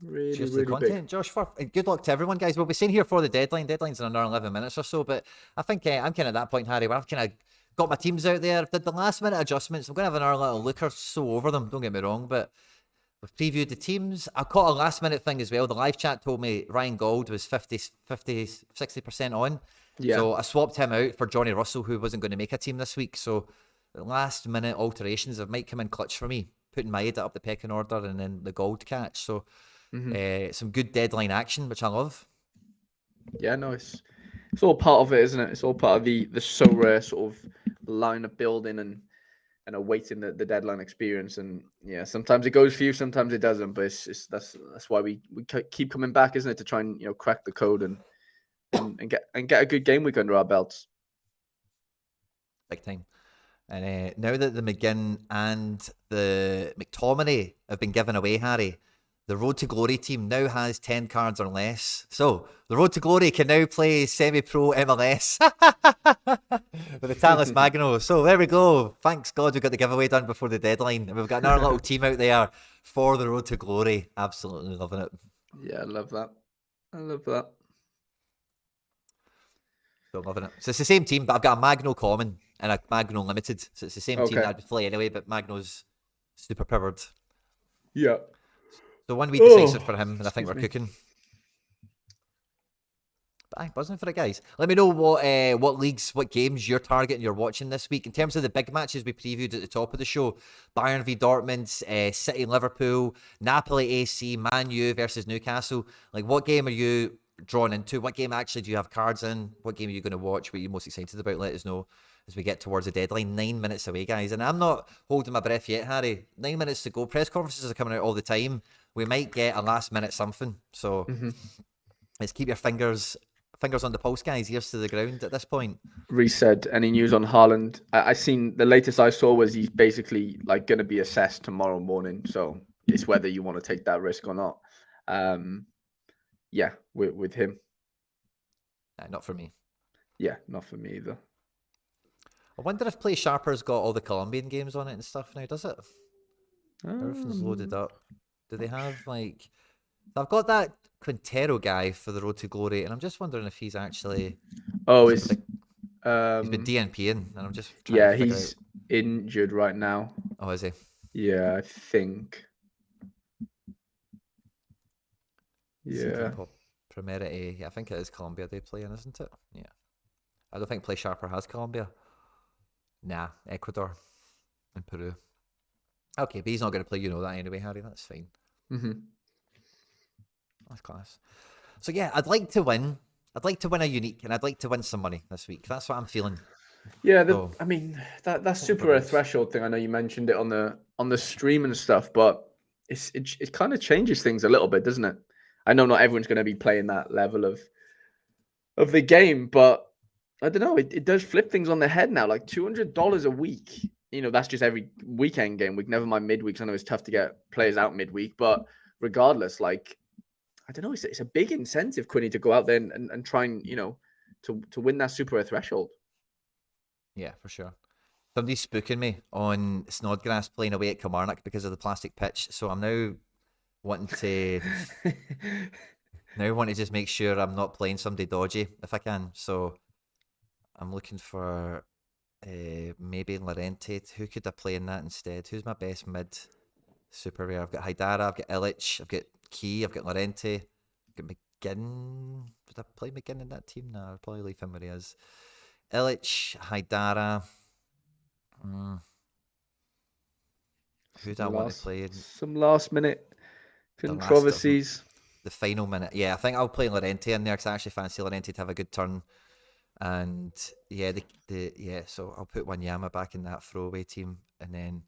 Really, Cheers to really the content, big. Josh. Good luck to everyone, guys. We'll be seeing here for the deadline. Deadline's in another 11 minutes or so, but I think I'm kind of at that point, Harry, where I've kind of got my teams out there. Did the last minute adjustments. I'm going to have another little look or so over them. Don't get me wrong, but we've previewed the teams. I caught a last minute thing as well. The live chat told me Ryan Gold was 60% on. Yeah. So I swapped him out for Johnny Russell, who wasn't going to make a team this week. So the last minute alterations have might come in clutch for me, putting my edit up the pecking order and then the gold catch. So some good deadline action, which I love. Yeah, no, it's all part of it, isn't it? It's all part of the Sorare sort of line of building and awaiting the deadline experience. And yeah, sometimes it goes for you, sometimes it doesn't. But that's why we keep coming back, isn't it? To try and crack the code and get a good game week under our belts. Big time. And now that the McGinn and the McTominay have been given away, Harry, the Road to Glory team now has 10 cards or less. So the Road to Glory can now play semi-pro MLS with the Talis Magno. So there we go. Thanks God we got the giveaway done before the deadline. And we've got another little team out there for the Road to Glory. Absolutely loving it. Yeah, I love that. I love that. So loving it. So it's the same team, but I've got a Magno Common and a Magno Limited. So it's the same team that I'd play anyway, but Magno's super powered. Yeah. So 1 week decisive for him, and I think we're cooking. But aye, buzzing for it, guys. Let me know what leagues, what games you're targeting, you're watching this week. In terms of the big matches we previewed at the top of the show, Bayern v Dortmund, City Liverpool, Napoli AC, Man U versus Newcastle. Like, what game are you drawn into? What game actually do you have cards in? What game are you going to watch? What are you most excited about? Let us know as we get towards the deadline. 9 minutes away, guys. And I'm not holding my breath yet, Harry. 9 minutes to go. Press conferences are coming out all the time. We might get a last minute something. So let's keep your fingers on the pulse, guys. Ears to the ground at this point. Reece said, any news on Haaland? I seen the latest I saw was he's basically like going to be assessed tomorrow morning. So it's whether you want to take that risk or not. Yeah, with him. Not for me. Yeah, not for me either. I wonder if Play Sharper's got all the Colombian games on it and stuff now, does it? Everything's loaded up. Do they have, like... I've got that Quintero guy for the Road to Glory, and I'm just wondering if he's actually... Oh, he's been DNPing, and I'm just trying to figure he's injured right now. Oh, is he? Yeah, I think. Yeah. Primerity. Yeah, I think it is Colombia they play in, isn't it? Yeah. I don't think Play Sharper has Colombia. Nah, Ecuador and Peru. Okay, but he's not going to play, you know that anyway, Harry. That's fine. Mm-hmm. That's class. So yeah, I'd like to win. I'd like to win a unique, and I'd like to win some money this week. That's what I'm feeling. Yeah, So, I mean that what super rare whereabouts? threshold thing. I know you mentioned it on the stream and stuff, but it kind of changes things a little bit, doesn't it? I know not everyone's going to be playing that level of the game, but I don't know. It does flip things on their head now. Like $200 a week. You know, that's just every weekend game week. Never mind midweeks. I know it's tough to get players out midweek, but regardless, like I don't know, it's a big incentive, Quinny, to go out there and try and to win that super rare threshold. Yeah, for sure. Somebody's spooking me on Snodgrass playing away at Kilmarnock because of the plastic pitch. So I'm wanting to now want to just make sure I'm not playing somebody dodgy if I can. So I'm looking for maybe Lorente. Who could I play in that instead? Who's my best mid? Super rare. I've got Haidara, I've got Illich, I've got Key, I've got Lorente, I've got McGinn. Would I play McGinn in that team? No, I'll probably leave him where he is. Illich, Haidara. Who do I want to play in Some last minute the last of controversies. the final minute? Yeah, I think I'll play Lorente in there because I actually fancy Lorente to have a good turn. And yeah, so I'll put Wanyama back in that throwaway team, and then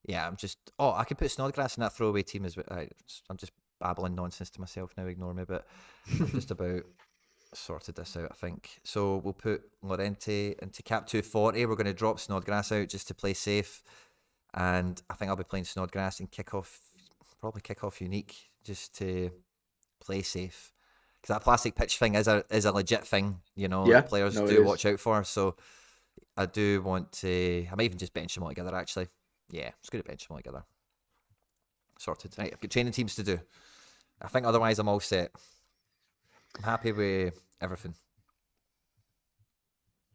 yeah, I could put Snodgrass in that throwaway team as well. I'm just babbling nonsense to myself now. Ignore me, but I've just about sorted this out, I think. So we'll put Lorente into cap 240. We're going to drop Snodgrass out just to play safe, and I think I'll be playing Snodgrass and probably kick off Unique just to play safe. Because that plastic pitch thing is a legit thing, Yeah, that players no, it do is. watch out for. So I do want to. I might even just bench them all together. Actually, yeah, just going to bench them all together. Sorted. Right, I've got training teams to do. I think otherwise I'm all set. I'm happy with everything.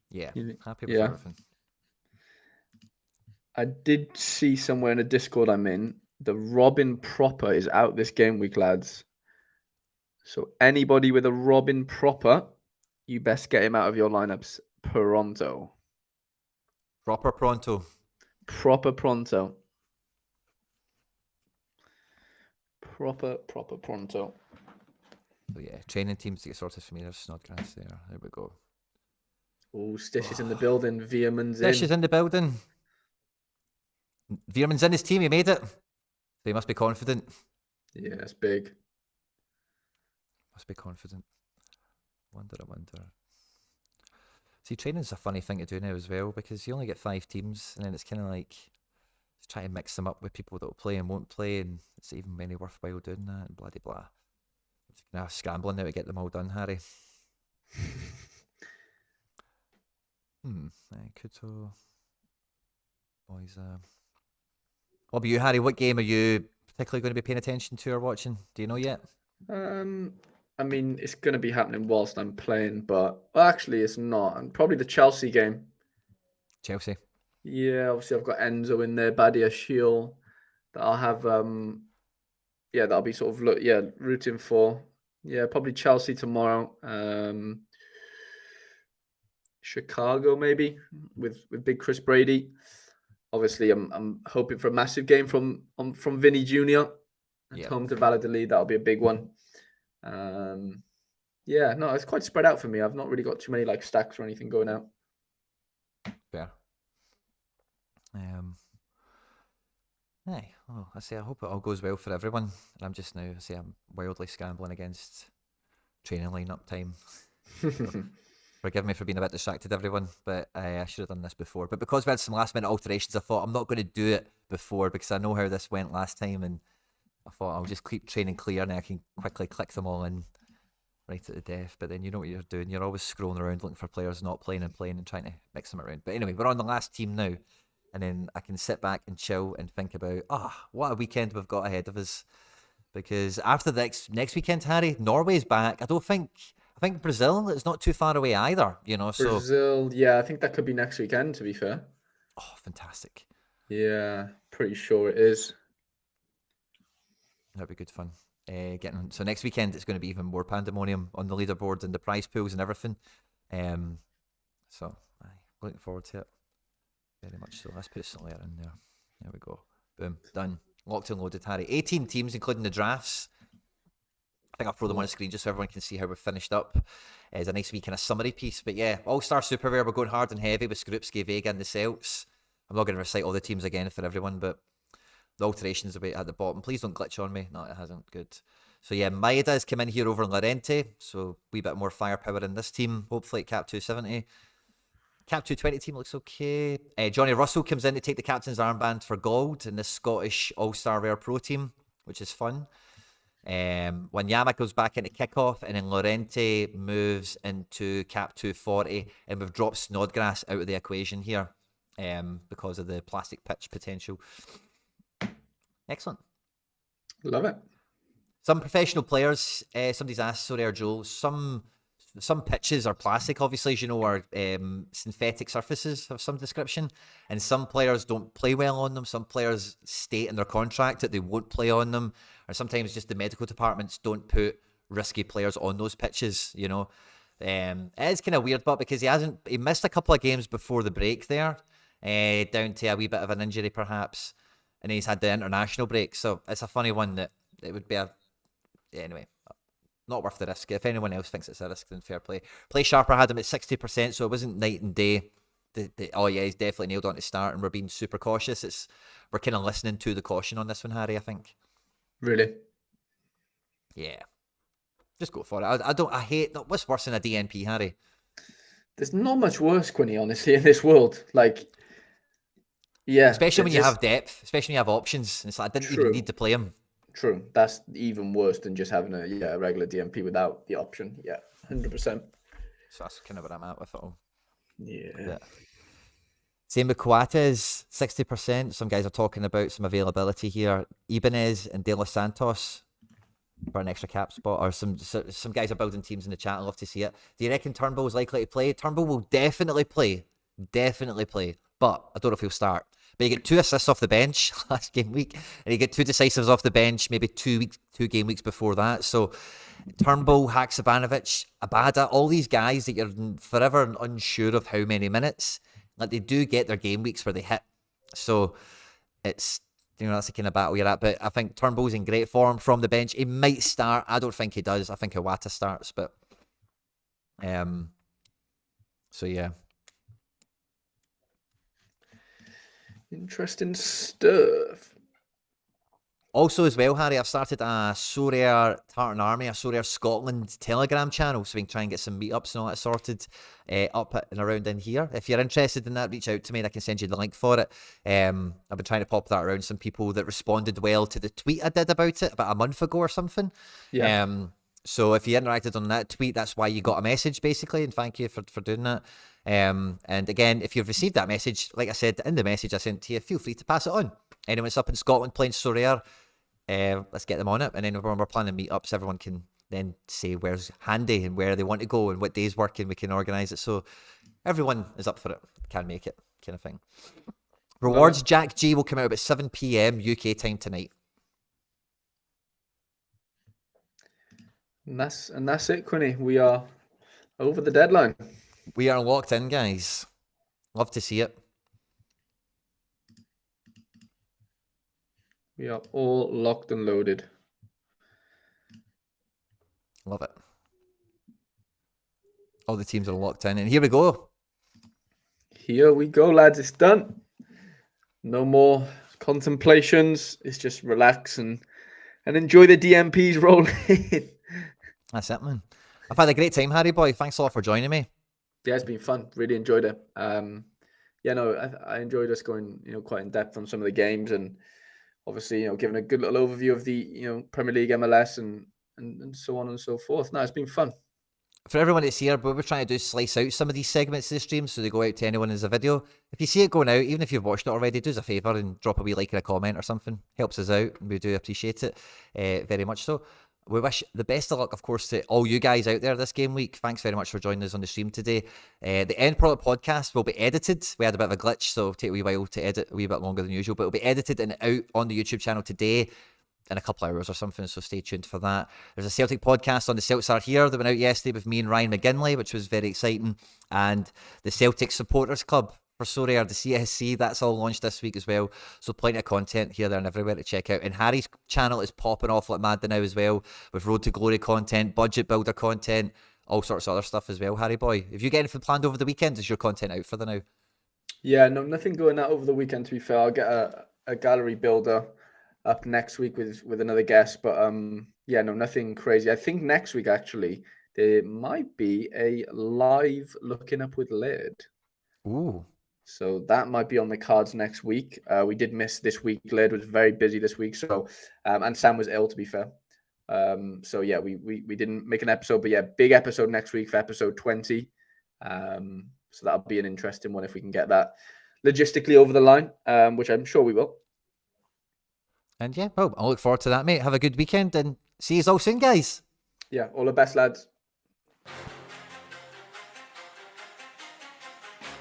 Yeah, happy with Yeah. everything. I did see somewhere in a Discord I'm in, the Robin proper is out this game week, lads. So anybody with a Robin proper, you best get him out of your lineups pronto. Proper pronto. Proper pronto. Proper pronto. So yeah, training teams to get sorted for me. There's Snodgrass there. There we go. Oh, Stish is in the building. Veerman's Dish in. is in the building. Veerman's in his team. He made it. So he must be confident. Yeah, it's big. Must be confident. I wonder. See, training's a funny thing to do now as well because you only get 5 teams, and then it's kind of like trying to mix them up with people that will play and won't play, and it's even any worthwhile doing that and blah blah blah. I'm just now scrambling now to get them all done, Harry. Kuto. Boys. What about you, Harry? What game are you particularly going to be paying attention to or watching? Do you know yet? I mean, it's going to be happening whilst I'm playing, but actually, it's not. And probably the Chelsea game. Chelsea. Yeah, obviously, I've got Enzo in there, Badia Shiel. That I'll have. That I'll be sort of rooting for. Yeah, probably Chelsea tomorrow. Chicago maybe with big Chris Brady. Obviously, I'm hoping for a massive game from Vinny Jr. at home to Valladolid. That'll be a big one. No, it's quite spread out for me. I've not really got too many like stacks or anything going out. Fair. I hope it all goes well for everyone. And I'm just now, I'm wildly scrambling against training lineup time. Forgive me for being a bit distracted, everyone, but I should have done this before. But because we had some last minute alterations, I thought I'm not going to do it before because I know how this went last time, and I thought I'll just keep training clear and I can quickly click them all in right at the death. But then you know what you're doing. You're always scrolling around looking for players not playing and trying to mix them around. But anyway, we're on the last team now. And then I can sit back and chill and think about, what a weekend we've got ahead of us. Because after the next weekend, Harry, Norway's back. I think Brazil is not too far away either, Brazil, yeah, I think that could be next weekend, to be fair. Oh, fantastic. Yeah, pretty sure it is. That'd be good fun. So next weekend it's going to be even more pandemonium on the leaderboard and the prize pools and everything. So looking forward to it. Very much so. Let's put Sorare in there. There we go. Boom. Done. Locked and loaded, Harry. 18 teams, including the drafts. I think I'll throw them on the screen just so everyone can see how we're finished up. It's a nice wee kind of summary piece. But yeah, All-Star Super Rare, we're going hard and heavy with Skrupski, Vega and the Celts. I'm not going to recite all the teams again for everyone, but the alterations are at the bottom. Please don't glitch on me. No, it hasn't. Good. So yeah, Maeda has come in here over Llorente. So a wee bit more firepower in this team. Hopefully at Cap 270. Cap 220 team looks okay. Johnny Russell comes in to take the captain's armband for gold in this Scottish All-Star Rare Pro team, which is fun. Wanyama goes back into kickoff, and then Llorente moves into Cap 240, and we've dropped Snodgrass out of the equation here because of the plastic pitch potential. Excellent. Love it. Some professional players, somebody's asked, sorry, Joel, some pitches are plastic, obviously, as you know, are synthetic surfaces of some description, and some players don't play well on them. Some players state in their contract that they won't play on them, or sometimes just the medical departments don't put risky players on those pitches, you know. It is kind of weird, but because he missed a couple of games before the break there, down to a wee bit of an injury perhaps, and he's had the international break, so it's a funny one that it would be anyway, not worth the risk. If anyone else thinks it's a risk, then fair play. Play Sharper had him at 60%, so it wasn't night and day. Oh yeah, he's definitely nailed on to start, and we're being super cautious. We're kind of listening to the caution on this one, Harry, I think. Really? Yeah. Just go for it. I hate, what's worse than a DNP, Harry? There's not much worse, Quinny, honestly, in this world. Like, yeah. Especially when you have depth, especially when you have options. And it's like, I didn't even need to play him. True. That's even worse than just having a regular DMP without the option. Yeah, 100%. So that's kind of where I'm at with it all. Yeah. Same with Coates, 60%. Some guys are talking about some availability here. Ibanez and De Los Santos for an extra cap spot, or some guys are building teams in the chat. I love to see it. Do you reckon Turnbull is likely to play? Turnbull will definitely play. But I don't know if he'll start. But he get 2 assists off the bench last game week, and he get 2 decisives off the bench maybe 2 game weeks before that. So Turnbull, Haksabanovic, Abada, all these guys that you're forever unsure of how many minutes, like they do get their game weeks where they hit. So it's, you know, that's the kind of battle you're at. But I think Turnbull's in great form from the bench. He might start. I don't think he does. I think Iwata starts, but so yeah. Interesting stuff. Also as well, Harry, I've started a Sorare Tartan Army, a Sorare Scotland Telegram channel, so we can try and get some meetups and all that sorted up and around in here. If you're interested in that, reach out to me and I can send you the link for it. I've been trying to pop that around some people that responded well to the tweet I did about it about a month ago or something. Yeah. So if you interacted on that tweet, that's why you got a message, basically, and thank you for doing that. And again, if you've received that message, like I said in the message I sent to you, feel free to pass it on. Anyone that's up in Scotland playing Sorare, let's get them on it. And then when we're planning meetups, everyone can then say where's handy and where they want to go and what days work, and we can organise it. So everyone is up for it, can make it, kind of thing. Rewards Jack G will come out about 7 p.m. UK time tonight. And that's it, Quinny. We are over the deadline. We are locked in, guys. Love to see it. We are all locked and loaded. Love it. All the teams are locked in, and here we go. Here we go, lads. It's done. No more contemplations. It's just relax and enjoy the DMPs rolling. That's it, man. I've had a great time, Harry boy. Thanks a lot for joining me. Yeah, it's been fun. Really enjoyed it. I enjoyed us going, quite in depth on some of the games, and obviously, giving a good little overview of the, Premier League, MLS, and so on and so forth. No, it's been fun. For everyone that's here, what we're trying to do is slice out some of these segments of the stream so they go out to anyone as a video. If you see it going out, even if you've watched it already, do us a favour and drop a wee like and a comment or something. Helps us out, and we do appreciate it very much so. We wish the best of luck, of course, to all you guys out there this game week. Thanks very much for joining us on the stream today. The end product podcast will be edited. We had a bit of a glitch, so it'll take a wee while to edit, a wee bit longer than usual, but it'll be edited and out on the YouTube channel today in a couple hours or something, so stay tuned for that. There's a Celtic podcast on the Celts Are Here that went out yesterday with me and Ryan McGinley, which was very exciting, and the Celtic Supporters Club for Sorare, the CSC, that's all launched this week as well. So plenty of content here, there, and everywhere to check out. And Harry's channel is popping off like mad now as well, with Road to Glory content, budget builder content, all sorts of other stuff as well. Harry boy, if you get anything planned over the weekend, is your content out for the now? Yeah, no, nothing going out over the weekend. To be fair, I'll get a gallery builder up next week with another guest. But yeah, no, nothing crazy. I think next week actually there might be a live looking up with Laird. Ooh. So that might be on the cards next week. We did miss this week. Laird was very busy this week. So and Sam was ill, to be fair. So yeah, we didn't make an episode, but yeah, big episode next week for episode 20. So that'll be an interesting one if we can get that logistically over the line, which I'm sure we will. And yeah, well, I'll look forward to that, mate. Have a good weekend and see you all soon, guys. Yeah, all the best, lads.